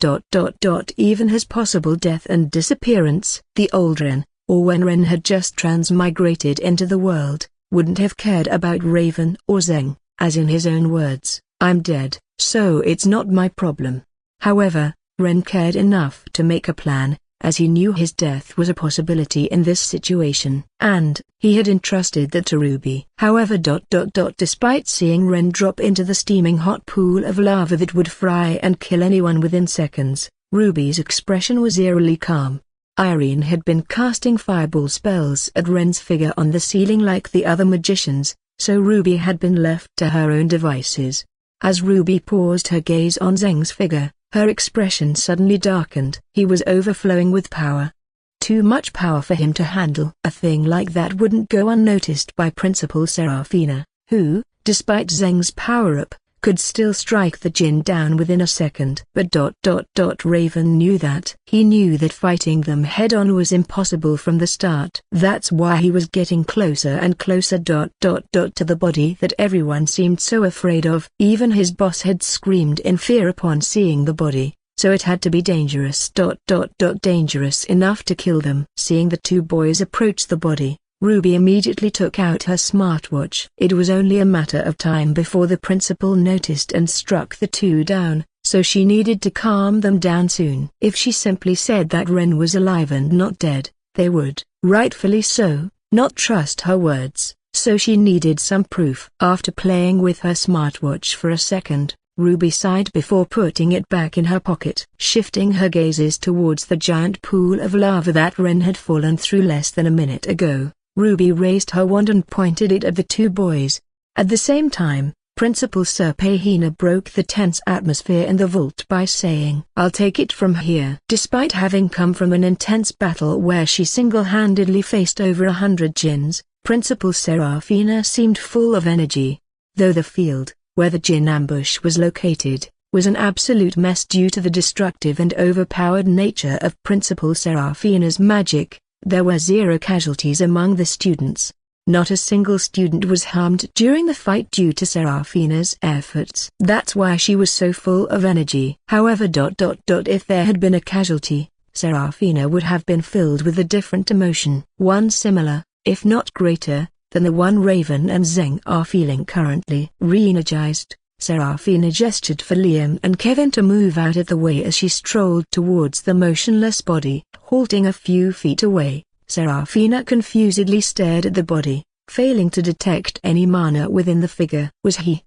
Even his possible death and disappearance. The old Rin, or when Rin had just transmigrated into the world, wouldn't have cared about Raven or Zeng, as in his own words, "I'm dead, so it's not my problem." However, Ren cared enough to make a plan, as he knew his death was a possibility in this situation, and he had entrusted that to Ruby. However. Despite seeing Ren drop into the steaming hot pool of lava that would fry and kill anyone within seconds, Ruby's expression was eerily calm. Irene had been casting fireball spells at Ren's figure on the ceiling like the other magicians, so Ruby had been left to her own devices. As Ruby paused her gaze on Zeng's figure, Her expression suddenly darkened. He was overflowing with power. Too much power for him to handle. A thing like that wouldn't go unnoticed by Principal Serafina, who, despite Zeng's power-up, could still strike the Jinn down within a second. But Raven knew that. He knew that fighting them head-on was impossible from the start. That's why he was getting closer and closer to the body that everyone seemed so afraid of. Even his boss had screamed in fear upon seeing the body, so it had to be dangerous. Dangerous enough to kill them. Seeing the two boys approach the body, Ruby immediately took out her smartwatch. It was only a matter of time before the principal noticed and struck the two down, so she needed to calm them down soon. If she simply said that Ren was alive and not dead, they would, rightfully so, not trust her words, so she needed some proof. After playing with her smartwatch for a second, Ruby sighed before putting it back in her pocket. Shifting her gazes towards the giant pool of lava that Ren had fallen through less than a minute ago, Ruby raised her wand and pointed it at the two boys. At the same time, Principal Serpahina broke the tense atmosphere in the vault by saying, "I'll take it from here." Despite having come from an intense battle where she single-handedly faced over 100 Jinns, Principal Serafina seemed full of energy. Though the field, where the Jinn ambush was located, was an absolute mess due to the destructive and overpowered nature of Principal Serafina's magic, there were 0 casualties among the students. Not a single student was harmed during the fight due to Serafina's efforts. That's why she was so full of energy. However, if there had been a casualty, Serafina would have been filled with a different emotion. One similar, if not greater, than the one Raven and Zeng are feeling currently. Re-energized, Serafina gestured for Liam and Kevin to move out of the way as she strolled towards the motionless body. Halting a few feet away, Serafina confusedly stared at the body, failing to detect any mana within the figure. Was he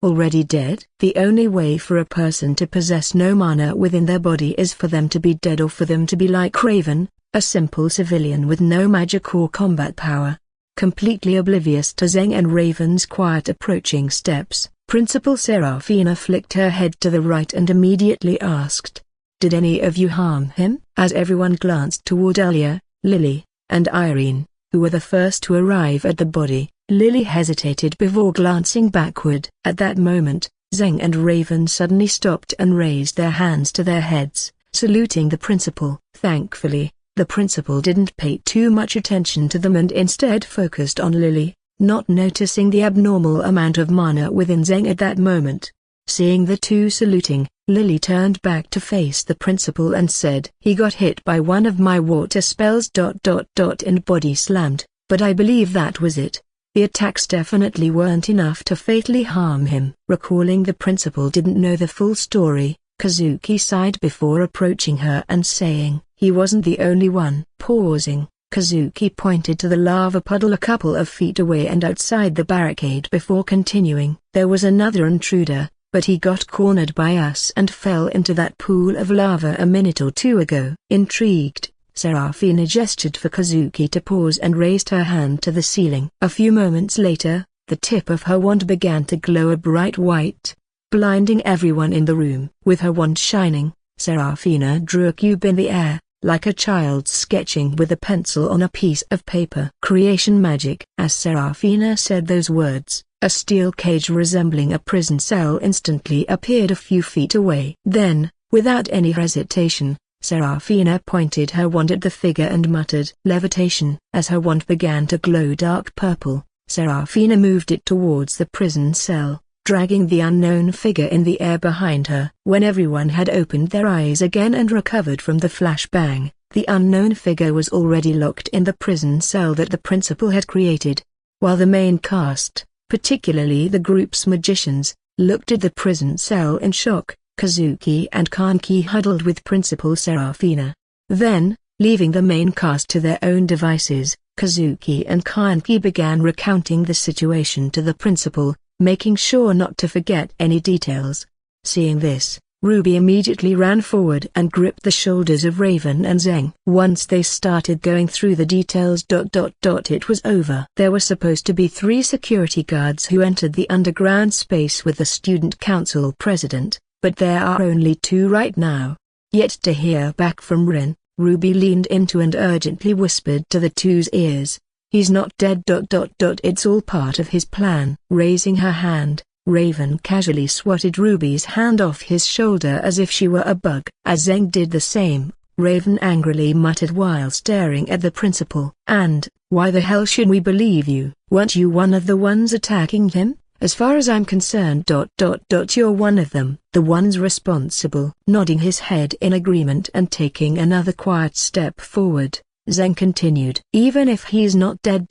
already dead? The only way for a person to possess no mana within their body is for them to be dead or for them to be like Raven, a simple civilian with no magic or combat power. Completely oblivious to Zeng and Raven's quiet approaching steps, Principal Serafina flicked her head to the right and immediately asked, "Did any of you harm him?" As everyone glanced toward Alia, Lily, and Irene, who were the first to arrive at the body, Lily hesitated before glancing backward. At that moment, Zeng and Raven suddenly stopped and raised their hands to their heads, saluting the principal. Thankfully, the principal didn't pay too much attention to them and instead focused on Lily, not noticing the abnormal amount of mana within Zeng at that moment. Seeing the two saluting, Lily turned back to face the principal and said, "He got hit by one of my water spells and body slammed, but I believe that was it. The attacks definitely weren't enough to fatally harm him." Recalling the principal didn't know the full story, Kazuki sighed before approaching her and saying, "He wasn't the only one." Pausing, Kazuki pointed to the lava puddle a couple of feet away and outside the barricade before continuing. "There was another intruder, but he got cornered by us and fell into that pool of lava a minute or two ago." Intrigued, Serafina gestured for Kazuki to pause and raised her hand to the ceiling. A few moments later, the tip of her wand began to glow a bright white, blinding everyone in the room. With her wand shining, Serafina drew a cube in the air, like a child sketching with a pencil on a piece of paper. Creation magic. As Serafina said those words, a steel cage resembling a prison cell instantly appeared a few feet away. Then, without any hesitation, Serafina pointed her wand at the figure and muttered, "Levitation." As her wand began to glow dark purple, Serafina moved it towards the prison cell, dragging the unknown figure in the air behind her. When everyone had opened their eyes again and recovered from the flashbang, the unknown figure was already locked in the prison cell that the principal had created. While the main cast, particularly the group's magicians, looked at the prison cell in shock, Kazuki and Kanki huddled with Principal Serafina. Then, leaving the main cast to their own devices, Kazuki and Kanki began recounting the situation to the principal, making sure not to forget any details. Seeing this, Ruby immediately ran forward and gripped the shoulders of Raven and Zeng. Once they started going through the details, it was over. There were supposed to be 3 security guards who entered the underground space with the student council president, but there are only 2 right now. Yet to hear back from Ren, Ruby leaned into and urgently whispered to the 2's ears, "He's not dead. It's all part of his plan." Raising her hand, Raven casually swatted Ruby's hand off his shoulder as if she were a bug. As Zeng did the same, Raven angrily muttered while staring at the principal. "And, why the hell should we believe you? Weren't you one of the ones attacking him? As far as I'm concerned, you're one of them, the ones responsible." Nodding his head in agreement and taking another quiet step forward, Zeng continued, "Even if he's not dead,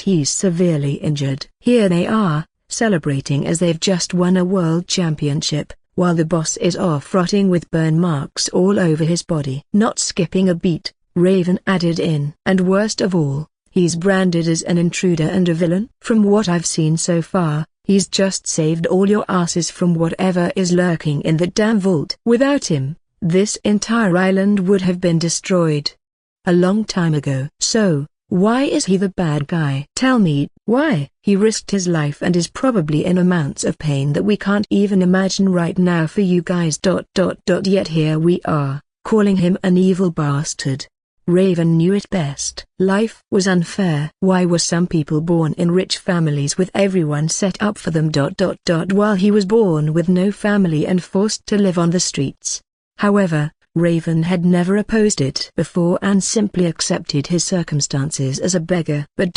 he's severely injured." Here they are, celebrating as they've just won a world championship, while the boss is off rotting with burn marks all over his body. Not skipping a beat, Raven added in, "And worst of all, he's branded as an intruder and a villain. From what I've seen so far, he's just saved all your asses from whatever is lurking in the damn vault. Without him, this entire island would have been destroyed a long time ago. So, why is he the bad guy? Tell me, why? He risked his life and is probably in amounts of pain that we can't even imagine right now for you guys. Yet here we are, calling him an evil bastard." Raven knew it best. Life was unfair. Why were some people born in rich families with everyone set up for them? While he was born with no family and forced to live on the streets. However, Raven had never opposed it before and simply accepted his circumstances as a beggar. But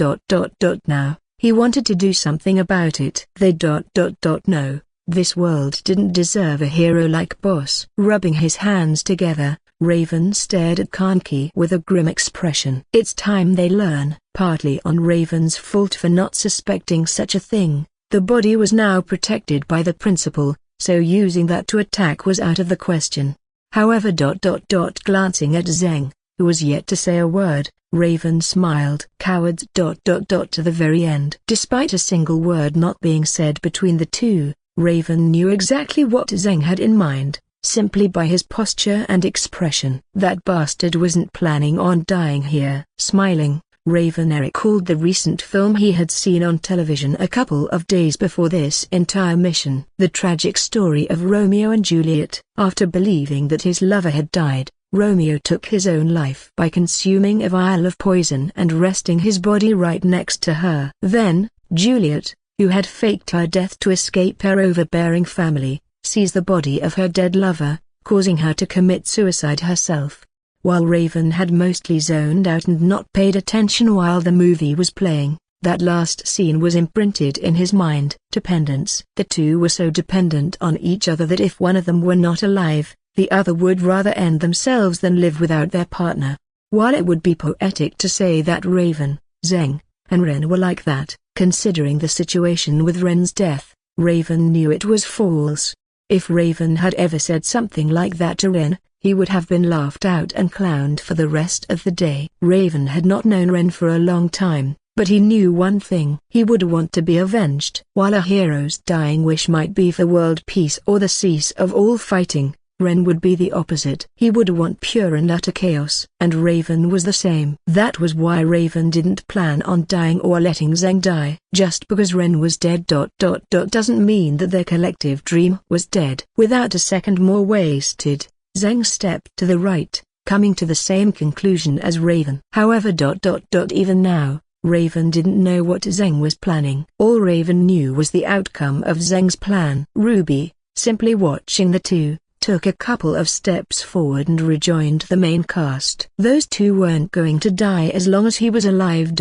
now, he wanted to do something about it. No, this world didn't deserve a hero like Boss. Rubbing his hands together, Raven stared at Kanki with a grim expression. It's time they learn. Partly on Raven's fault for not suspecting such a thing, the body was now protected by the principal, so using that to attack was out of the question. However, glancing at Zeng, who was yet to say a word, Raven smiled. Cowards. To the very end. Despite a single word not being said between the two, Raven knew exactly what Zeng had in mind, simply by his posture and expression. That bastard wasn't planning on dying here. Smiling, Raven recalled the recent film he had seen on television a couple of days before this entire mission. The tragic story of Romeo and Juliet. After believing that his lover had died, Romeo took his own life by consuming a vial of poison and resting his body right next to her. Then, Juliet, who had faked her death to escape her overbearing family, sees the body of her dead lover, causing her to commit suicide herself. While Raven had mostly zoned out and not paid attention while the movie was playing, that last scene was imprinted in his mind. Dependence. The two were so dependent on each other that if one of them were not alive, the other would rather end themselves than live without their partner. While it would be poetic to say that Raven, Zeng, and Ren were like that, considering the situation with Ren's death, Raven knew it was false. If Raven had ever said something like that to Ren, he would have been laughed out and clowned for the rest of the day. Raven had not known Ren for a long time, but he knew one thing. He would want to be avenged. While a hero's dying wish might be for world peace or the cease of all fighting, Ren would be the opposite. He would want pure and utter chaos. And Raven was the same. That was why Raven didn't plan on dying or letting Zeng die. Just because Ren was dead doesn't mean that their collective dream was dead. Without a second more wasted, Zeng stepped to the right, coming to the same conclusion as Raven. However, even now, Raven didn't know what Zeng was planning. All Raven knew was the outcome of Zeng's plan. Ruby, simply watching the two, took a couple of steps forward and rejoined the main cast. Those two weren't going to die as long as he was alive.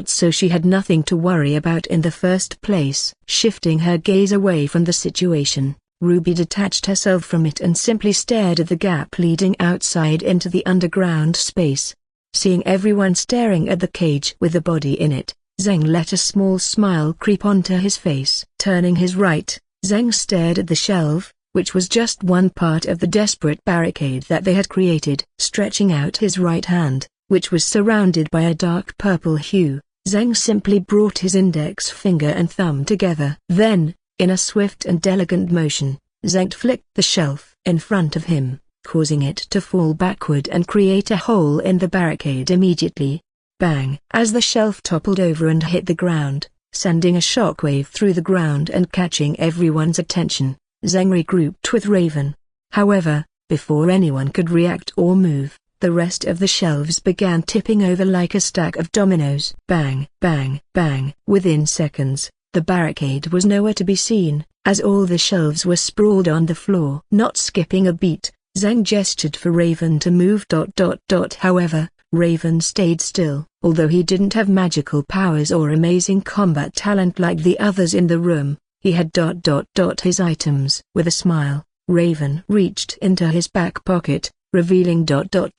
So she had nothing to worry about in the first place. Shifting her gaze away from the situation, Ruby detached herself from it and simply stared at the gap leading outside into the underground space. Seeing everyone staring at the cage with the body in it, Zeng let a small smile creep onto his face. Turning his right, Zeng stared at the shelf, which was just one part of the desperate barricade that they had created. Stretching out his right hand, which was surrounded by a dark purple hue, Zeng simply brought his index finger and thumb together. Then, in a swift and elegant motion, Zeng flicked the shelf in front of him, causing it to fall backward and create a hole in the barricade immediately. Bang! As the shelf toppled over and hit the ground, sending a shockwave through the ground and catching everyone's attention, Zheng regrouped with Raven. However, before anyone could react or move, the rest of the shelves began tipping over like a stack of dominoes. Bang, bang, bang. Within seconds, the barricade was nowhere to be seen, as all the shelves were sprawled on the floor. Not skipping a beat, Zheng gestured for Raven to move. However, Raven stayed still. Although he didn't have magical powers or amazing combat talent like the others in the room, he had his items. With a smile, Raven reached into his back pocket, revealing over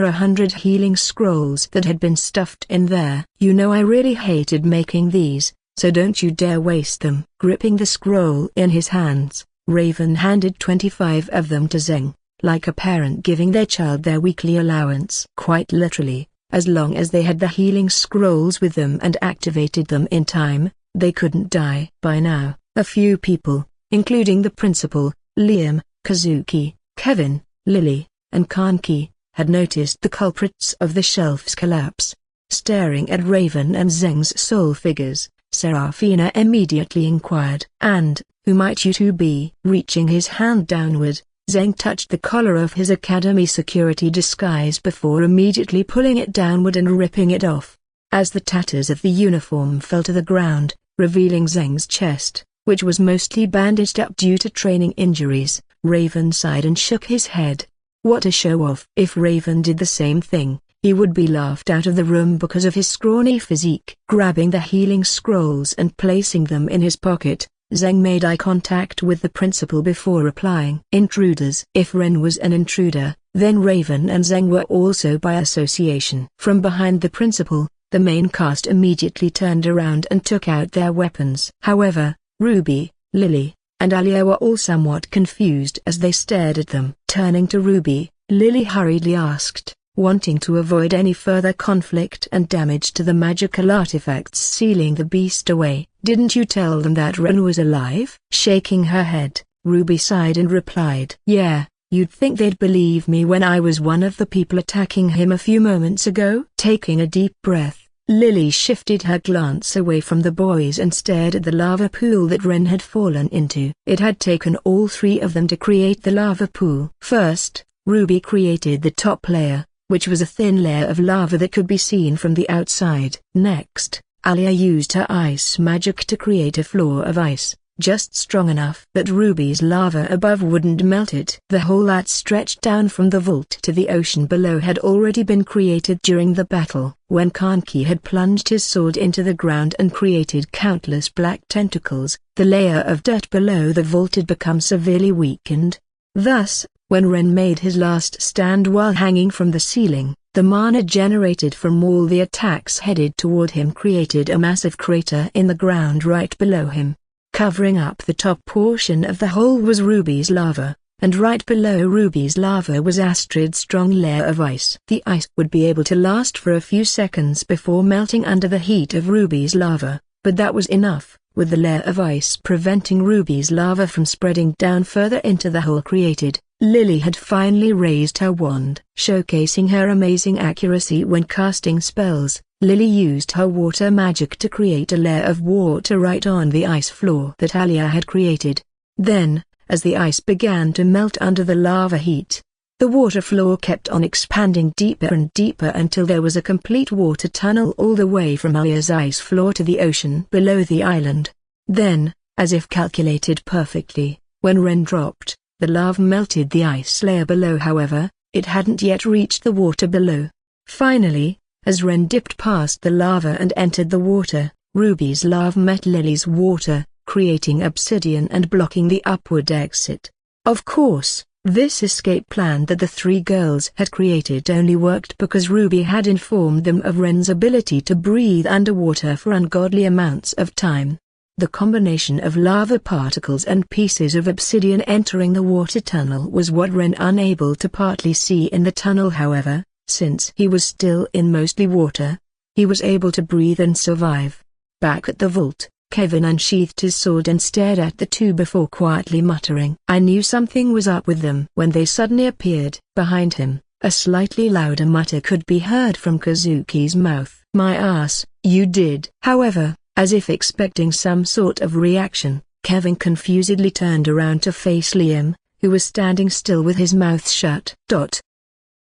100 healing scrolls that had been stuffed in there. You know, I really hated making these, so don't you dare waste them. Gripping the scroll in his hands, Raven handed 25 of them to Zheng, like a parent giving their child their weekly allowance. Quite literally, as long as they had the healing scrolls with them and activated them in time, they couldn't die. By now, a few people, including the principal, Liam, Kazuki, Kevin, Lily, and Kanki, had noticed the culprits of the shelf's collapse. Staring at Raven and Zheng's soul figures, Serafina immediately inquired, "And, who might you two be?" Reaching his hand downward, Zheng touched the collar of his academy security disguise before immediately pulling it downward and ripping it off. As the tatters of the uniform fell to the ground, revealing Zheng's chest, which was mostly bandaged up due to training injuries, Raven sighed and shook his head. What a show-off! If Raven did the same thing, he would be laughed out of the room because of his scrawny physique. Grabbing the healing scrolls and placing them in his pocket, Zheng made eye contact with the principal before replying. Intruders. If Ren was an intruder, then Raven and Zheng were also by association. From behind the principal, the main cast immediately turned around and took out their weapons. However, Ruby, Lily, and Alia were all somewhat confused as they stared at them. Turning to Ruby, Lily hurriedly asked, wanting to avoid any further conflict and damage to the magical artifacts sealing the beast away, "Didn't you tell them that Ren was alive?" Shaking her head, Ruby sighed and replied, "Yeah, you'd think they'd believe me when I was one of the people attacking him a few moments ago." Taking a deep breath, Lily shifted her glance away from the boys and stared at the lava pool that Ren had fallen into. It had taken all three of them to create the lava pool. First, Ruby created the top layer, which was a thin layer of lava that could be seen from the outside. Next, Alia used her ice magic to create a floor of ice, just strong enough that Ruby's lava above wouldn't melt it. The hole that stretched down from the vault to the ocean below had already been created during the battle, when Kanki had plunged his sword into the ground and created countless black tentacles. The layer of dirt below the vault had become severely weakened. Thus, when Ren made his last stand while hanging from the ceiling, the mana generated from all the attacks headed toward him created a massive crater in the ground right below him. Covering up the top portion of the hole was Ruby's lava, and right below Ruby's lava was Astrid's strong layer of ice. The ice would be able to last for a few seconds before melting under the heat of Ruby's lava, but that was enough, with the layer of ice preventing Ruby's lava from spreading down further into the hole created. Lily had finally raised her wand. Showcasing her amazing accuracy when casting spells, Lily used her water magic to create a layer of water right on the ice floor that Alia had created. Then, as the ice began to melt under the lava heat, the water floor kept on expanding deeper and deeper until there was a complete water tunnel all the way from Alia's ice floor to the ocean below the island. Then, as if calculated perfectly, when Ren dropped, the lava melted the ice layer below. However, it hadn't yet reached the water below. Finally, as Ren dipped past the lava and entered the water, Ruby's lava met Lily's water, creating obsidian and blocking the upward exit. Of course, this escape plan that the three girls had created only worked because Ruby had informed them of Ren's ability to breathe underwater for ungodly amounts of time. The combination of lava particles and pieces of obsidian entering the water tunnel was what Ren unable to partly see in the tunnel. However, since he was still in mostly water, he was able to breathe and survive. Back at the vault, Kevin unsheathed his sword and stared at the two before quietly muttering, "I knew something was up with them." When they suddenly appeared behind him, a slightly louder mutter could be heard from Kazuki's mouth. "My ass, you did." However, as if expecting some sort of reaction, Kevin confusedly turned around to face Liam, who was standing still with his mouth shut.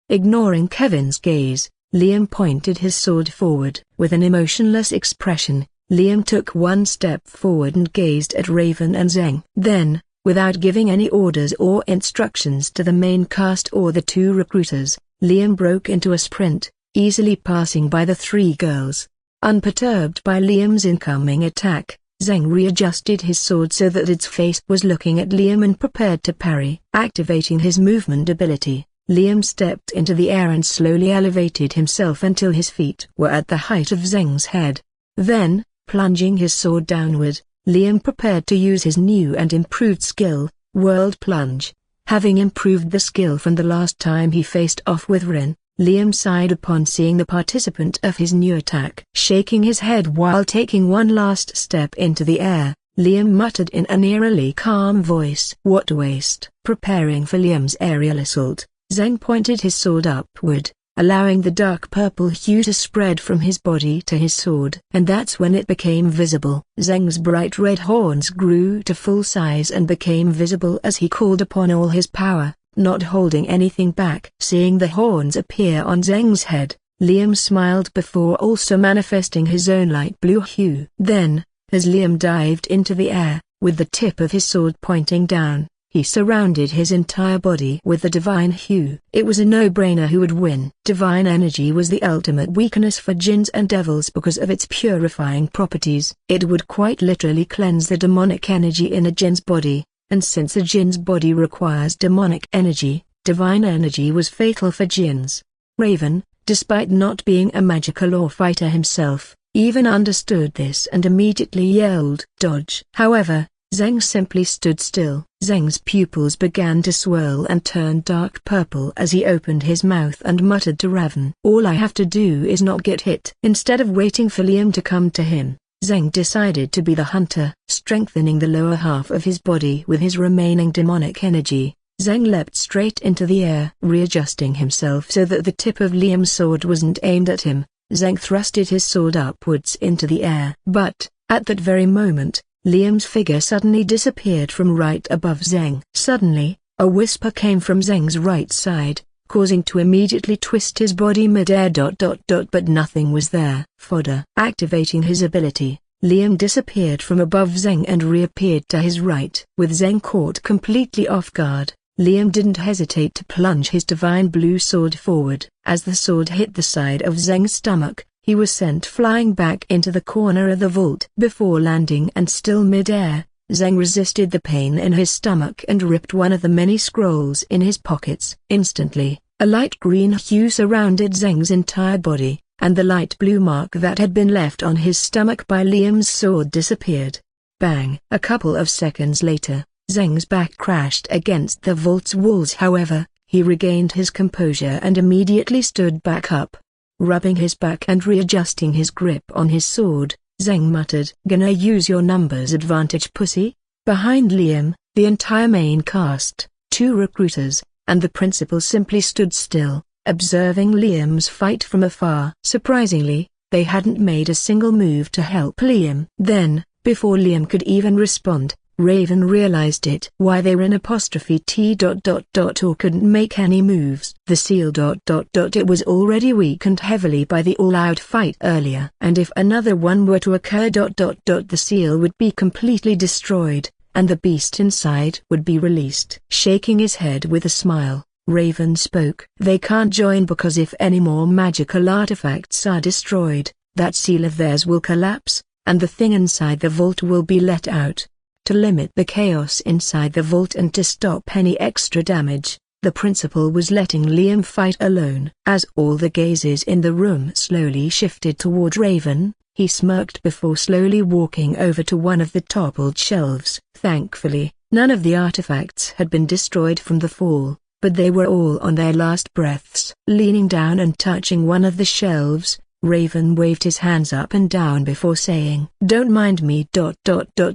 Ignoring Kevin's gaze, Liam pointed his sword forward. With an emotionless expression, Liam took one step forward and gazed at Raven and Zheng. Then, without giving any orders or instructions to the main cast or the two recruiters, Liam broke into a sprint, easily passing by the three girls. Unperturbed by Liam's incoming attack, Zheng readjusted his sword so that its face was looking at Liam and prepared to parry. Activating his movement ability, Liam stepped into the air and slowly elevated himself until his feet were at the height of Zheng's head. Then, plunging his sword downward, Liam prepared to use his new and improved skill, World Plunge. Having improved the skill from the last time he faced off with Rin, Liam sighed upon seeing the participant of his new attack. Shaking his head while taking one last step into the air, Liam muttered in an eerily calm voice, "What a waste." Preparing for Liam's aerial assault, Zheng pointed his sword upward, allowing the dark purple hue to spread from his body to his sword. And that's when it became visible. Zheng's bright red horns grew to full size and became visible as he called upon all his power, not holding anything back. Seeing the horns appear on Zheng's head, Liam smiled before also manifesting his own light blue hue. Then, as Liam dived into the air, with the tip of his sword pointing down, he surrounded his entire body with the divine hue. It was a no-brainer who would win. Divine energy was the ultimate weakness for jinns and devils because of its purifying properties. It would quite literally cleanse the demonic energy in a jinn's body, and since a jinn's body requires demonic energy, divine energy was fatal for jinns. Raven, despite not being a magical or fighter himself, even understood this and immediately yelled, "Dodge!" However, Zheng simply stood still. Zheng's pupils began to swirl and turn dark purple as he opened his mouth and muttered to Raven, "All I have to do is not get hit." Instead of waiting for Liam to come to him, Zheng decided to be the hunter. Strengthening the lower half of his body with his remaining demonic energy, Zheng leapt straight into the air. Readjusting himself so that the tip of Liam's sword wasn't aimed at him, Zheng thrusted his sword upwards into the air. But, at that very moment, Liam's figure suddenly disappeared from right above Zheng. Suddenly, a whisper came from Zheng's right side, causing to immediately twist his body mid-air. But nothing was there. Fodder. Activating his ability, Liam disappeared from above Zheng and reappeared to his right. With Zheng caught completely off guard, Liam didn't hesitate to plunge his divine blue sword forward. As the sword hit the side of Zheng's stomach, he was sent flying back into the corner of the vault. Before landing and still mid-air, Zheng resisted the pain in his stomach and ripped one of the many scrolls in his pockets. Instantly, a light green hue surrounded Zheng's entire body, and the light blue mark that had been left on his stomach by Liam's sword disappeared. Bang! A couple of seconds later, Zheng's back crashed against the vault's walls. However, he regained his composure and immediately stood back up. Rubbing his back and readjusting his grip on his sword, Zheng muttered, "Gonna use your numbers advantage, pussy?" Behind Liam, the entire main cast, two recruiters, and the principal simply stood still, observing Liam's fight from afar. Surprisingly, they hadn't made a single move to help Liam. Then, before Liam could even respond, Raven realized it. Why they were in ''T or couldn't make any moves. The seal ... It was already weakened heavily by the all-out fight earlier. And if another one were to occur ... The seal would be completely destroyed, and the beast inside would be released. Shaking his head with a smile, Raven spoke. They can't join because if any more magical artifacts are destroyed, that seal of theirs will collapse, and the thing inside the vault will be let out. To limit the chaos inside the vault and to stop any extra damage, the principal was letting Liam fight alone. As all the gazes in the room slowly shifted toward Raven, he smirked before slowly walking over to one of the toppled shelves. Thankfully, none of the artifacts had been destroyed from the fall, but they were all on their last breaths. Leaning down and touching one of the shelves, Raven waved his hands up and down before saying, "Don't mind me.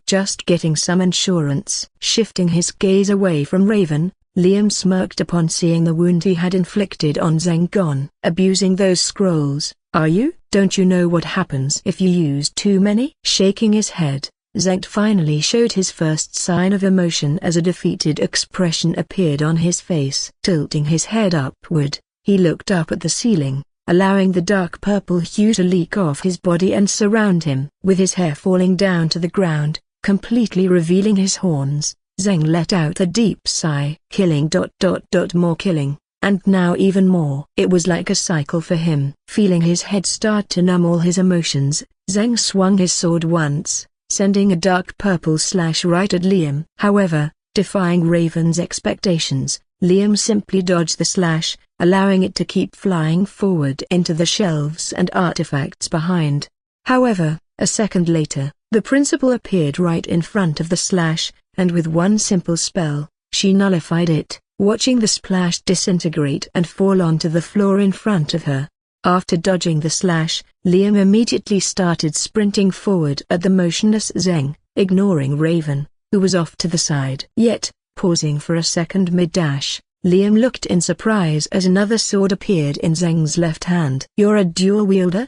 Just getting some insurance." Shifting his gaze away from Raven, Liam smirked upon seeing the wound he had inflicted on Zheng gone. "Abusing those scrolls, are you? Don't you know what happens if you use too many?" Shaking his head, Zheng finally showed his first sign of emotion as a defeated expression appeared on his face. Tilting his head upward, he looked up at the ceiling, allowing the dark purple hue to leak off his body and surround him. With his hair falling down to the ground, completely revealing his horns, Zheng let out a deep sigh. Killing ... more killing, and now even more. It was like a cycle for him. Feeling his head start to numb all his emotions, Zheng swung his sword once, sending a dark purple slash right at Liam. However, defying Raven's expectations, Liam simply dodged the slash, allowing it to keep flying forward into the shelves and artifacts behind. However, a second later, the principal appeared right in front of the slash, and with one simple spell, she nullified it, watching the splash disintegrate and fall onto the floor in front of her. After dodging the slash, Liam immediately started sprinting forward at the motionless Zheng, ignoring Raven, who was off to the side. Yet, pausing for a second mid-dash, Liam looked in surprise as another sword appeared in Zheng's left hand. "You're a dual wielder?"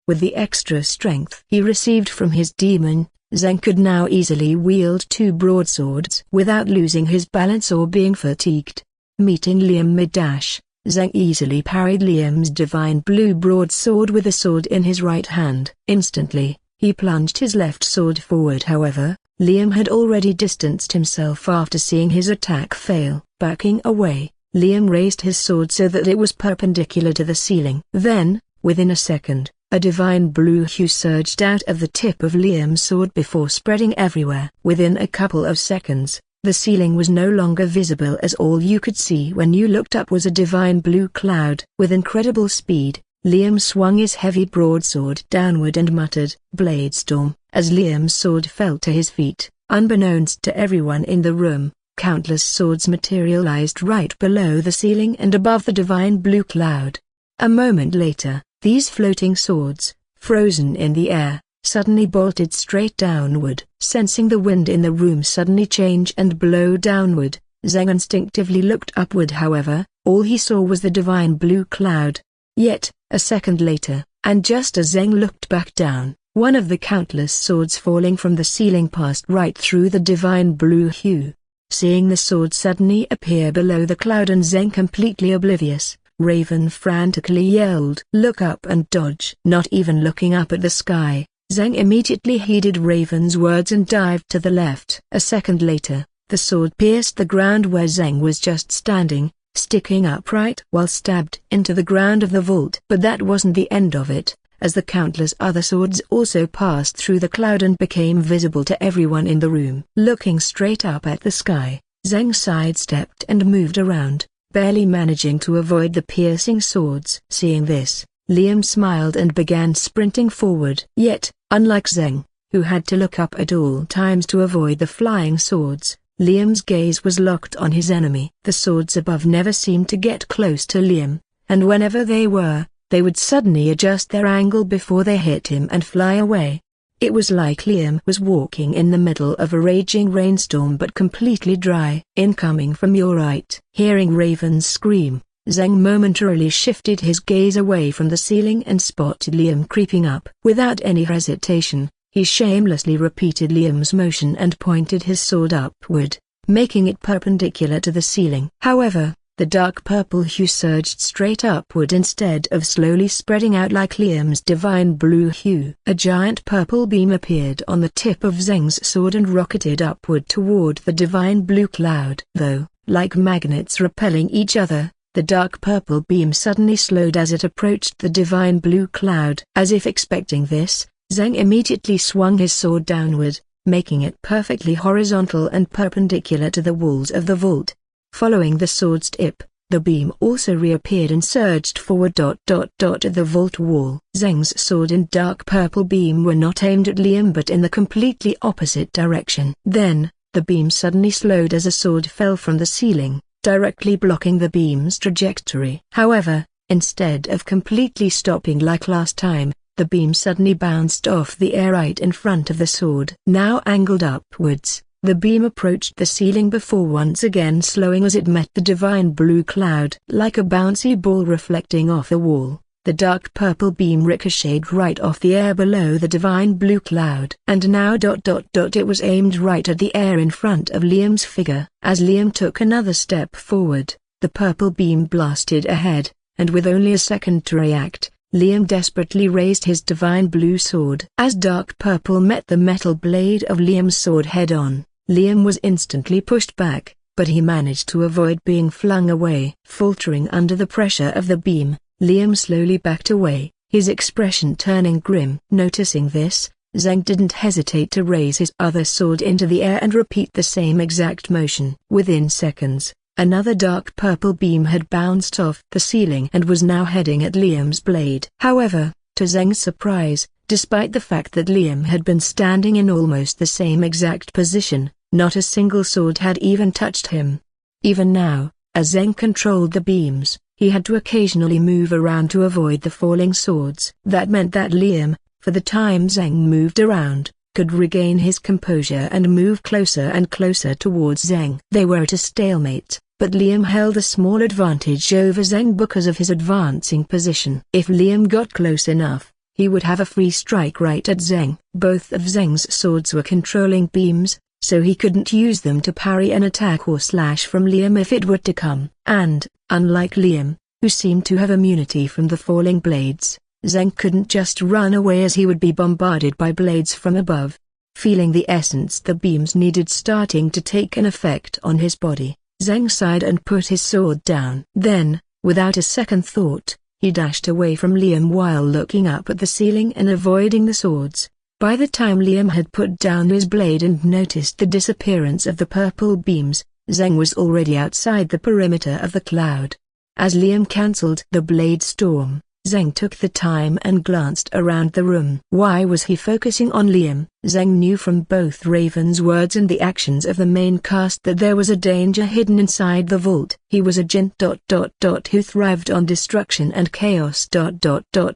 With the extra strength he received from his demon, Zheng could now easily wield two broadswords without losing his balance or being fatigued. Meeting Liam mid-dash, Zheng easily parried Liam's divine blue broadsword with a sword in his right hand. Instantly, he plunged his left sword forward. However, Liam had already distanced himself after seeing his attack fail. Backing away, Liam raised his sword so that it was perpendicular to the ceiling. Then, within a second, a divine blue hue surged out of the tip of Liam's sword before spreading everywhere. Within a couple of seconds, the ceiling was no longer visible as all you could see when you looked up was a divine blue cloud. With incredible speed, Liam swung his heavy broadsword downward and muttered, "Blade storm," as Liam's sword fell to his feet. Unbeknownst to everyone in the room, countless swords materialized right below the ceiling and above the divine blue cloud. A moment later, these floating swords, frozen in the air, suddenly bolted straight downward. Sensing the wind in the room suddenly change and blow downward, Zheng instinctively looked upward. However, all he saw was the divine blue cloud. Yet, a second later, and just as Zheng looked back down, one of the countless swords falling from the ceiling passed right through the divine blue hue. Seeing the sword suddenly appear below the cloud and Zheng completely oblivious, Raven frantically yelled, "Look up and dodge!" Not even looking up at the sky, Zheng immediately heeded Raven's words and dived to the left. A second later, the sword pierced the ground where Zheng was just standing, sticking upright while stabbed into the ground of the vault. But that wasn't the end of it, as the countless other swords also passed through the cloud and became visible to everyone in the room. Looking straight up at the sky, Zheng sidestepped and moved around, barely managing to avoid the piercing swords. Seeing this, Liam smiled and began sprinting forward. Yet, unlike Zheng, who had to look up at all times to avoid the flying swords, Liam's gaze was locked on his enemy. The swords above never seemed to get close to Liam, and whenever they were, they would suddenly adjust their angle before they hit him and fly away. It was like Liam was walking in the middle of a raging rainstorm but completely dry. "Incoming from your right." Hearing Raven's scream, Zheng momentarily shifted his gaze away from the ceiling and spotted Liam creeping up. Without any hesitation, he shamelessly repeated Liam's motion and pointed his sword upward, making it perpendicular to the ceiling. However, the dark purple hue surged straight upward instead of slowly spreading out like Liam's divine blue hue. A giant purple beam appeared on the tip of Zheng's sword and rocketed upward toward the divine blue cloud. Though, like magnets repelling each other, the dark purple beam suddenly slowed as it approached the divine blue cloud. As if expecting this, Zheng immediately swung his sword downward, making it perfectly horizontal and perpendicular to the walls of the vault. Following the sword's tip, the beam also reappeared and surged forward at the vault wall. Zheng's sword and dark purple beam were not aimed at Liam but in the completely opposite direction. Then, the beam suddenly slowed as a sword fell from the ceiling, directly blocking the beam's trajectory. However, instead of completely stopping like last time, the beam suddenly bounced off the air right in front of the sword. Now angled upwards, the beam approached the ceiling before once again slowing as it met the divine blue cloud. Like a bouncy ball reflecting off a wall, The dark purple beam ricocheted right off the air below the divine blue cloud. And now it was aimed right at the air in front of Liam's figure. As Liam took another step forward, the purple beam blasted ahead, and with only a second to react, Liam desperately raised his divine blue sword. As dark purple met the metal blade of Liam's sword head-on, Liam was instantly pushed back, but he managed to avoid being flung away. Faltering under the pressure of the beam, Liam slowly backed away, his expression turning grim. Noticing this, Zheng didn't hesitate to raise his other sword into the air and repeat the same exact motion. Within seconds, another dark purple beam had bounced off the ceiling and was now heading at Liam's blade. However, to Zheng's surprise, despite the fact that Liam had been standing in almost the same exact position, not a single sword had even touched him. Even now, as Zheng controlled the beams, he had to occasionally move around to avoid the falling swords. That meant that Liam, for the time Zheng moved around, could regain his composure and move closer and closer towards Zheng. They were at a stalemate, but Liam held a small advantage over Zheng because of his advancing position. If Liam got close enough, he would have a free strike right at Zheng. Both of Zheng's swords were controlling beams, so he couldn't use them to parry an attack or slash from Liam if it were to come. And, unlike Liam, who seemed to have immunity from the falling blades, Zheng couldn't just run away as he would be bombarded by blades from above. Feeling the essence the beams needed starting to take an effect on his body, Zheng sighed and put his sword down. Then, without a second thought, he dashed away from Liam while looking up at the ceiling and avoiding the swords. By the time Liam had put down his blade and noticed the disappearance of the purple beams, Zheng was already outside the perimeter of the cloud. As Liam cancelled the blade storm, Zheng took the time and glanced around the room. Why was he focusing on Liam? Zheng knew from both Raven's words and the actions of the main cast that there was a danger hidden inside the vault. He was a Jinn who thrived on destruction and chaos.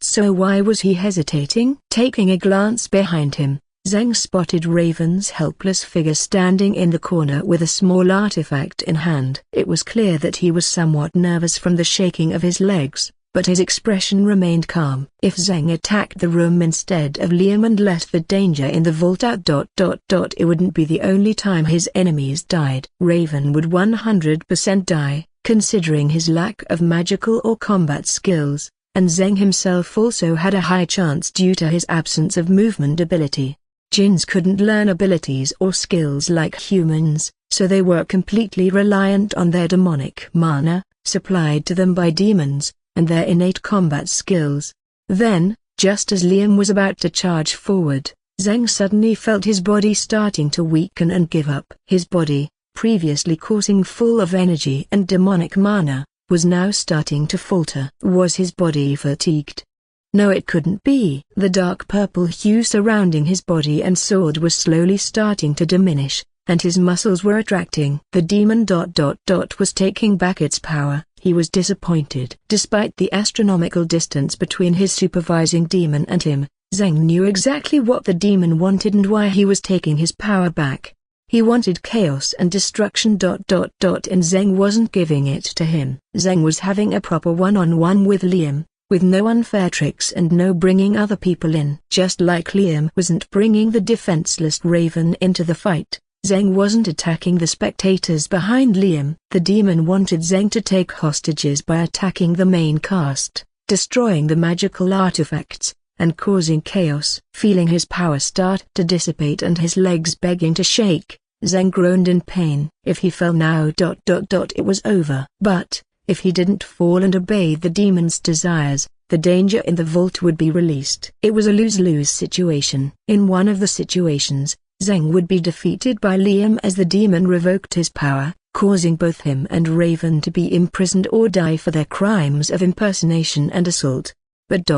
So why was he hesitating? Taking a glance behind him, Zheng spotted Raven's helpless figure standing in the corner with a small artifact in hand. It was clear that he was somewhat nervous from the shaking of his legs, but his expression remained calm. If Zheng attacked the room instead of Liam and let the danger in the vault out. It wouldn't be the only time his enemies died. Raven would 100% die, considering his lack of magical or combat skills, and Zheng himself also had a high chance due to his absence of movement ability. Jinns couldn't learn abilities or skills like humans, so they were completely reliant on their demonic mana, supplied to them by demons, and their innate combat skills. Then, just as Liam was about to charge forward, Zheng suddenly felt his body starting to weaken and give up. His body, previously coursing full of energy and demonic mana, was now starting to falter. Was his body fatigued? No, it couldn't be. The dark purple hue surrounding his body and sword was slowly starting to diminish, and his muscles were retracting. The demon was taking back its power. He was disappointed. Despite the astronomical distance between his supervising demon and him, Zheng knew exactly what the demon wanted and why he was taking his power back. He wanted chaos and destruction. And Zheng wasn't giving it to him. Zheng was having a proper one-on-one with Liam, with no unfair tricks and no bringing other people in. Just like Liam wasn't bringing the defenseless Raven into the fight, Zheng wasn't attacking the spectators behind Liam. The demon wanted Zheng to take hostages by attacking the main cast, destroying the magical artifacts, and causing chaos. Feeling his power start to dissipate and his legs beginning to shake, Zheng groaned in pain. If he fell now. It was over. But, if he didn't fall and obey the demon's desires, the danger in the vault would be released. It was a lose-lose situation. In one of the situations, Zheng would be defeated by Liam as the demon revoked his power, causing both him and Raven to be imprisoned or die for their crimes of impersonation and assault. But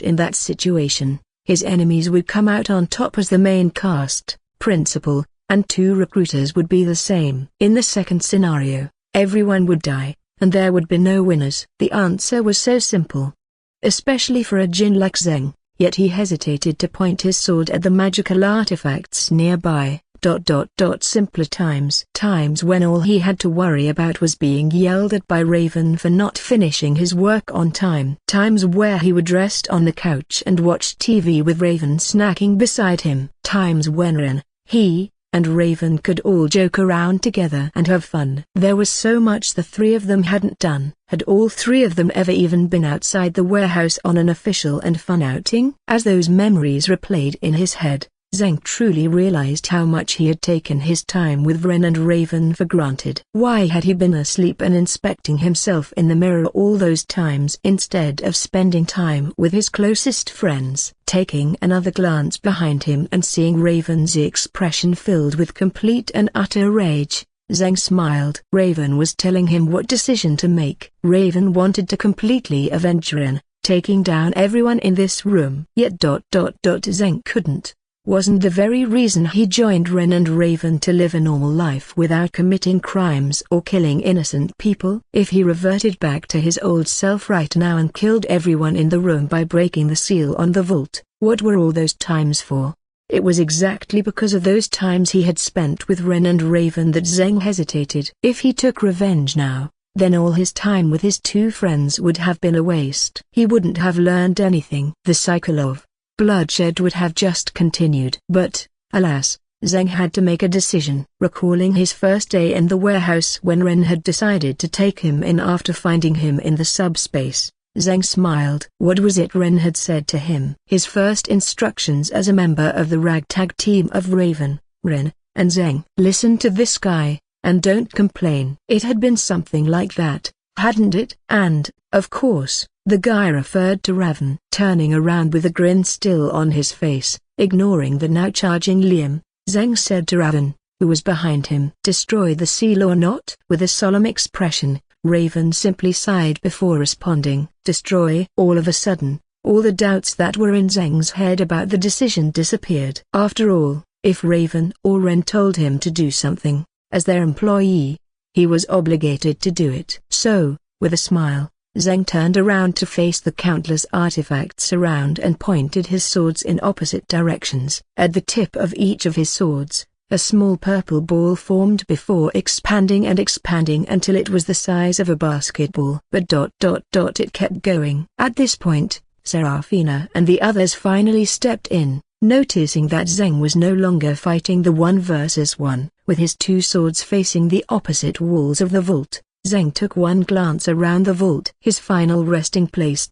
in that situation, his enemies would come out on top as the main cast, principal, and 2 recruiters would be the same. In the second scenario, everyone would die, and there would be no winners. The answer was so simple. Especially for a Jinn like Zheng. Yet he hesitated to point his sword at the magical artifacts nearby. Simpler times. Times when all he had to worry about was being yelled at by Raven for not finishing his work on time. Times where he would rest on the couch and watch TV with Raven snacking beside him. Times when Ren, he, and Raven could all joke around together and have fun. There was so much the three of them hadn't done. Had all three of them ever even been outside the warehouse on an official and fun outing? As those memories replayed in his head, Zheng truly realized how much he had taken his time with Ren and Raven for granted. Why had he been asleep and inspecting himself in the mirror all those times instead of spending time with his closest friends? Taking another glance behind him and seeing Raven's expression filled with complete and utter rage, Zheng smiled. Raven was telling him what decision to make. Raven wanted to completely avenge Ren, taking down everyone in this room. Yet Zheng couldn't. Wasn't the very reason he joined Ren and Raven to live a normal life without committing crimes or killing innocent people? If he reverted back to his old self right now and killed everyone in the room by breaking the seal on the vault, what were all those times for? It was exactly because of those times he had spent with Ren and Raven that Zheng hesitated. If he took revenge now, then all his time with his two friends would have been a waste. He wouldn't have learned anything. The cycle of bloodshed would have just continued. But, alas, Zheng had to make a decision. Recalling his first day in the warehouse when Ren had decided to take him in after finding him in the subspace, Zheng smiled. What was it Ren had said to him? His first instructions as a member of the ragtag team of Raven, Ren, and Zheng. Listen to this guy, and don't complain. It had been something like that, hadn't it? And, of course, the guy referred to Raven. Turning around with a grin still on his face, ignoring the now charging Liam, Zheng said to Raven, who was behind him, "Destroy the seal or not?" With a solemn expression, Raven simply sighed before responding, "Destroy." All of a sudden, all the doubts that were in Zheng's head about the decision disappeared. After all, if Raven or Ren told him to do something, as their employee, he was obligated to do it. So, with a smile, Zheng turned around to face the countless artifacts around and pointed his swords in opposite directions. At the tip of each of his swords, a small purple ball formed before expanding and expanding until it was the size of a basketball. But it kept going. At this point, Serafina and the others finally stepped in, noticing that Zheng was no longer fighting the 1-versus-1, with his two swords facing the opposite walls of the vault. Zheng took one glance around the vault. His final resting place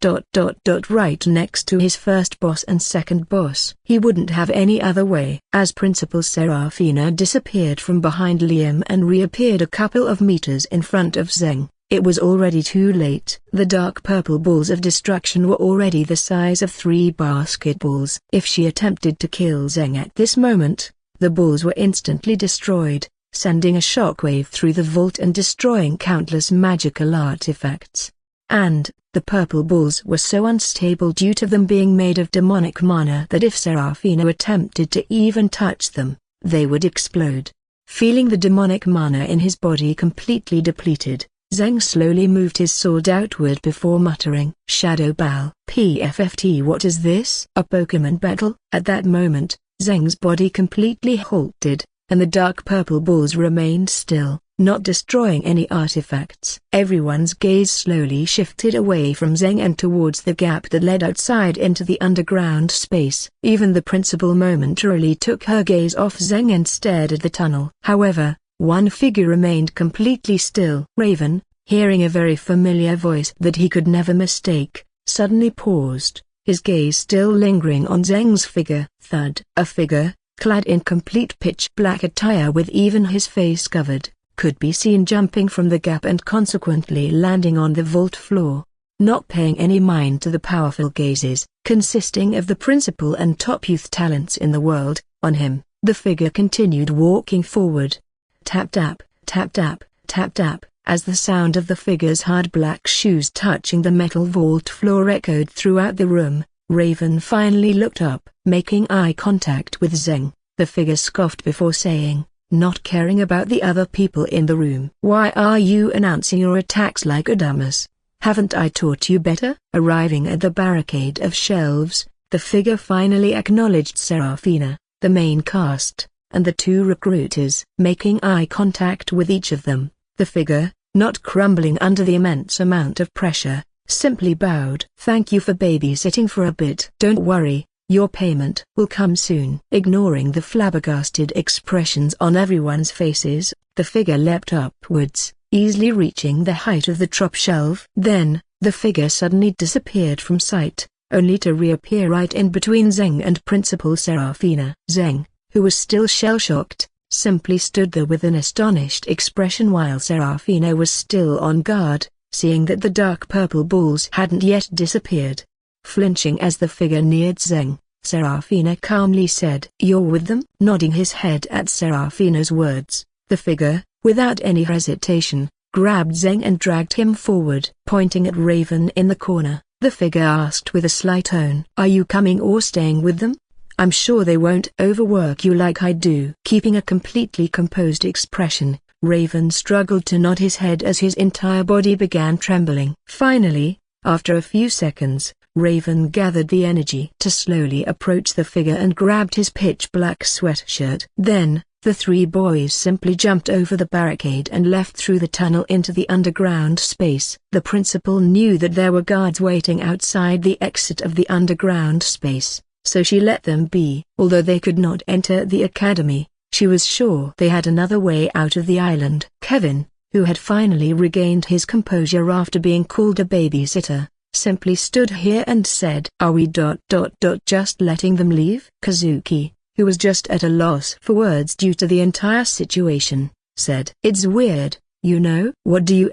right next to his first boss and second boss. He wouldn't have any other way. As Principal Serafina disappeared from behind Liam and reappeared a couple of meters in front of Zheng, it was already too late. The dark purple balls of destruction were already the size of 3 basketballs. If she attempted to kill Zheng at this moment, the balls were instantly destroyed, sending a shockwave through the vault and destroying countless magical artifacts. And, the purple balls were so unstable due to them being made of demonic mana that if Serafina attempted to even touch them, they would explode. Feeling the demonic mana in his body completely depleted, Zheng slowly moved his sword outward before muttering, "Shadow Ball, PFFT, what is this? A Pokemon battle?" At that moment, Zheng's body completely halted, and the dark purple balls remained still, not destroying any artifacts. Everyone's gaze slowly shifted away from Zheng and towards the gap that led outside into the underground space. Even the principal momentarily took her gaze off Zheng and stared at the tunnel. However, one figure remained completely still. Raven, hearing a very familiar voice that he could never mistake, suddenly paused, his gaze still lingering on Zheng's figure. Thud. A figure, clad in complete pitch-black attire with even his face covered, could be seen jumping from the gap and consequently landing on the vault floor. Not paying any mind to the powerful gazes, consisting of the principal and top youth talents in the world, on him, the figure continued walking forward. Tap tap, tap tap, tap tap, as the sound of the figure's hard black shoes touching the metal vault floor echoed throughout the room. Raven finally looked up. Making eye contact with Zheng, the figure scoffed before saying, not caring about the other people in the room, "Why are you announcing your attacks like a dumbass? Haven't I taught you better?" Arriving at the barricade of shelves, the figure finally acknowledged Serafina, the main cast, and the two recruiters. Making eye contact with each of them, the figure, not crumbling under the immense amount of pressure, simply bowed. "Thank you for babysitting for a bit. Don't worry, your payment will come soon." Ignoring the flabbergasted expressions on everyone's faces, the figure leapt upwards, easily reaching the height of the top shelf. Then, the figure suddenly disappeared from sight, only to reappear right in between Zheng and Principal Serafina. Zheng, who was still shell-shocked, simply stood there with an astonished expression while Serafina was still on guard, seeing that the dark purple balls hadn't yet disappeared. Flinching as the figure neared Zheng, Serafina calmly said, "You're with them?" Nodding his head at Serafina's words, the figure, without any hesitation, grabbed Zheng and dragged him forward. Pointing at Raven in the corner, the figure asked with a sly tone, "Are you coming or staying with them? I'm sure they won't overwork you like I do." Keeping a completely composed expression, Raven struggled to nod his head as his entire body began trembling. Finally, after a few seconds, Raven gathered the energy to slowly approach the figure and grabbed his pitch-black sweatshirt. Then, the three boys simply jumped over the barricade and left through the tunnel into the underground space. The principal knew that there were guards waiting outside the exit of the underground space, so she let them be. Although they could not enter the academy, she was sure they had another way out of the island. Kevin, who had finally regained his composure after being called a babysitter, simply stood here and said, "Are we just letting them leave?" Kazuki, who was just at a loss for words due to the entire situation, said, "It's weird, you know." "What do you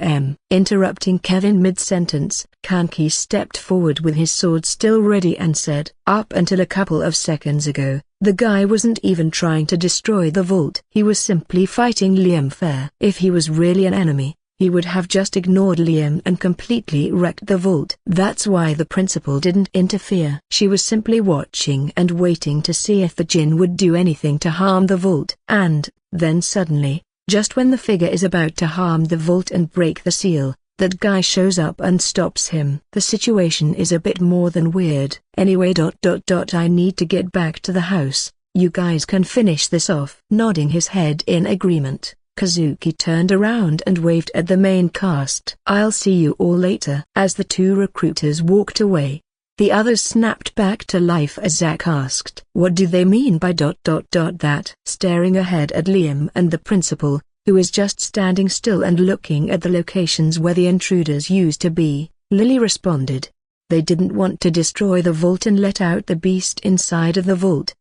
Interrupting Kevin mid-sentence, Kanki stepped forward with his sword still ready and said, "Up until a couple of seconds ago, the guy wasn't even trying to destroy the vault. He was simply fighting Liam fair. If he was really an enemy, he would have just ignored Liam and completely wrecked the vault. That's why the principal didn't interfere. She was simply watching and waiting to see if the Jinn would do anything to harm the vault." And then suddenly, just when the figure is about to harm the vault and break the seal, that guy shows up and stops him. "The situation is a bit more than weird. Anyway, I need to get back to the house. You guys can finish this off." Nodding his head in agreement, Kazuki turned around and waved at the main cast. "I'll see you all later." As the two recruiters walked away, the others snapped back to life as Zack asked, "What do they mean by that?" Staring ahead at Liam and the principal, who was just standing still and looking at the locations where the intruders used to be, Lily responded, "They didn't want to destroy the vault and let out the beast inside of the vault."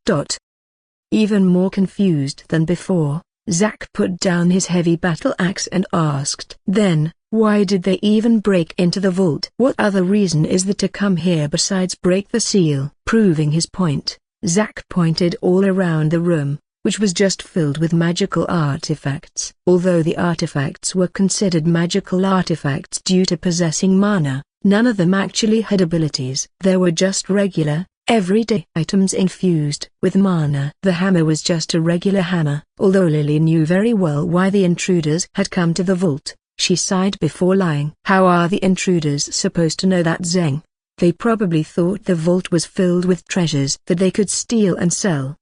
Even more confused than before, Zack put down his heavy battle axe and asked, "Then, why did they even break into the vault? What other reason is there to come here besides break the seal?" Proving his point, Zack pointed all around the room, which was just filled with magical artifacts. Although the artifacts were considered magical artifacts due to possessing mana, none of them actually had abilities. There were just regular, everyday items infused with mana. The hammer was just a regular hammer. Although Lily knew very well why the intruders had come to the vault, she sighed before lying. How are the intruders supposed to know that, Zheng? They probably thought the vault was filled with treasures that they could steal and sell.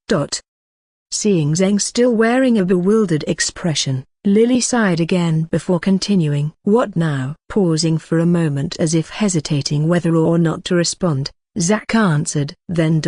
Seeing Zheng still wearing a bewildered expression, Lily sighed again before continuing. "What now?" Pausing for a moment as if hesitating whether or not to respond, Zack answered, "Then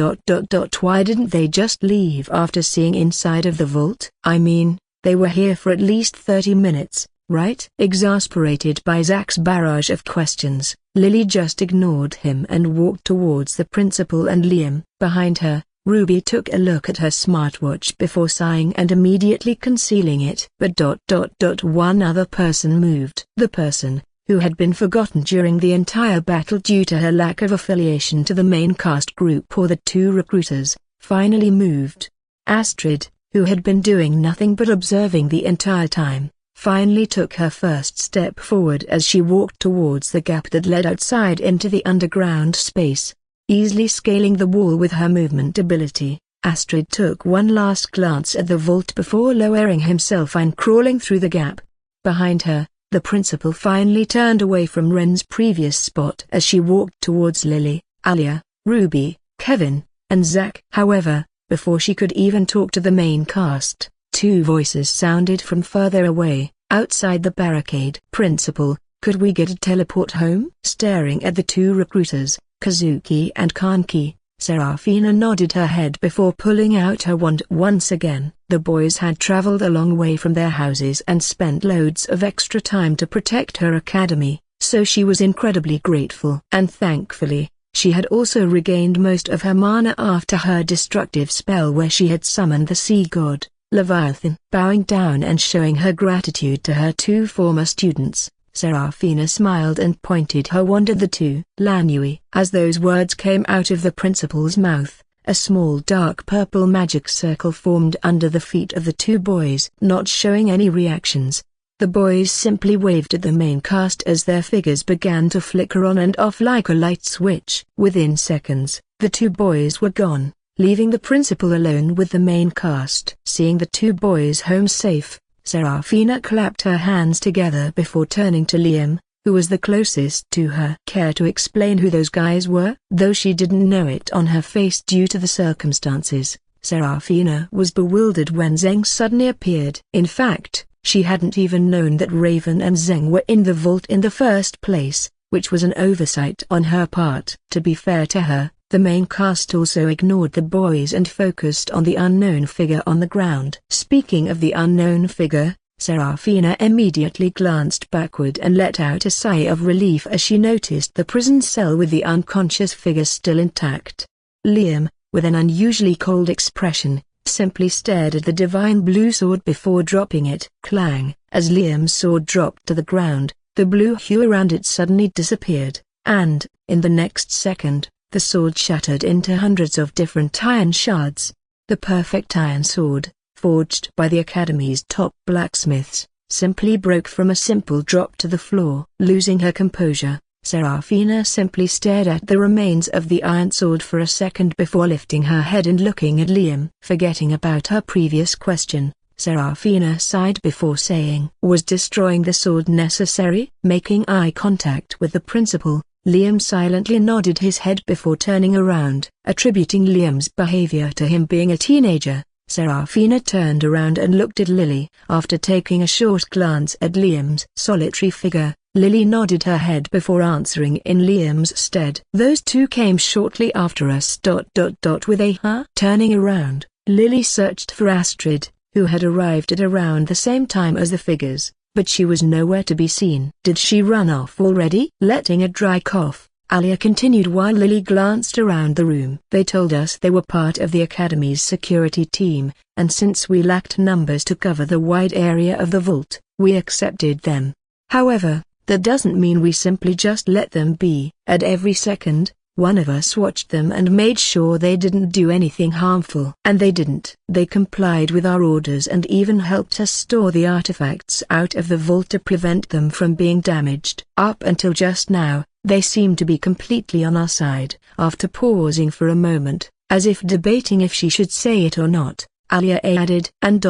why didn't they just leave after seeing inside of the vault? I mean, they were here for at least 30 minutes, right?" Exasperated by Zack's barrage of questions, Lily just ignored him and walked towards the principal and Liam. Behind her, Ruby took a look at her smartwatch before sighing and immediately concealing it. But one other person moved. The person, who had been forgotten during the entire battle due to her lack of affiliation to the main cast group or the two recruiters, finally moved. Astrid, who had been doing nothing but observing the entire time, finally took her first step forward as she walked towards the gap that led outside into the underground space. Easily scaling the wall with her movement ability, Astrid took one last glance at the vault before lowering himself and crawling through the gap. Behind her, the principal finally turned away from Ren's previous spot as she walked towards Lily, Alia, Ruby, Kevin, and Zack. However, Before she could even talk to the main cast, two voices sounded from further away, outside the barricade. "Principal, could we get a teleport home?" Staring at the two recruiters, Kazuki and Kanki, Serafina nodded her head before pulling out her wand once again. The boys had traveled a long way from their houses and spent loads of extra time to protect her academy, so she was incredibly grateful. And thankfully, she had also regained most of her mana after her destructive spell where she had summoned the sea god, Leviathan. Bowing down and showing her gratitude to her two former students, Serafina smiled and pointed her wand at the two. "Lanyui." As those words came out of the principal's mouth, a small dark purple magic circle formed under the feet of the two boys. Not showing any reactions, the boys simply waved at the main cast as their figures began to flicker on and off like a light switch. Within seconds, the two boys were gone, leaving the principal alone with the main cast. Seeing the two boys home safe, Serafina clapped her hands together before turning to Liam, who was the closest to her. "Care to explain who those guys were?" Though she didn't know it on her face due to the circumstances, Serafina was bewildered when Zeng suddenly appeared. In fact, she hadn't even known that Raven and Zeng were in the vault in the first place, which was an oversight on her part. To be fair to her, the main cast also ignored the boys and focused on the unknown figure on the ground. Speaking of the unknown figure, Serafina immediately glanced backward and let out a sigh of relief as she noticed the prison cell with the unconscious figure still intact. Liam, with an unusually cold expression, simply stared at the divine blue sword before dropping it. Clang! As Liam's sword dropped to the ground, the blue hue around it suddenly disappeared, and, in the next second, the sword shattered into hundreds of different iron shards. The perfect iron sword, forged by the Academy's top blacksmiths, simply broke from a simple drop to the floor. Losing her composure, Serafina simply stared at the remains of the iron sword for a second before lifting her head and looking at Liam. Forgetting about her previous question, Serafina sighed before saying, "Was destroying the sword necessary?" Making eye contact with the principal, Liam silently nodded his head before turning around. Attributing Liam's behavior to him being a teenager, Serafina turned around and looked at Lily. After taking a short glance at Liam's solitary figure, Lily nodded her head before answering in Liam's stead. "Those two came shortly after us. With a huh?" Turning around, Lily searched for Astrid, who had arrived at around the same time as the figures, but she was nowhere to be seen. "Did she run off already?" Letting a dry cough, Alia continued while Lily glanced around the room. "They told us they were part of the Academy's security team, and since we lacked numbers to cover the wide area of the vault, we accepted them. However, that doesn't mean we simply just let them be. At every second, one of us watched them and made sure they didn't do anything harmful. And they didn't. They complied with our orders and even helped us store the artifacts out of the vault to prevent them from being damaged. Up until just now, they seem to be completely on our side." After pausing for a moment, as if debating if she should say it or not, Alia added, "And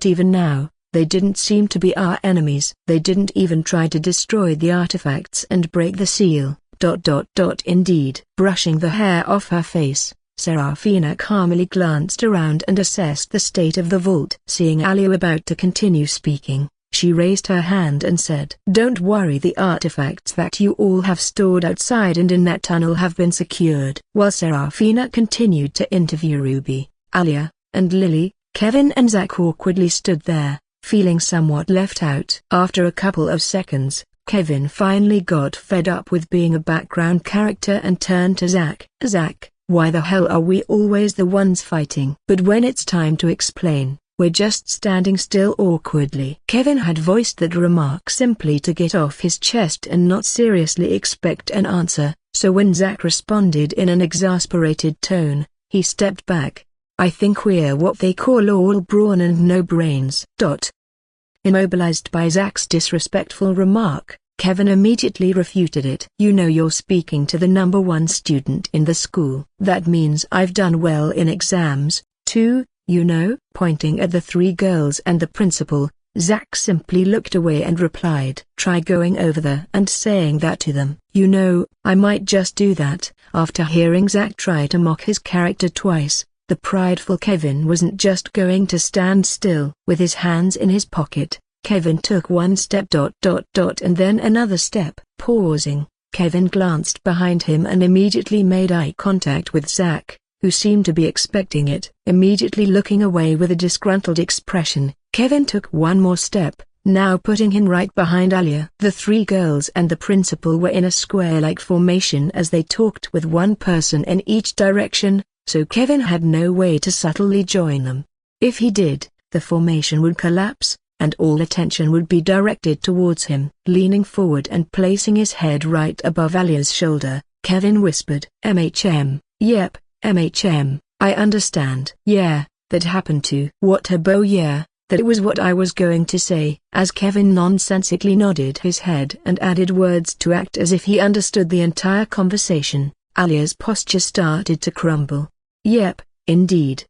even now, they didn't seem to be our enemies. They didn't even try to destroy the artifacts and break the seal. Indeed." Brushing the hair off her face, Serafina calmly glanced around and assessed the state of the vault. Seeing Alia about to continue speaking, she raised her hand and said, "Don't worry, the artifacts that you all have stored outside and in that tunnel have been secured." While Serafina continued to interview Ruby, Alia, and Lily, Kevin and Zack awkwardly stood there, feeling somewhat left out. After a couple of seconds, Kevin finally got fed up with being a background character and turned to Zack. "Zack, why the hell are we always the ones fighting?" But when it's time to explain, we're just standing still awkwardly. Kevin had voiced that remark simply to get off his chest and not seriously expect an answer, so when Zack responded in an exasperated tone, he stepped back. "I think we're what they call all brawn and no brains." Immobilized by Zack's disrespectful remark, Kevin immediately refuted it. "You know you're speaking to the #1 student in the school. That means I've done well in exams, too, you know." Pointing at the three girls and the principal, Zack simply looked away and replied, "Try going over there and saying that to them." "You know, I might just do that." After hearing Zack try to mock his character twice, The prideful Kevin wasn't just going to stand still. With his hands in his pocket, Kevin took one step and then another step. Pausing, Kevin glanced behind him and immediately made eye contact with Zack, who seemed to be expecting it. Immediately looking away with a disgruntled expression, Kevin took one more step, now putting him right behind Alia. The three girls and the principal were in a square-like formation as they talked with one person in each direction, so Kevin had no way to subtly join them. If he did, the formation would collapse, and all attention would be directed towards him. Leaning forward and placing his head right above Alia's shoulder, Kevin whispered, "MHM, yep, MHM, I understand." "Yeah, that happened to." "What a bow." "Yeah, that was what I was going to say." As Kevin nonsensically nodded his head and added words to act as if he understood the entire conversation, Alia's posture started to crumble. "Yep, indeed.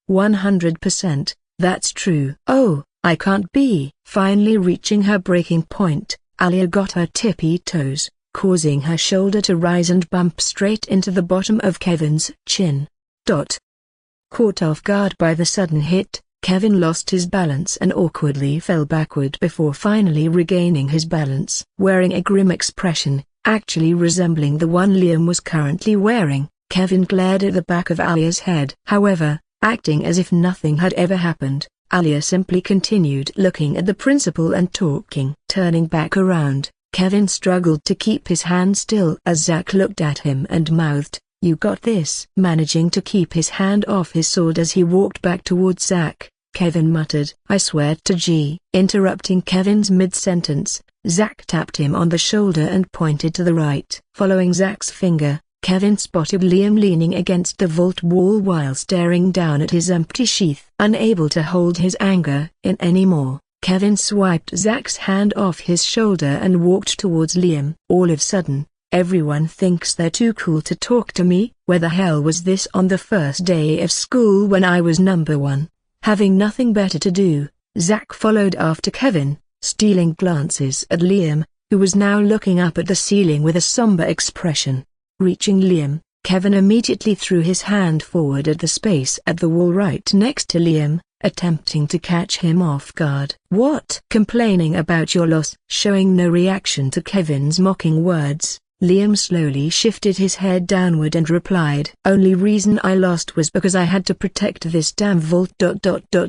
100%, that's true." "Oh, I can't be." Finally reaching her breaking point, Alia got her tippy toes, causing her shoulder to rise and bump straight into the bottom of Kevin's chin. Caught off guard by the sudden hit, Kevin lost his balance and awkwardly fell backward before finally regaining his balance. Wearing a grim expression, actually resembling the one Liam was currently wearing, Kevin glared at the back of Alia's head. However, acting as if nothing had ever happened, Alia simply continued looking at the principal and talking. Turning back around, Kevin struggled to keep his hand still as Zack looked at him and mouthed, "You got this." Managing to keep his hand off his sword as he walked back towards Zack, Kevin muttered, "I swear to G." Interrupting Kevin's mid-sentence, Zack tapped him on the shoulder and pointed to the right. Following Zack's finger, Kevin spotted Liam leaning against the vault wall while staring down at his empty sheath. Unable to hold his anger in anymore, Kevin swiped Zack's hand off his shoulder and walked towards Liam. "All of a sudden, everyone thinks they're too cool to talk to me. Where the hell was this on the first day of school when I was number one?" Having nothing better to do, Zack followed after Kevin, stealing glances at Liam, who was now looking up at the ceiling with a somber expression. Reaching Liam, Kevin immediately threw his hand forward at the space at the wall right next to Liam, attempting to catch him off guard. "What?" "Complaining about your loss." Showing no reaction to Kevin's mocking words, Liam slowly shifted his head downward and replied, "Only reason I lost was because I had to protect this damn vault.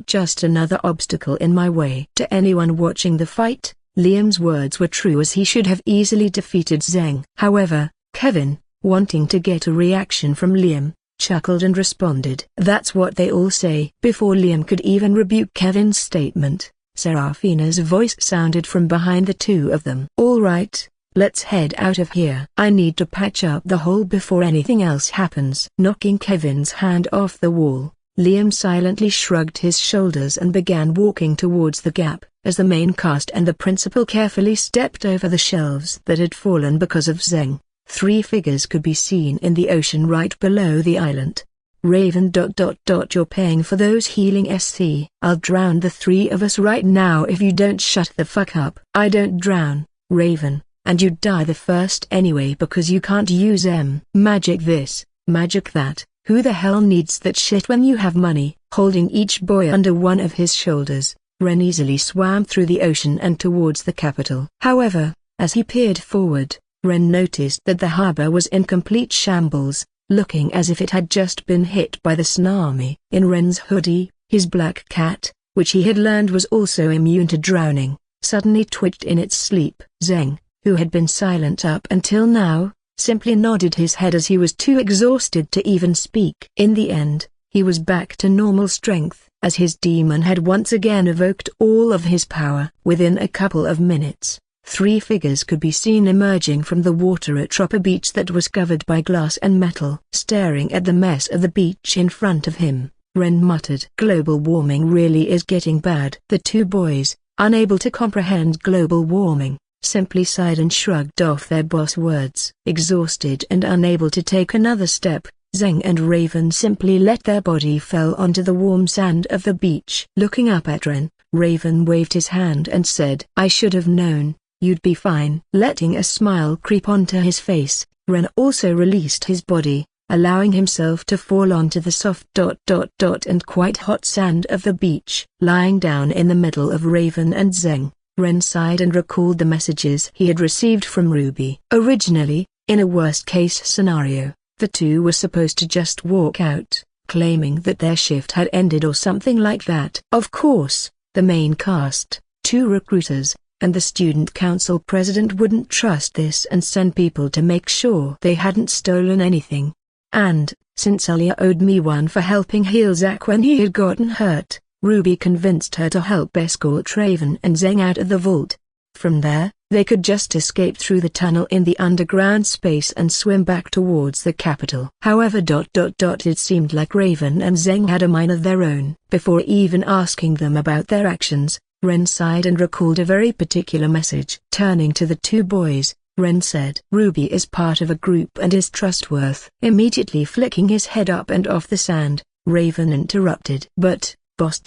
Just another obstacle in my way." To anyone watching the fight, Liam's words were true as he should have easily defeated Zheng. However, Kevin, wanting to get a reaction from Liam, chuckled and responded, "That's what they all say." Before Liam could even rebuke Kevin's statement, Serafina's voice sounded from behind the two of them. "All right, let's head out of here. I need to patch up the hole before anything else happens." Knocking Kevin's hand off the wall, Liam silently shrugged his shoulders and began walking towards the gap, as the main cast and the principal carefully stepped over the shelves that had fallen because of Zheng. Three figures could be seen in the ocean right below the island. Raven. You're paying for those healing SC. I'll drown the three of us right now if you don't shut the fuck up. I don't drown, Raven, and you'd die the first anyway because you can't use magic this, magic that. Who the hell needs that shit when you have money? Holding each boy under one of his shoulders, Ren easily swam through the ocean and towards the capital. However, as he peered forward, Ren noticed that the harbor was in complete shambles, looking as if it had just been hit by the tsunami. In Ren's hoodie, his black cat, which he had learned was also immune to drowning, suddenly twitched in its sleep. Zheng, who had been silent up until now, simply nodded his head as he was too exhausted to even speak. In the end, he was back to normal strength, as his demon had once again evoked all of his power. Within a couple of minutes, three figures could be seen emerging from the water at Tropper Beach that was covered by glass and metal. Staring at the mess of the beach in front of him, Ren muttered, "Global warming really is getting bad." The two boys, unable to comprehend global warming, simply sighed and shrugged off their boss words. Exhausted and unable to take another step, Zheng and Raven simply let their body fell onto the warm sand of the beach. Looking up at Ren, Raven waved his hand and said, "I should have known. You'd be fine." Letting a smile creep onto his face, Ren also released his body, allowing himself to fall onto the soft and quite hot sand of the beach. Lying down in the middle of Raven and Zeng, Ren sighed and recalled the messages he had received from Ruby. Originally, in a worst-case scenario, the two were supposed to just walk out, claiming that their shift had ended or something like that. Of course, the main cast, 2 recruiters, and the student council president wouldn't trust this and send people to make sure they hadn't stolen anything. And, since Alia owed me one for helping heal Zack when he had gotten hurt, Ruby convinced her to help escort Raven and Zeng out of the vault. From there, they could just escape through the tunnel in the underground space and swim back towards the capital. However, it seemed like Raven and Zeng had a mind of their own. Before even asking them about their actions, Ren sighed and recalled a very particular message. Turning to the 2 boys, Ren said, "Ruby is part of a group and is trustworthy." Immediately flicking his head up and off the sand, Raven interrupted. "But, boss,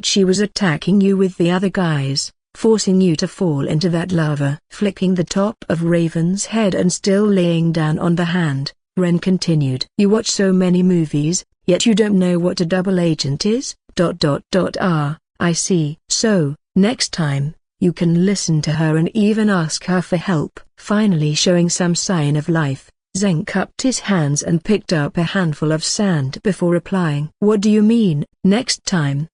she was attacking you with the other guys, forcing you to fall into that lava." Flicking the top of Raven's head and still laying down on the hand, Ren continued, "You watch so many movies, yet you don't know what a double agent is? I see. So, next time, you can listen to her and even ask her for help." Finally showing some sign of life, Zeng cupped his hands and picked up a handful of sand before replying. "What do you mean, next time?"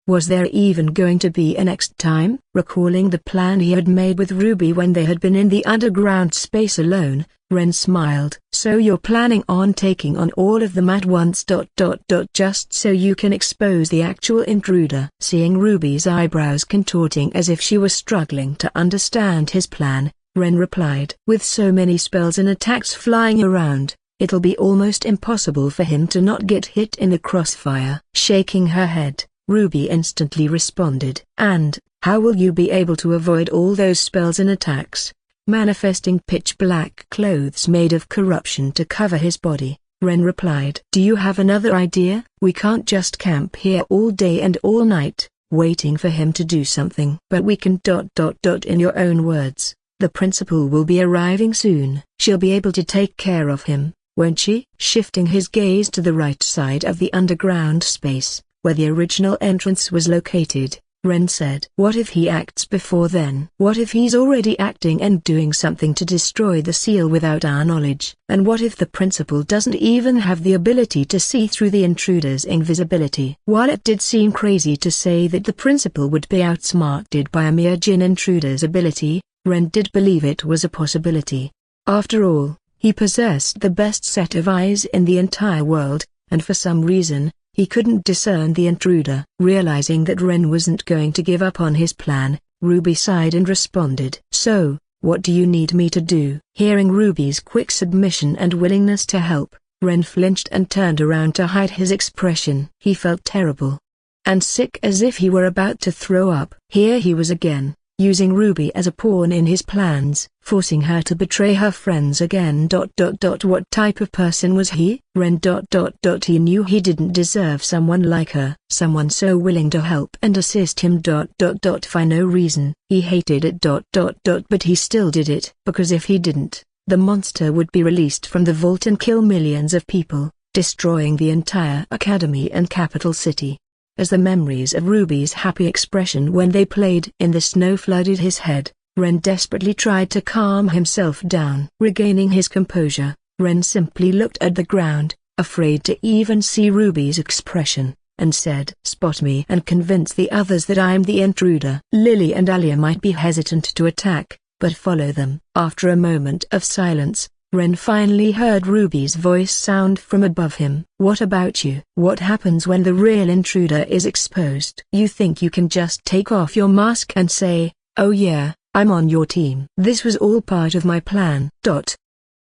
Was there even going to be a next time? Recalling the plan he had made with Ruby when they had been in the underground space alone, Ren smiled. "So you're planning on taking on all of them at once? Just so you can expose the actual intruder?" Seeing Ruby's eyebrows contorting as if she was struggling to understand his plan, Ren replied, "With so many spells and attacks flying around, it'll be almost impossible for him to not get hit in the crossfire." Shaking her head, Ruby instantly responded, "And, how will you be able to avoid all those spells and attacks?" Manifesting pitch-black clothes made of corruption to cover his body, Ren replied, "Do you have another idea? We can't just camp here all day and all night, waiting for him to do something." "But we can In your own words, the principal will be arriving soon. She'll be able to take care of him, won't she?" Shifting his gaze to the right side of the underground space, where the original entrance was located, Ren said, "What if he acts before then? What if he's already acting and doing something to destroy the seal without our knowledge? And what if the principal doesn't even have the ability to see through the intruder's invisibility?" While it did seem crazy to say that the principal would be outsmarted by a mere Jinn intruder's ability, Ren did believe it was a possibility. After all, he possessed the best set of eyes in the entire world, and for some reason, he couldn't discern the intruder. Realizing that Ren wasn't going to give up on his plan, Ruby sighed and responded, "So, what do you need me to do?" Hearing Ruby's quick submission and willingness to help, Ren flinched and turned around to hide his expression. He felt terrible and sick, as if he were about to throw up. Here he was again, using Ruby as a pawn in his plans, forcing her to betray her friends again. What type of person was he? Ren. He knew he didn't deserve someone like her, someone so willing to help and assist him. For no reason. He hated it. But he still did it, because if he didn't, the monster would be released from the vault and kill millions of people, destroying the entire academy and capital city. As the memories of Ruby's happy expression when they played in the snow flooded his head, Ren desperately tried to calm himself down. Regaining his composure, Ren simply looked at the ground, afraid to even see Ruby's expression, and said, "Spot me and convince the others that I am the intruder." Lily and Alia might be hesitant to attack, but follow them. After a moment of silence, Ren finally heard Ruby's voice sound from above him. "What about you? What happens when the real intruder is exposed? You think you can just take off your mask and say, 'Oh yeah, I'm on your team'?" "This was all part of my plan."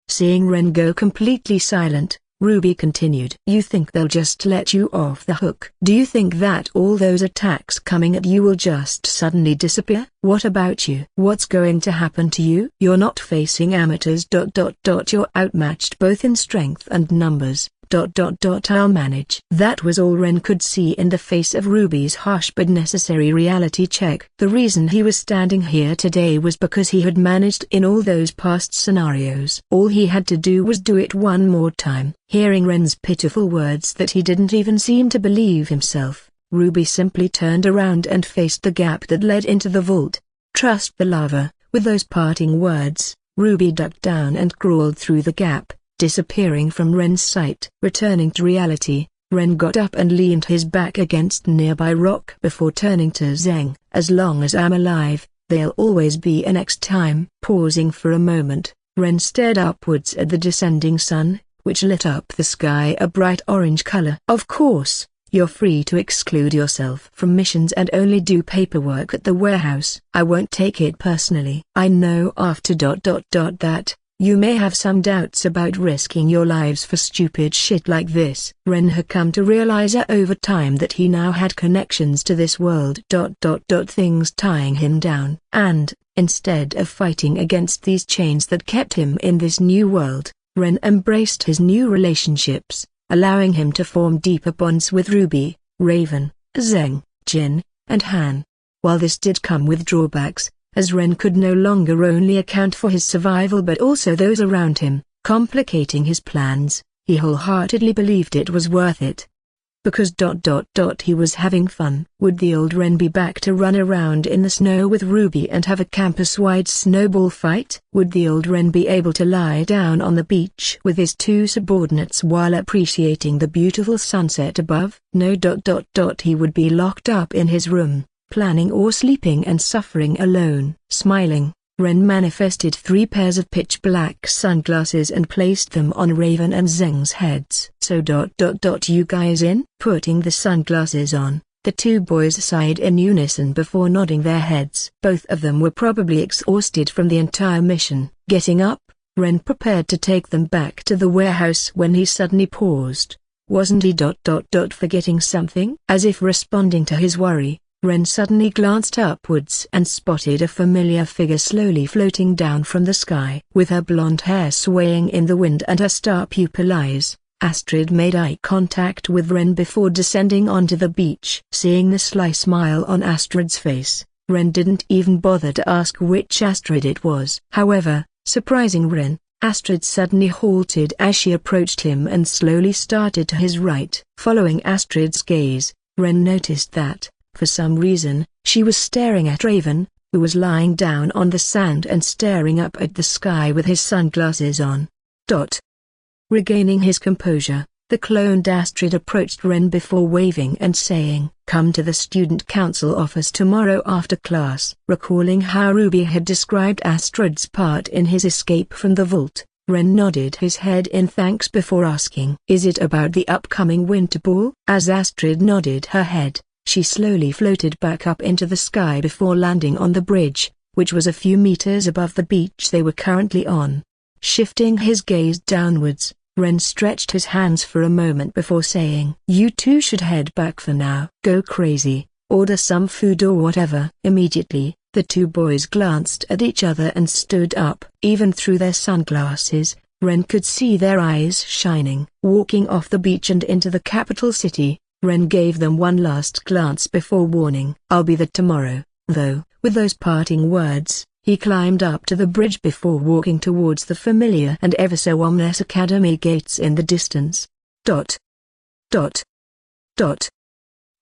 Seeing Ren go completely silent, Ruby continued, "You think they'll just let you off the hook? Do you think that all those attacks coming at you will just suddenly disappear? What about you? What's going to happen to you? You're not facing amateurs. You're outmatched both in strength and numbers. I'll manage. That was all Ren could see in the face of Ruby's harsh but necessary reality check. The reason he was standing here today was because he had managed in all those past scenarios. All he had to do was do it one more time. Hearing Ren's pitiful words that he didn't even seem to believe himself, Ruby simply turned around and faced the gap that led into the vault. Trust the lava. With those parting words, Ruby ducked down and crawled through the gap, disappearing from Ren's sight. Returning to reality, Ren got up and leaned his back against a nearby rock before turning to Zheng. As long as I'm alive, there'll always be a next time. Pausing for a moment, Ren stared upwards at the descending sun, which lit up the sky a bright orange color. Of course, you're free to exclude yourself from missions and only do paperwork at the warehouse. I won't take it personally. I know after that, you may have some doubts about risking your lives for stupid shit like this. Ren had come to realize over time that he now had connections to this world. Things tying him down. And, instead of fighting against these chains that kept him in this new world, Ren embraced his new relationships, allowing him to form deeper bonds with Ruby, Raven, Zheng, Jin, and Han. While this did come with drawbacks, as Ren could no longer only account for his survival but also those around him, complicating his plans, he wholeheartedly believed it was worth it. Because he was having fun. Would the old Ren be back to run around in the snow with Ruby and have a campus-wide snowball fight? Would the old Ren be able to lie down on the beach with his two subordinates while appreciating the beautiful sunset above? No. He would be locked up in his room, planning or sleeping and suffering alone. Smiling, Ren manifested 3 pairs of pitch-black sunglasses and placed them on Raven and Zheng's heads. So you guys in? Putting the sunglasses on, the 2 boys sighed in unison before nodding their heads. Both of them were probably exhausted from the entire mission. Getting up, Ren prepared to take them back to the warehouse when he suddenly paused. Wasn't he forgetting something? As if responding to his worry, Ren suddenly glanced upwards and spotted a familiar figure slowly floating down from the sky. With her blonde hair swaying in the wind and her star pupil eyes, Astrid made eye contact with Ren before descending onto the beach. Seeing the sly smile on Astrid's face, Ren didn't even bother to ask which Astrid it was. However, surprising Ren, Astrid suddenly halted as she approached him and slowly started to his right. Following Astrid's gaze, Ren noticed that, for some reason, she was staring at Raven, who was lying down on the sand and staring up at the sky with his sunglasses on. Regaining his composure, the cloned Astrid approached Ren before waving and saying, "Come to the student council office tomorrow after class." Recalling how Ruby had described Astrid's part in his escape from the vault, Ren nodded his head in thanks before asking, "Is it about the upcoming winter ball?" As Astrid nodded her head, she slowly floated back up into the sky before landing on the bridge, which was a few meters above the beach they were currently on. Shifting his gaze downwards, Ren stretched his hands for a moment before saying, "You two should head back for now. Go crazy, order some food or whatever." Immediately, the 2 boys glanced at each other and stood up. Even through their sunglasses, Ren could see their eyes shining. Walking off the beach and into the capital city, Ren gave them one last glance before warning, "I'll be there tomorrow, though." With those parting words, he climbed up to the bridge before walking towards the familiar and ever so ominous academy gates in the distance.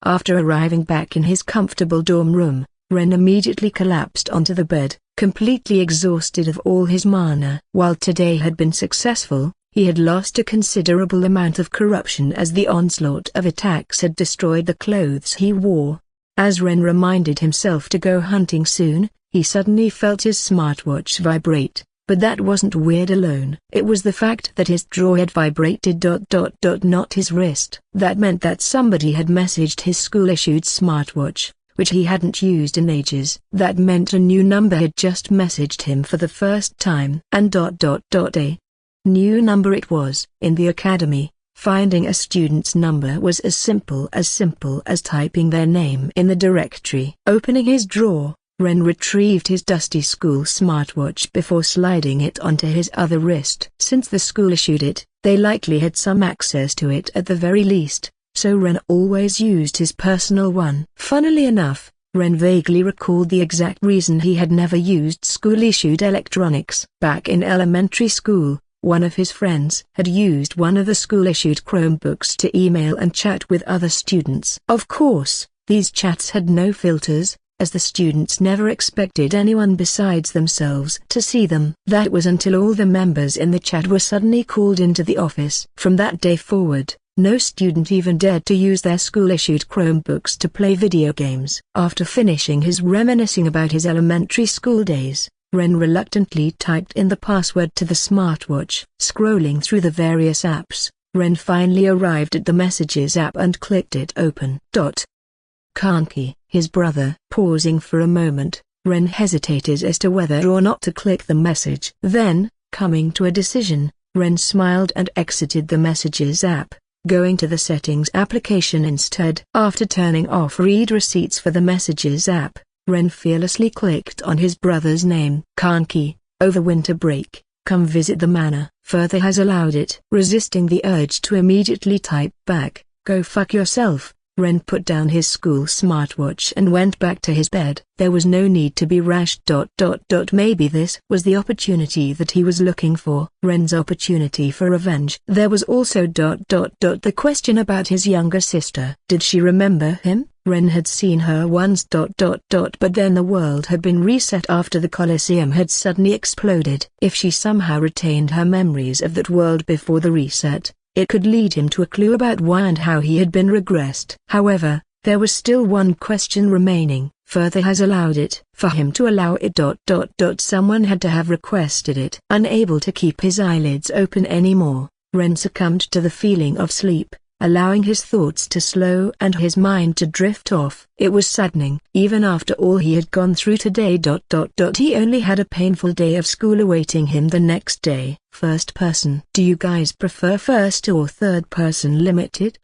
After arriving back in his comfortable dorm room, Ren immediately collapsed onto the bed, completely exhausted of all his mana. While today had been successful, he had lost a considerable amount of corruption as the onslaught of attacks had destroyed the clothes he wore. As Ren reminded himself to go hunting soon, he suddenly felt his smartwatch vibrate, but that wasn't weird alone. It was the fact that his drawer had vibrated. Not his wrist. That meant that somebody had messaged his school-issued smartwatch, which he hadn't used in ages. That meant a new number had just messaged him for the first time. And a new number it was. In the academy, finding a student's number was as simple as typing their name in the directory. Opening his drawer, Ren retrieved his dusty school smartwatch before sliding it onto his other wrist. Since the school issued it, they likely had some access to it at the very least, so Ren always used his personal one. Funnily enough, Ren vaguely recalled the exact reason he had never used school-issued electronics. Back in elementary school, one of his friends had used one of the school-issued Chromebooks to email and chat with other students. Of course, these chats had no filters, as the students never expected anyone besides themselves to see them. That was until all the members in the chat were suddenly called into the office. From that day forward, no student even dared to use their school-issued Chromebooks to play video games. After finishing his reminiscing about his elementary school days, Ren reluctantly typed in the password to the smartwatch. Scrolling through the various apps, Ren finally arrived at the Messages app and clicked it open. Kanki, his brother. Pausing for a moment, Ren hesitated as to whether or not to click the message. Then, coming to a decision, Ren smiled and exited the Messages app, going to the Settings application instead. After turning off read receipts for the Messages app, Ren fearlessly clicked on his brother's name. Kanki, over winter break, come visit the manor. Further has allowed it. Resisting the urge to immediately type back, go fuck yourself, Ren put down his school smartwatch and went back to his bed. There was no need to be rash. Maybe this was the opportunity that he was looking for. Ren's opportunity for revenge. There was also the question about his younger sister. Did she remember him? Ren had seen her once. But then the world had been reset after the Colosseum had suddenly exploded. If she somehow retained her memories of that world before the reset, it could lead him to a clue about why and how he had been regressed. However, there was still one question remaining. Further has allowed it. For him to allow it. Someone had to have requested it. Unable to keep his eyelids open anymore, Ren succumbed to the feeling of sleep, allowing his thoughts to slow and his mind to drift off. It was saddening. Even after all he had gone through today. He only had a painful day of school awaiting him the next day. First person. Do you guys prefer first or third person limited?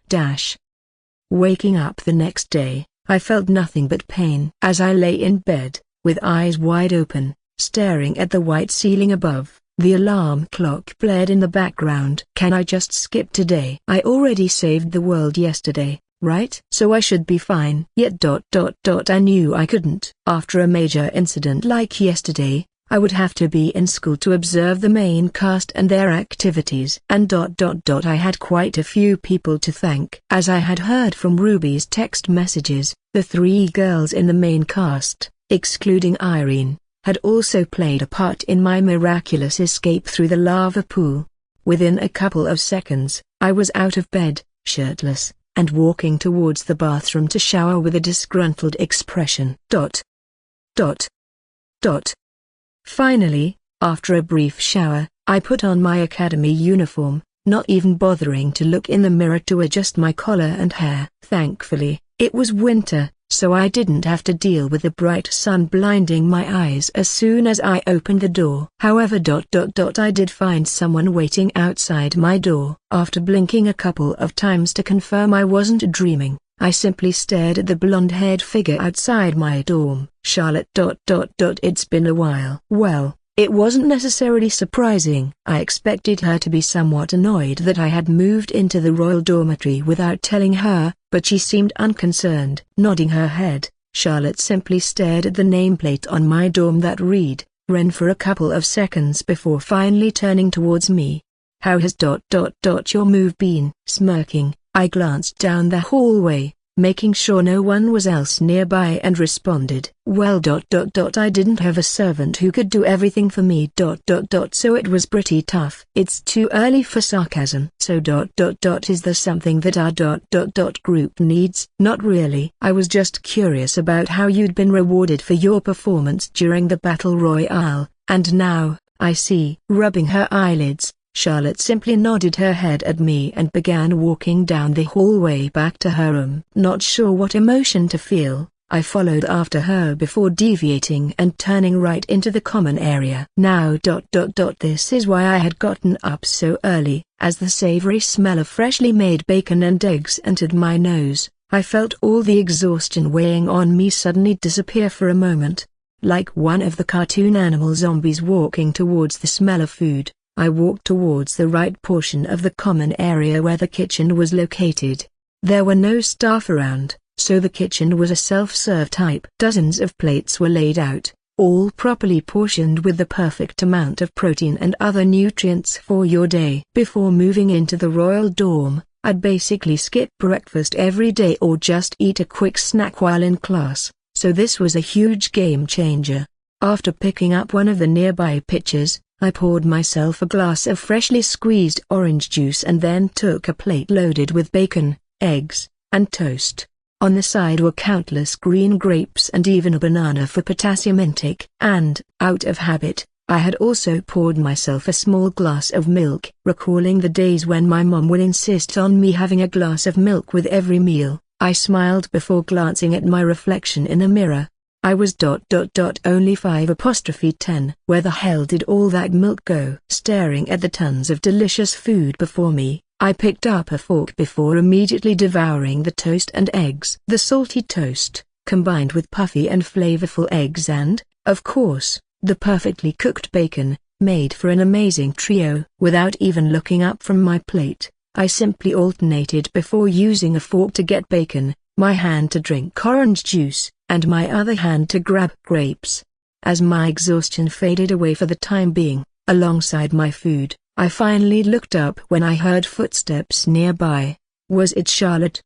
Waking up the next day, I felt nothing but pain. As I lay in bed, with eyes wide open, staring at the white ceiling above, the alarm clock blared in the background. Can I just skip today? I already saved the world yesterday, right? So I should be fine. Yet I knew I couldn't. After a major incident like yesterday, I would have to be in school to observe the main cast and their activities. And I had quite a few people to thank. As I had heard from Ruby's text messages, the 3 girls in the main cast, excluding Irene, had also played a part in my miraculous escape through the lava pool. Within a couple of seconds, I was out of bed, shirtless, and walking towards the bathroom to shower with a disgruntled expression. Finally, after a brief shower, I put on my academy uniform, not even bothering to look in the mirror to adjust my collar and hair. Thankfully, it was winter, so I didn't have to deal with the bright sun blinding my eyes as soon as I opened the door. However, I did find someone waiting outside my door. After blinking a couple of times to confirm I wasn't dreaming, I simply stared at the blonde-haired figure outside my dorm. Charlotte. It's been a while. Well, it wasn't necessarily surprising. I expected her to be somewhat annoyed that I had moved into the royal dormitory without telling her, but she seemed unconcerned. Nodding her head, Charlotte simply stared at the nameplate on my dorm that read, Ren, for a couple of seconds before finally turning towards me. How has your move been? Smirking, I glanced down the hallway, making sure no one was else nearby, and responded, well. I didn't have a servant who could do everything for me. So it was pretty tough. It's too early for sarcasm. So is there something that our group needs? Not really. I was just curious about how you'd been rewarded for your performance during the battle royale, and now, I see. Rubbing her eyelids, Charlotte simply nodded her head at me and began walking down the hallway back to her room. Not sure what emotion to feel, I followed after her before deviating and turning right into the common area. Now. This is why I had gotten up so early. As the savory smell of freshly made bacon and eggs entered my nose, I felt all the exhaustion weighing on me suddenly disappear for a moment. Like one of the cartoon animal zombies walking towards the smell of food, I walked towards the right portion of the common area where the kitchen was located. There were no staff around, so the kitchen was a self-serve type. Dozens of plates were laid out, all properly portioned with the perfect amount of protein and other nutrients for your day. Before moving into the royal dorm, I'd basically skip breakfast every day or just eat a quick snack while in class, so this was a huge game changer. After picking up one of the nearby pitchers, I poured myself a glass of freshly squeezed orange juice and then took a plate loaded with bacon, eggs, and toast. On the side were countless green grapes and even a banana for potassium intake. And, out of habit, I had also poured myself a small glass of milk. Recalling the days when my mom would insist on me having a glass of milk with every meal, I smiled before glancing at my reflection in a mirror. I was only 5'10". Where the hell did all that milk go? Staring at the tons of delicious food before me, I picked up a fork before immediately devouring the toast and eggs. The salty toast, combined with puffy and flavorful eggs and, of course, the perfectly cooked bacon, made for an amazing trio. Without even looking up from my plate, I simply alternated before using a fork to get bacon, my hand to drink orange juice, and my other hand to grab grapes. As my exhaustion faded away for the time being, alongside my food, I finally looked up when I heard footsteps nearby. Was it Charlotte?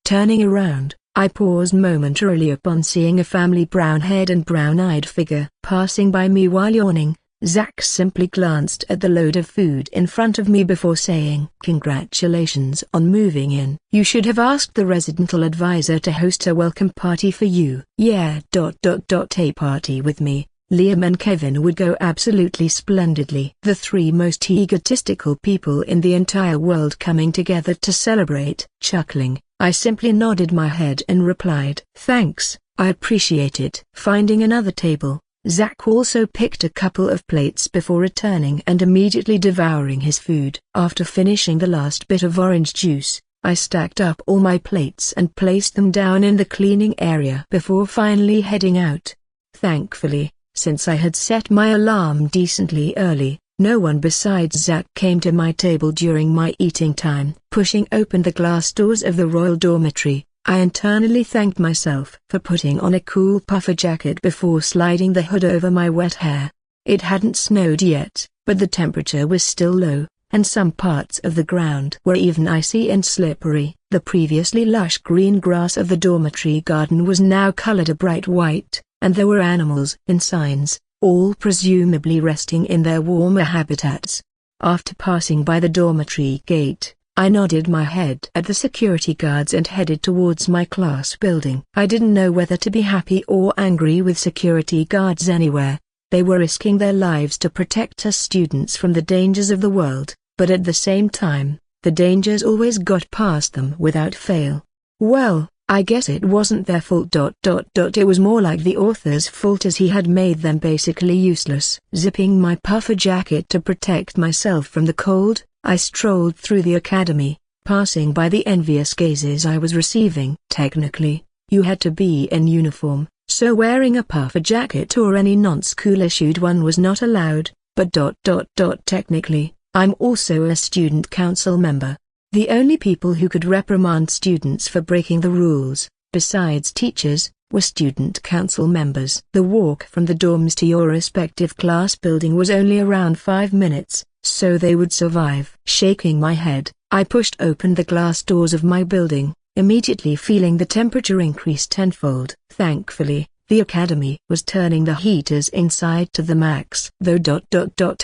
Turning around, I paused momentarily upon seeing a family brown-haired and brown-eyed figure passing by me while yawning. Zach simply glanced at the load of food in front of me before saying, "Congratulations on moving in. You should have asked the residential advisor to host a welcome party for you." "Yeah, a party with me, Liam and Kevin would go absolutely splendidly." The three most egotistical people in the entire world coming together to celebrate. Chuckling, I simply nodded my head and replied, "Thanks, I appreciate it." Finding another table, Zach also picked a couple of plates before returning and immediately devouring his food. After finishing the last bit of orange juice, I stacked up all my plates and placed them down in the cleaning area before finally heading out. Thankfully, since I had set my alarm decently early, no one besides Zach came to my table during my eating time. Pushing open the glass doors of the royal dormitory, I internally thanked myself for putting on a cool puffer jacket before sliding the hood over my wet hair. It hadn't snowed yet, but the temperature was still low, and some parts of the ground were even icy and slippery. The previously lush green grass of the dormitory garden was now colored a bright white, and there were animals and signs, all presumably resting in their warmer habitats. After passing by the dormitory gate, I nodded my head at the security guards and headed towards my class building. I didn't know whether to be happy or angry with security guards anywhere. They were risking their lives to protect us students from the dangers of the world, but at the same time, the dangers always got past them without fail. Well, I guess it wasn't their fault. It was more like the author's fault, as he had made them basically useless. Zipping my puffer jacket to protect myself from the cold, I strolled through the academy, passing by the envious gazes I was receiving. Technically, you had to be in uniform, so wearing a puffer jacket or any non-school issued one was not allowed, but technically, I'm also a student council member. The only people who could reprimand students for breaking the rules, besides teachers, were student council members. The walk from the dorms to your respective class building was only around 5 minutes, so they would survive. Shaking my head, I pushed open the glass doors of my building, immediately feeling the temperature increase tenfold. Thankfully, the academy was turning the heaters inside to the max. Though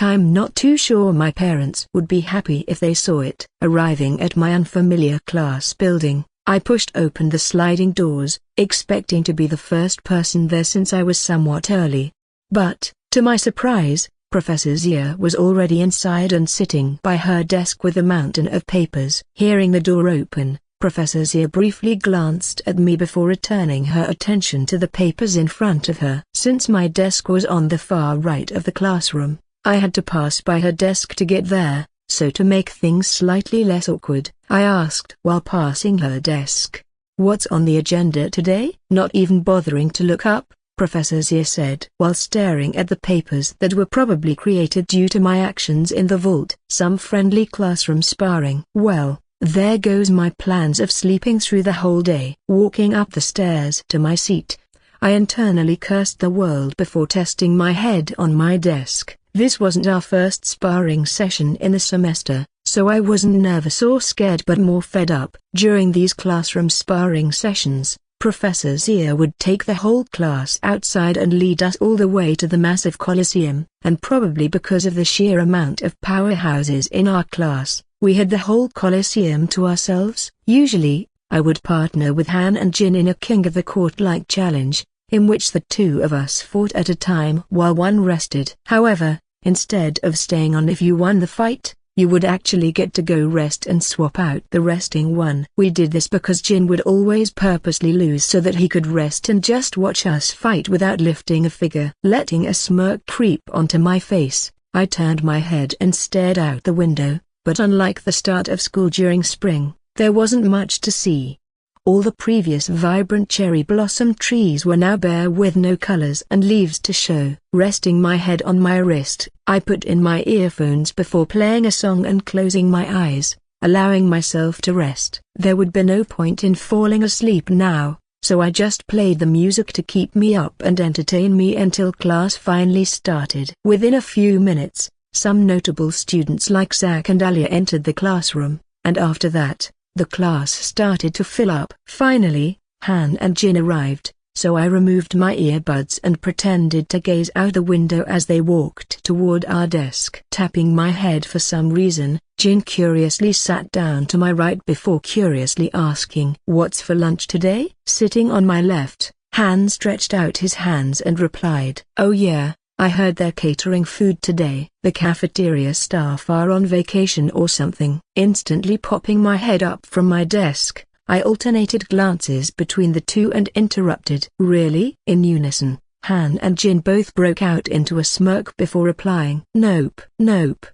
I'm not too sure my parents would be happy if they saw it. Arriving at my unfamiliar class building, I pushed open the sliding doors, expecting to be the first person there since I was somewhat early. But, to my surprise, Professor Zia was already inside and sitting by her desk with a mountain of papers. Hearing the door open, Professor Zia briefly glanced at me before returning her attention to the papers in front of her. Since my desk was on the far right of the classroom, I had to pass by her desk to get there, so to make things slightly less awkward, I asked while passing her desk, "What's on the agenda today?" Not even bothering to look up, Professor Zia said while staring at the papers that were probably created due to my actions in the vault. Some friendly classroom sparring. Well, there goes my plans of sleeping through the whole day. Walking up the stairs to my seat, I internally cursed the world before testing my head on my desk. This wasn't our first sparring session in the semester, so I wasn't nervous or scared but more fed up. During these classroom sparring sessions, Professor Zia would take the whole class outside and lead us all the way to the massive Coliseum, and probably because of the sheer amount of powerhouses in our class, we had the whole Coliseum to ourselves. Usually, I would partner with Han and Jin in a King of the Court-like challenge, in which the two of us fought at a time while one rested. However, instead of staying on if you won the fight, you would actually get to go rest and swap out the resting one. We did this because Jin would always purposely lose so that he could rest and just watch us fight without lifting a finger. Letting a smirk creep onto my face, I turned my head and stared out the window, but unlike the start of school during spring, there wasn't much to see. All the previous vibrant cherry blossom trees were now bare with no colors and leaves to show. Resting my head on my wrist, I put in my earphones before playing a song and closing my eyes, allowing myself to rest. There would be no point in falling asleep now, so I just played the music to keep me up and entertain me until class finally started. Within a few minutes, some notable students like Zach and Alia entered the classroom, and after that, the class started to fill up. Finally, Han and Jin arrived, so I removed my earbuds and pretended to gaze out the window as they walked toward our desk. Tapping my head for some reason, Jin curiously sat down to my right before curiously asking, "What's for lunch today?" Sitting on my left, Han stretched out his hands and replied, "Oh yeah, I heard they're catering food today. The cafeteria staff are on vacation or something." Instantly popping my head up from my desk, I alternated glances between the two and interrupted. "Really?" In unison, Han and Jin both broke out into a smirk before replying, "Nope, nope."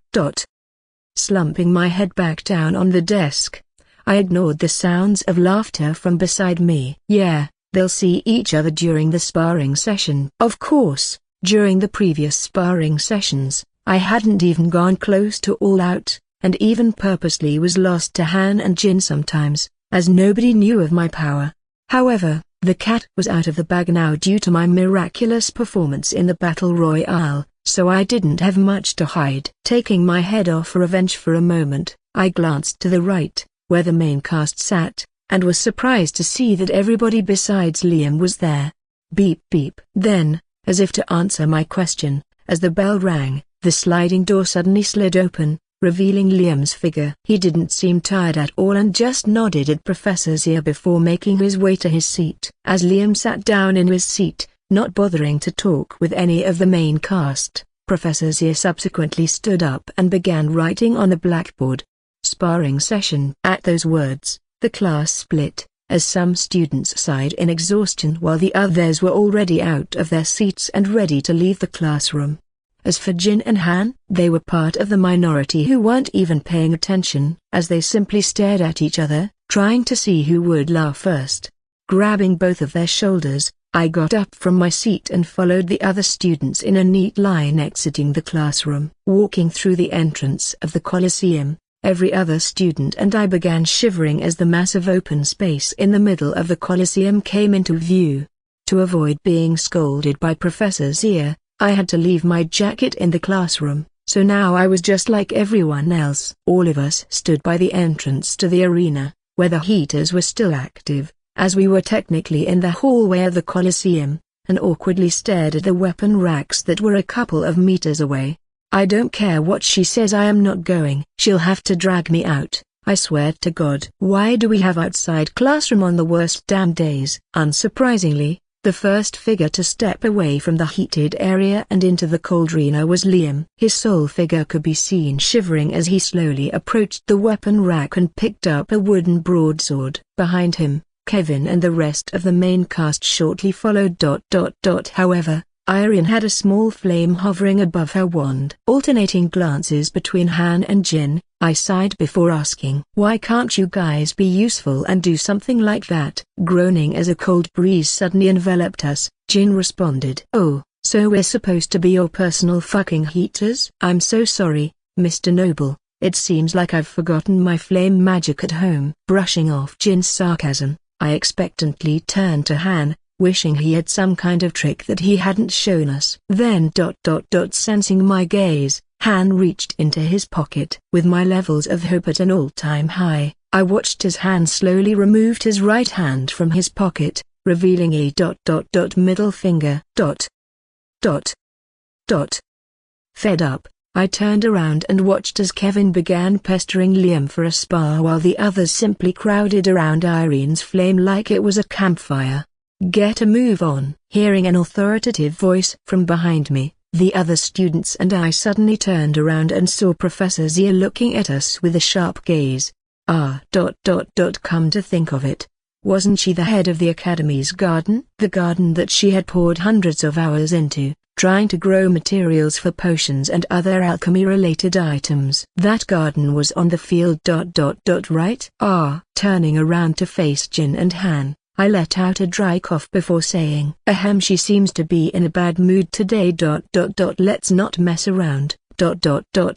Slumping my head back down on the desk, I ignored the sounds of laughter from beside me. Yeah, they'll see each other during the sparring session. Of course, during the previous sparring sessions, I hadn't even gone close to all out, and even purposely was lost to Han and Jin sometimes, as nobody knew of my power. However, the cat was out of the bag now due to my miraculous performance in the Battle Royale, so I didn't have much to hide. Taking my head off revenge for a moment, I glanced to the right, where the main cast sat, and was surprised to see that everybody besides Liam was there. Beep beep. Then, as if to answer my question, as the bell rang, the sliding door suddenly slid open, revealing Liam's figure. He didn't seem tired at all and just nodded at Professor's ear before making his way to his seat. As Liam sat down in his seat, not bothering to talk with any of the main cast, Professor Zia subsequently stood up and began writing on the blackboard. Sparring session. At those words, the class split, as some students sighed in exhaustion while the others were already out of their seats and ready to leave the classroom. As for Jin and Han, they were part of the minority who weren't even paying attention, as they simply stared at each other, trying to see who would laugh first. Grabbing both of their shoulders, I got up from my seat and followed the other students in a neat line exiting the classroom. Walking through the entrance of the Coliseum, every other student and I began shivering as the massive open space in the middle of the Coliseum came into view. To avoid being scolded by Professor Zia, I had to leave my jacket in the classroom, so now I was just like everyone else. All of us stood by the entrance to the arena, where the heaters were still active, as we were technically in the hallway of the Coliseum, and awkwardly stared at the weapon racks that were a couple of meters away. "I don't care what she says, I am not going. She'll have to drag me out, I swear to God." Why do we have outside classroom on the worst damn days? Unsurprisingly, the first figure to step away from the heated area and into the cold arena was Liam. His sole figure could be seen shivering as he slowly approached the weapon rack and picked up a wooden broadsword. Behind him, Kevin and the rest of the main cast shortly followed. However, Irene had a small flame hovering above her wand. Alternating glances between Han and Jin, I sighed before asking, "Why can't you guys be useful and do something like that?" Groaning as a cold breeze suddenly enveloped us, Jin responded, "Oh, so we're supposed to be your personal fucking heaters?" "I'm so sorry, Mr. Noble. It seems like I've forgotten my flame magic at home." Brushing off Jin's sarcasm, I expectantly turned to Han, wishing he had some kind of trick that he hadn't shown us. Then sensing my gaze, Han reached into his pocket. With my levels of hope at an all-time high, I watched as Han slowly removed his right hand from his pocket, revealing a middle finger. Fed up, I turned around and watched as Kevin began pestering Liam for a spar while the others simply crowded around Irene's flame like it was a campfire. "Get a move on." Hearing an authoritative voice from behind me, the other students and I suddenly turned around and saw Professor Zia looking at us with a sharp gaze. Come to think of it, wasn't she the head of the Academy's garden? The garden that she had poured hundreds of hours into, trying to grow materials for potions and other alchemy-related items. That garden was on the field. Right? Turning around to face Jin and Han, I let out a dry cough before saying, "Ahem, she seems to be in a bad mood today. Let's not mess around.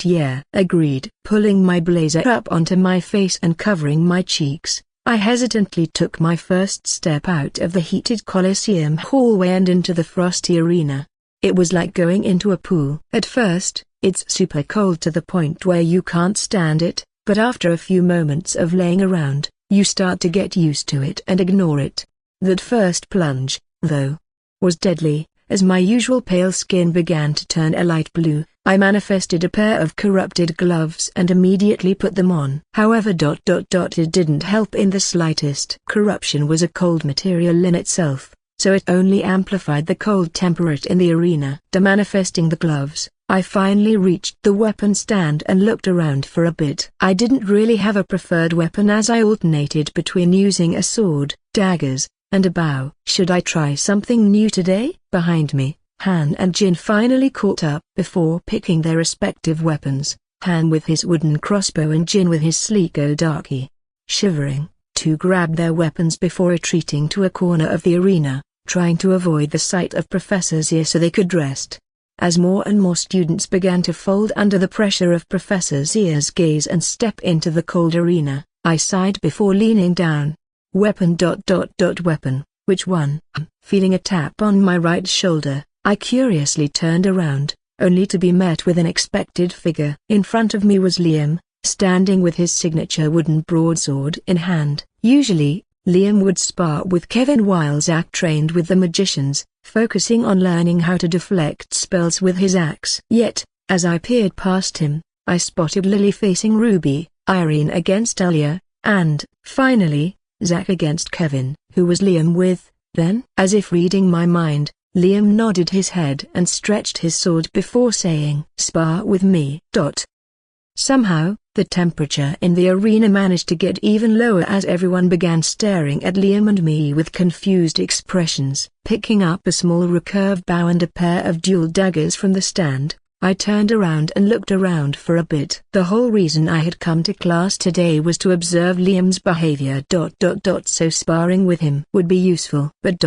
Yeah." Agreed. Pulling my blazer up onto my face and covering my cheeks, I hesitantly took my first step out of the heated Colosseum hallway and into the frosty arena. It was like going into a pool. At first, it's super cold to the point where you can't stand it, but after a few moments of laying around, you start to get used to it and ignore it. That first plunge, though, was deadly. As my usual pale skin began to turn a light blue, I manifested a pair of corrupted gloves and immediately put them on. However, it didn't help in the slightest. Corruption was a cold material in itself, so it only amplified the cold temperate in the arena. Demanifesting the gloves, I finally reached the weapon stand and looked around for a bit. I didn't really have a preferred weapon as I alternated between using a sword, daggers, and a bow. Should I try something new today? Behind me, Han and Jin finally caught up. Before picking their respective weapons, Han with his wooden crossbow and Jin with his sleek Odaki. Shivering, two grabbed their weapons before retreating to a corner of the arena, trying to avoid the sight of Professor Zia so they could rest. As more and more students began to fold under the pressure of Professor Zia's gaze and step into the cold arena, I sighed before leaning down. Weapon. Weapon, which one? Feeling a tap on my right shoulder, I curiously turned around, only to be met with an unexpected figure. In front of me was Liam, standing with his signature wooden broadsword in hand. Usually, Liam would spar with Kevin while Zack trained with the magicians, focusing on learning how to deflect spells with his axe. Yet, as I peered past him, I spotted Lily facing Ruby, Irene against Alia, and, finally, Zack against Kevin. Who was Liam with, then? As if reading my mind, Liam nodded his head and stretched his sword before saying, "Spar with me." Somehow, the temperature in the arena managed to get even lower as everyone began staring at Liam and me with confused expressions. Picking up a small recurved bow and a pair of dual daggers from the stand, I turned around and looked around for a bit. The whole reason I had come to class today was to observe Liam's behavior. So sparring with him would be useful. But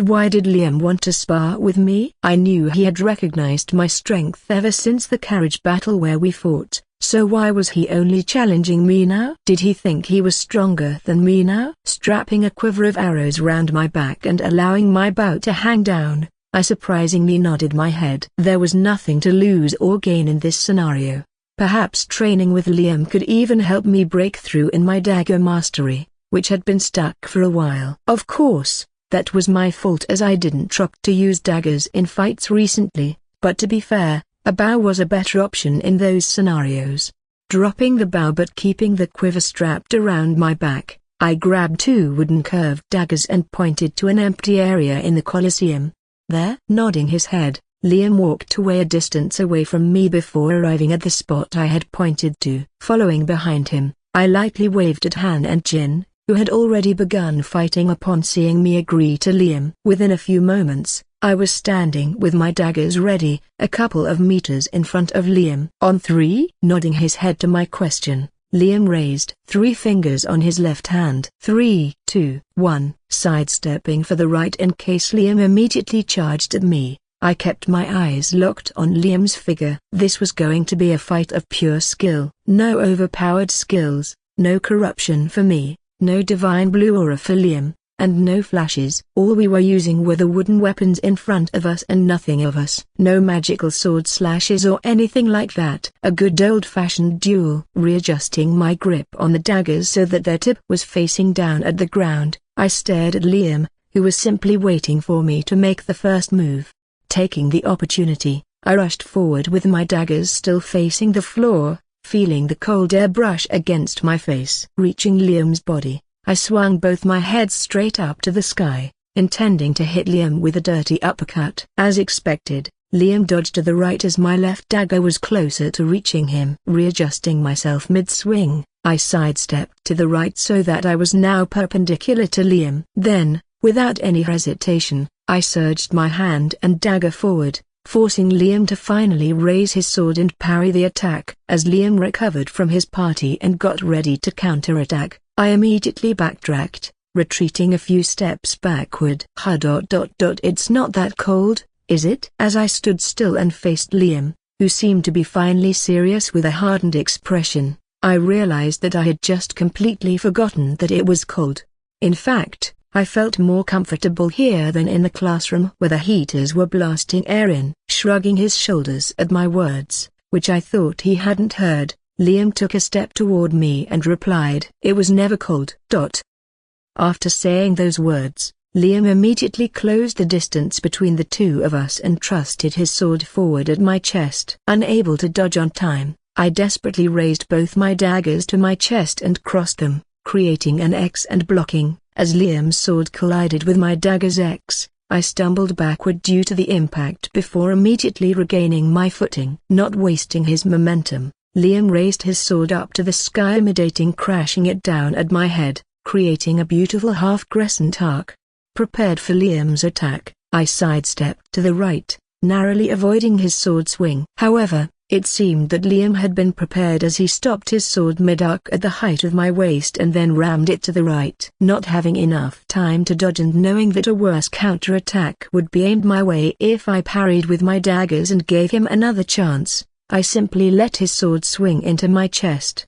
why did Liam want to spar with me? I knew he had recognized my strength ever since the carriage battle where we fought, so why was he only challenging me now? Did he think he was stronger than me now? Strapping a quiver of arrows round my back and allowing my bow to hang down, I surprisingly nodded my head. There was nothing to lose or gain in this scenario. Perhaps training with Liam could even help me break through in my dagger mastery, which had been stuck for a while. Of course, that was my fault as I didn't try to use daggers in fights recently, but to be fair, a bow was a better option in those scenarios. Dropping the bow but keeping the quiver strapped around my back, I grabbed two wooden curved daggers and pointed to an empty area in the Colosseum. There? Nodding his head, Liam walked away a distance away from me before arriving at the spot I had pointed to. Following behind him, I lightly waved at Han and Jin, who had already begun fighting upon seeing me agree to Liam. Within a few moments, I was standing with my daggers ready, a couple of meters in front of Liam. On three? Nodding his head to my question, Liam raised 3 fingers on his left hand. 3, 2, 1. Sidestepping for the right in case Liam immediately charged at me, I kept my eyes locked on Liam's figure. This was going to be a fight of pure skill. No overpowered skills, no corruption for me, no divine blue aura for Liam, and no flashes. All we were using were the wooden weapons in front of us and nothing of us. No magical sword slashes or anything like that. A good old-fashioned duel. Readjusting my grip on the daggers so that their tip was facing down at the ground, I stared at Liam, who was simply waiting for me to make the first move. Taking the opportunity, I rushed forward with my daggers still facing the floor, feeling the cold air brush against my face. Reaching Liam's body, I swung both my heads straight up to the sky, intending to hit Liam with a dirty uppercut. As expected, Liam dodged to the right as my left dagger was closer to reaching him. Readjusting myself mid-swing, I sidestepped to the right so that I was now perpendicular to Liam. Then, without any hesitation, I surged my hand and dagger forward, forcing Liam to finally raise his sword and parry the attack. As Liam recovered from his party and got ready to counterattack, I immediately backtracked, retreating a few steps backward. It's not that cold, is it? As I stood still and faced Liam, who seemed to be finally serious with a hardened expression, I realized that I had just completely forgotten that it was cold. In fact, I felt more comfortable here than in the classroom where the heaters were blasting air in. Shrugging his shoulders at my words, which I thought he hadn't heard, Liam took a step toward me and replied, "It was never cold." After saying those words, Liam immediately closed the distance between the two of us and thrusted his sword forward at my chest. Unable to dodge on time, I desperately raised both my daggers to my chest and crossed them, creating an X and blocking. As Liam's sword collided with my dagger's X, I stumbled backward due to the impact before immediately regaining my footing. Not wasting his momentum, Liam raised his sword up to the sky, imitating crashing it down at my head, creating a beautiful half-crescent arc. Prepared for Liam's attack, I sidestepped to the right, narrowly avoiding his sword swing. However, it seemed that Liam had been prepared as he stopped his sword mid-arc at the height of my waist and then rammed it to the right. Not having enough time to dodge and knowing that a worse counterattack would be aimed my way if I parried with my daggers and gave him another chance, I simply let his sword swing into my chest.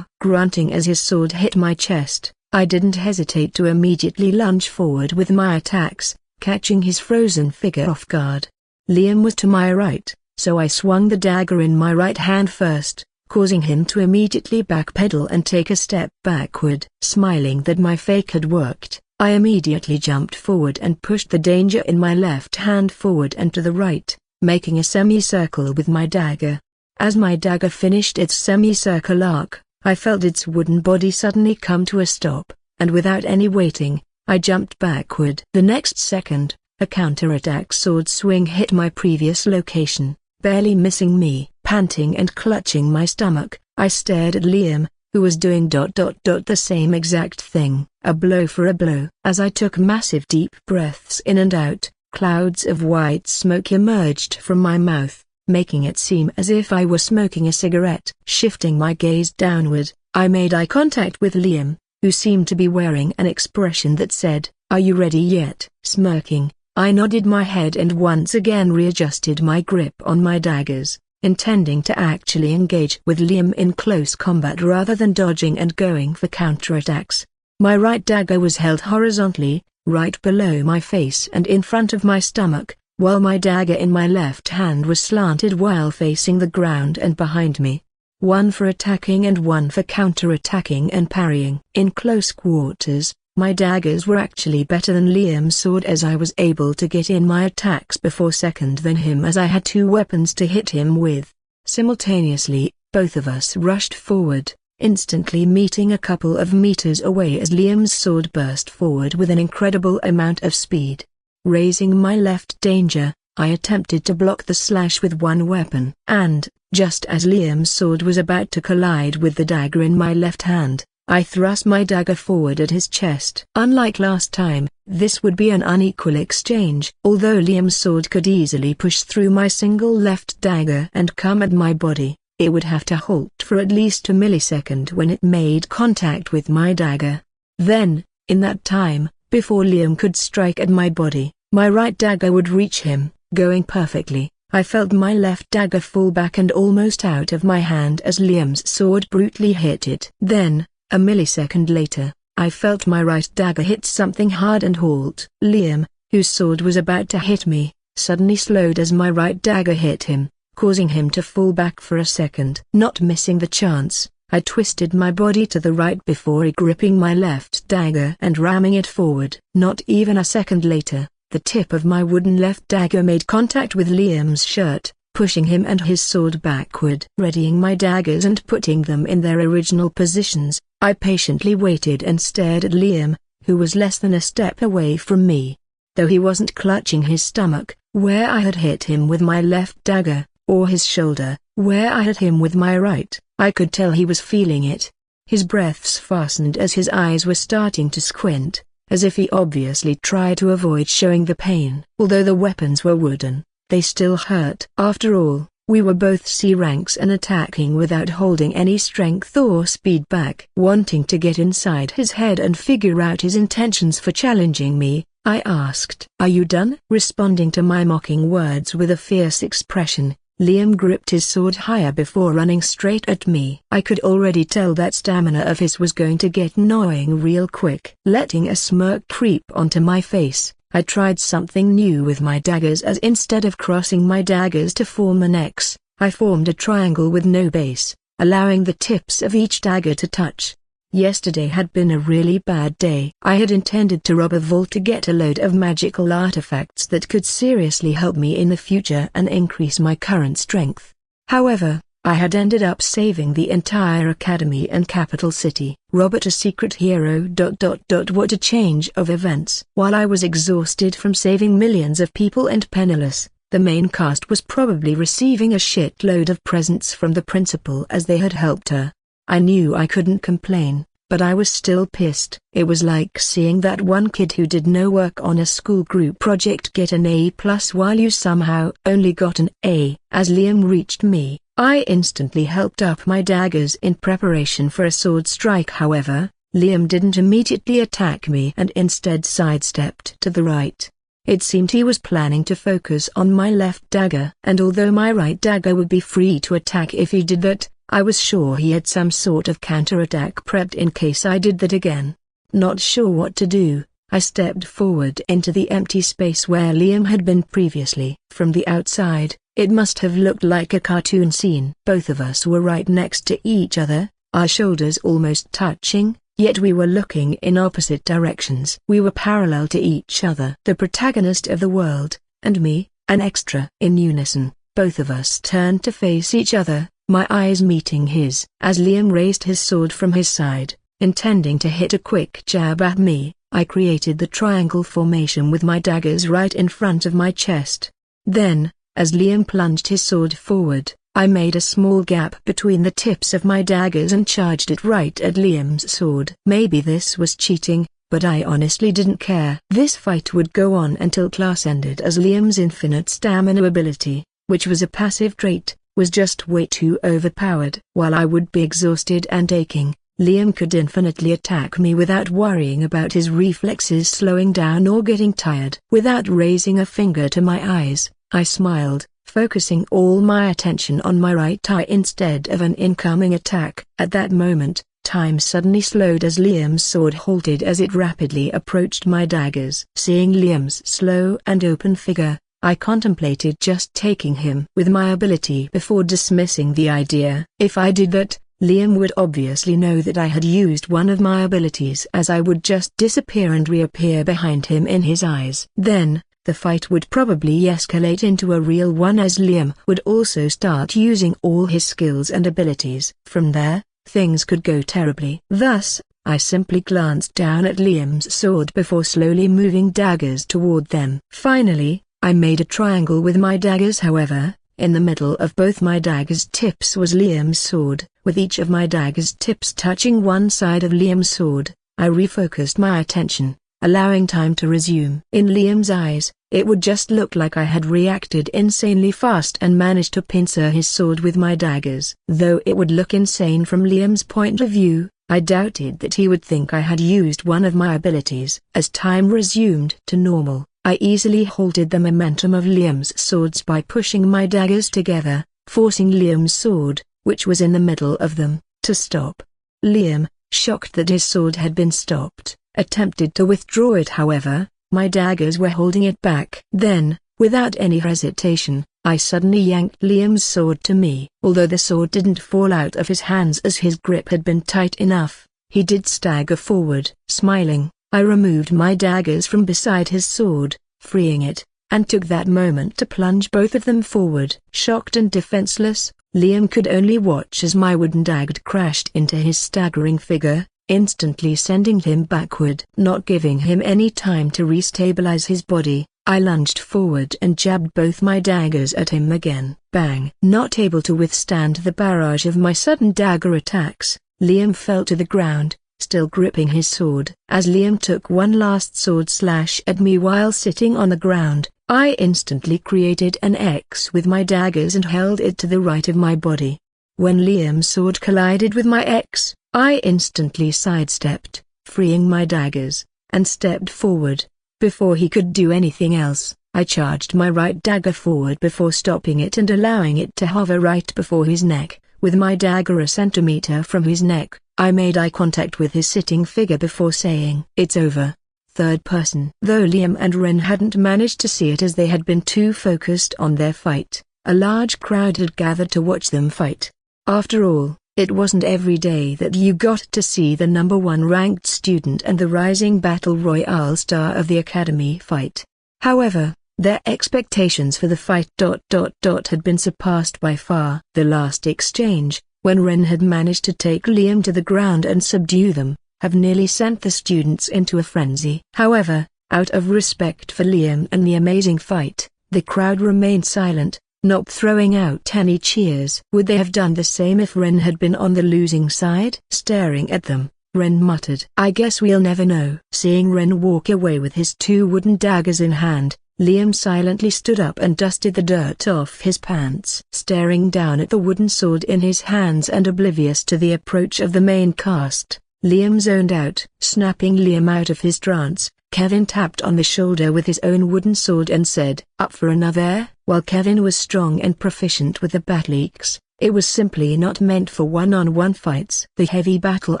Grunting as his sword hit my chest, I didn't hesitate to immediately lunge forward with my attacks, catching his frozen figure off guard. Liam was to my right, so I swung the dagger in my right hand first, causing him to immediately backpedal and take a step backward. Smiling that my fake had worked, I immediately jumped forward and pushed the danger in my left hand forward and to the right, making a semicircle with my dagger. As my dagger finished its semicircle arc, I felt its wooden body suddenly come to a stop, and without any waiting, I jumped backward. The next second, a counterattack sword swing hit my previous location, barely missing me. Panting and clutching my stomach, I stared at Liam, who was doing the same exact thing, a blow for a blow. As I took massive deep breaths in and out, clouds of white smoke emerged from my mouth, making it seem as if I were smoking a cigarette. Shifting my gaze downward, I made eye contact with Liam, who seemed to be wearing an expression that said, "Are you ready yet?" Smirking, I nodded my head and once again readjusted my grip on my daggers, intending to actually engage with Liam in close combat rather than dodging and going for counterattacks. My right dagger was held horizontally, right below my face and in front of my stomach, while my dagger in my left hand was slanted while facing the ground and behind me. One for attacking and one for counterattacking and parrying. In close quarters, my daggers were actually better than Liam's sword as I was able to get in my attacks before second than him as I had two weapons to hit him with. Simultaneously, both of us rushed forward, instantly meeting a couple of meters away as Liam's sword burst forward with an incredible amount of speed. Raising my left danger, I attempted to block the slash with one weapon. And, just as Liam's sword was about to collide with the dagger in my left hand, I thrust my dagger forward at his chest. Unlike last time, this would be an unequal exchange. Although Liam's sword could easily push through my single left dagger and come at my body, it would have to halt for at least a millisecond when it made contact with my dagger. Then, in that time, before Liam could strike at my body, my right dagger would reach him, going perfectly. I felt my left dagger fall back and almost out of my hand as Liam's sword brutally hit it. Then, a millisecond later, I felt my right dagger hit something hard and halt. Liam, whose sword was about to hit me, suddenly slowed as my right dagger hit him, causing him to fall back for a second. Not missing the chance, I twisted my body to the right before gripping my left dagger and ramming it forward. Not even a second later, the tip of my wooden left dagger made contact with Liam's shirt, pushing him and his sword backward. Readying my daggers and putting them in their original positions, I patiently waited and stared at Liam, who was less than a step away from me. Though he wasn't clutching his stomach, where I had hit him with my left dagger, or his shoulder, where I had him with my right, I could tell he was feeling it. His breaths fastened as his eyes were starting to squint, as if he obviously tried to avoid showing the pain. Although the weapons were wooden, they still hurt. After all, we were both C ranks and attacking without holding any strength or speed back. Wanting to get inside his head and figure out his intentions for challenging me, I asked, "Are you done?" Responding to my mocking words with a fierce expression, Liam gripped his sword higher before running straight at me. I could already tell that stamina of his was going to get gnawing real quick. Letting a smirk creep onto my face, I tried something new with my daggers, as instead of crossing my daggers to form an X, I formed a triangle with no base, allowing the tips of each dagger to touch. Yesterday had been a really bad day. I had intended to rob a vault to get a load of magical artifacts that could seriously help me in the future and increase my current strength. However, I had ended up saving the entire academy and capital city. Robert, a secret hero. What a change of events. While I was exhausted from saving millions of people and penniless, the main cast was probably receiving a shitload of presents from the principal as they had helped her. I knew I couldn't complain, but I was still pissed. It was like seeing that one kid who did no work on a school group project get an A+ while you somehow only got an A. As Liam reached me, I instantly helped up my daggers in preparation for a sword strike. However, Liam didn't immediately attack me and instead sidestepped to the right. It seemed he was planning to focus on my left dagger, and although my right dagger would be free to attack if he did that, I was sure he had some sort of counterattack prepped in case I did that again. Not sure what to do, I stepped forward into the empty space where Liam had been previously. From the outside, it must have looked like a cartoon scene. Both of us were right next to each other, our shoulders almost touching, yet we were looking in opposite directions. We were parallel to each other. The protagonist of the world, and me, an extra. In unison, both of us turned to face each other, my eyes meeting his. As Liam raised his sword from his side, intending to hit a quick jab at me, I created the triangle formation with my daggers right in front of my chest. Then, as Liam plunged his sword forward, I made a small gap between the tips of my daggers and charged it right at Liam's sword. Maybe this was cheating, but I honestly didn't care. This fight would go on until class ended, as Liam's infinite stamina ability, which was a passive trait, was just way too overpowered. While I would be exhausted and aching, Liam could infinitely attack me without worrying about his reflexes slowing down or getting tired. Without raising a finger to my eyes, I smiled, focusing all my attention on my right eye instead of an incoming attack. At that moment, time suddenly slowed as Liam's sword halted as it rapidly approached my daggers. Seeing Liam's slow and open figure, I contemplated just taking him with my ability before dismissing the idea. If I did that, Liam would obviously know that I had used one of my abilities, as I would just disappear and reappear behind him in his eyes. Then, the fight would probably escalate into a real one, as Liam would also start using all his skills and abilities. From there, things could go terribly. Thus, I simply glanced down at Liam's sword before slowly moving daggers toward them. Finally, I made a triangle with my daggers. However, In the middle of both my daggers' tips was Liam's sword. With each of my daggers' tips touching one side of Liam's sword, I refocused my attention, allowing time to resume. In Liam's eyes, it would just look like I had reacted insanely fast and managed to pincer his sword with my daggers. Though it would look insane from Liam's point of view, I doubted that he would think I had used one of my abilities. As time resumed to normal, I easily halted the momentum of Liam's swords by pushing my daggers together, forcing Liam's sword, which was in the middle of them, to stop. Liam, shocked that his sword had been stopped, attempted to withdraw it. However, my daggers were holding it back. Then, without any hesitation, I suddenly yanked Liam's sword to me. Although the sword didn't fall out of his hands as his grip had been tight enough, he did stagger forward. Smiling, I removed my daggers from beside his sword, freeing it, and took that moment to plunge both of them forward. Shocked and defenseless, Liam could only watch as my wooden dagger crashed into his staggering figure, instantly sending him backward. Not giving him any time to restabilize his body, I lunged forward and jabbed both my daggers at him again. Bang! Not able to withstand the barrage of my sudden dagger attacks, Liam fell to the ground, still gripping his sword. As Liam took one last sword slash at me while sitting on the ground, I instantly created an X with my daggers and held it to the right of my body. When Liam's sword collided with my X, I instantly sidestepped, freeing my daggers, and stepped forward. Before he could do anything else, I charged my right dagger forward before stopping it and allowing it to hover right before his neck. With my dagger a centimeter from his neck, I made eye contact with his sitting figure before saying, "It's over." Third person. Though Liam and Ren hadn't managed to see it as they had been too focused on their fight, a large crowd had gathered to watch them fight. After all, it wasn't every day that you got to see the number one ranked student and the rising battle royale star of the academy fight. However, their expectations for the fight had been surpassed by far. The last exchange, when Ren had managed to take Liam to the ground and subdue them, have nearly sent the students into a frenzy. However, out of respect for Liam and the amazing fight, the crowd remained silent, not throwing out any cheers. Would they have done the same if Ren had been on the losing side? Staring at them, Ren muttered, "I guess we'll never know." Seeing Ren walk away with his two wooden daggers in hand, Liam silently stood up and dusted the dirt off his pants. Staring down at the wooden sword in his hands and oblivious to the approach of the main cast, Liam zoned out. Snapping Liam out of his trance, Kevin tapped on the shoulder with his own wooden sword and said, "Up for another?" While Kevin was strong and proficient with the battle axe, it was simply not meant for one-on-one fights. The heavy battle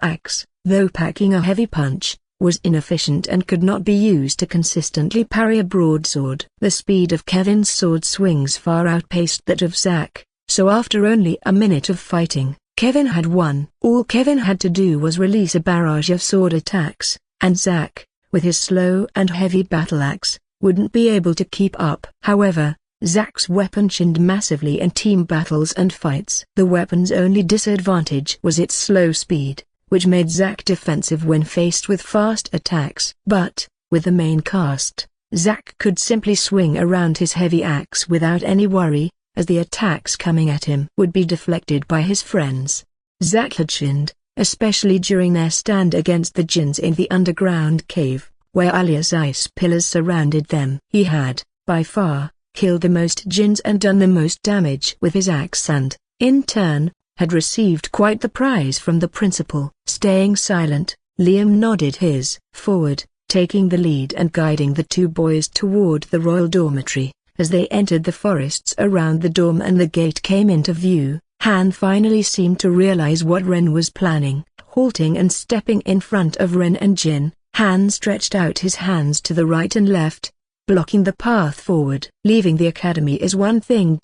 axe, though packing a heavy punch, was inefficient and could not be used to consistently parry a broadsword. The speed of Kevin's sword swings far outpaced that of Zack, so after only a minute of fighting, Kevin had won. All Kevin had to do was release a barrage of sword attacks, and Zack, with his slow and heavy battle axe, wouldn't be able to keep up. However, Zack's weapon shined massively in team battles and fights. The weapon's only disadvantage was its slow speed, which made Zack defensive when faced with fast attacks. But, with the main cast, Zack could simply swing around his heavy axe without any worry, as the attacks coming at him would be deflected by his friends. Zack had shinned, especially during their stand against the djinns in the underground cave, where Alia's ice pillars surrounded them. He had, by far, killed the most djinns and done the most damage with his axe and, in turn, had received quite the prize from the principal. Staying silent, Liam nodded his forward, taking the lead and guiding the two boys toward the royal dormitory. As they entered the forests around the dorm and the gate came into view, Han finally seemed to realize what Ren was planning. Halting and stepping in front of Ren and Jin, Han stretched out his hands to the right and left, blocking the path forward. Leaving the academy is one thing.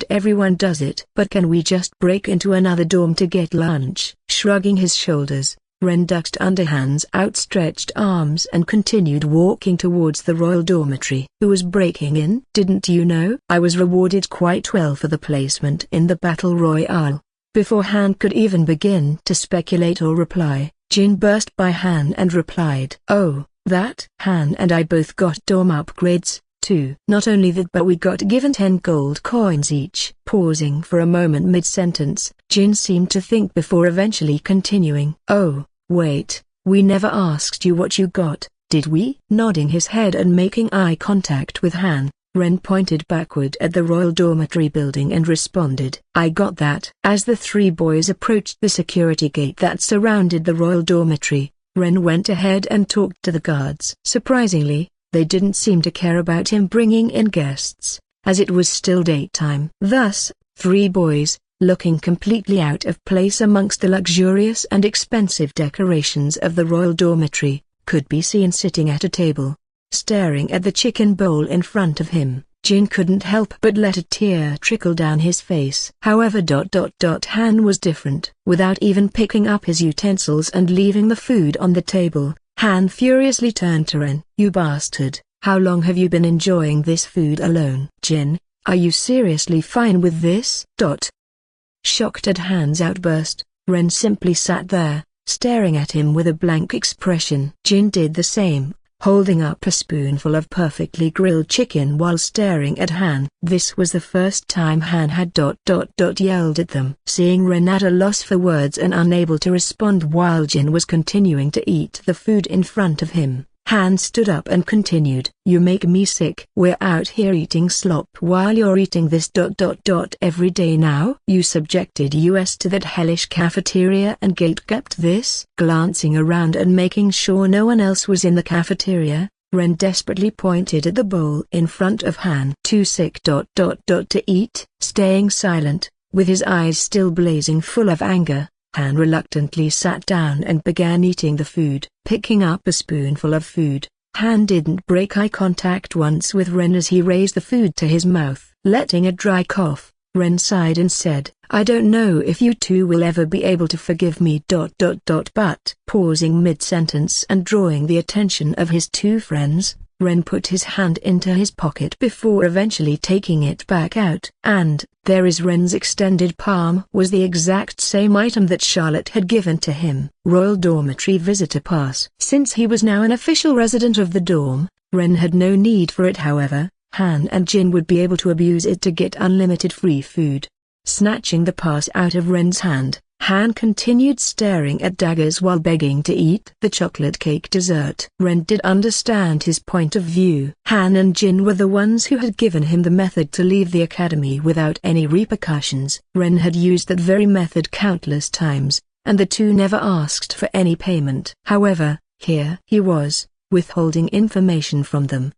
Everyone does it. But can we just break into another dorm to get lunch? Shrugging his shoulders, Ren ducked under Han's outstretched arms and continued walking towards the royal dormitory. Who was breaking in? Didn't you know? I was rewarded quite well for the placement in the battle royale. Before Han could even begin to speculate or reply, Jin burst by Han and replied, "Oh, that?" Han and I both got dorm upgrades, 2. Not only that, but we got given 10 gold coins each. Pausing for a moment mid-sentence, Jin seemed to think before eventually continuing. Oh, wait, we never asked you what you got, did we? Nodding his head and making eye contact with Han, Ren pointed backward at the royal dormitory building and responded, I got that. As the three boys approached the security gate that surrounded the royal dormitory, Ren went ahead and talked to the guards. Surprisingly, they didn't seem to care about him bringing in guests, as it was still daytime. Thus, three boys, looking completely out of place amongst the luxurious and expensive decorations of the royal dormitory, could be seen sitting at a table, staring at the chicken bowl in front of him. Jin couldn't help but let a tear trickle down his face. However, Han was different. Without even picking up his utensils and leaving the food on the table, Han furiously turned to Ren. You bastard, how long have you been enjoying this food alone? Jin, are you seriously fine with this? Shocked at Han's outburst, Ren simply sat there, staring at him with a blank expression. Jin did the same, holding up a spoonful of perfectly grilled chicken while staring at Han. This was the first time Han had yelled at them. Seeing Ren at a loss for words and unable to respond while Jin was continuing to eat the food in front of him, Han stood up and continued. You make me sick. We're out here eating slop while you're eating this every day now. You subjected us to that hellish cafeteria and gate-kept this. Glancing around and making sure no one else was in the cafeteria, Ren desperately pointed at the bowl in front of Han. Too sick to eat. Staying silent, with his eyes still blazing full of anger, Han reluctantly sat down and began eating the food. Picking up a spoonful of food, Han didn't break eye contact once with Ren as he raised the food to his mouth. Letting a dry cough, Ren sighed and said, I don't know if you two will ever be able to forgive me. But pausing mid-sentence and drawing the attention of his two friends, Ren put his hand into his pocket before eventually taking it back out. And there is Ren's extended palm was the exact same item that Charlotte had given to him. Royal Dormitory Visitor Pass. Since he was now an official resident of the dorm, Ren had no need for it. However, Han and Jin would be able to abuse it to get unlimited free food. Snatching the pass out of Ren's hand, Han continued staring at daggers while begging to eat the chocolate cake dessert. Ren did understand his point of view. Han and Jin were the ones who had given him the method to leave the academy without any repercussions. Ren had used that very method countless times, and the two never asked for any payment. However, here he was, withholding information from them,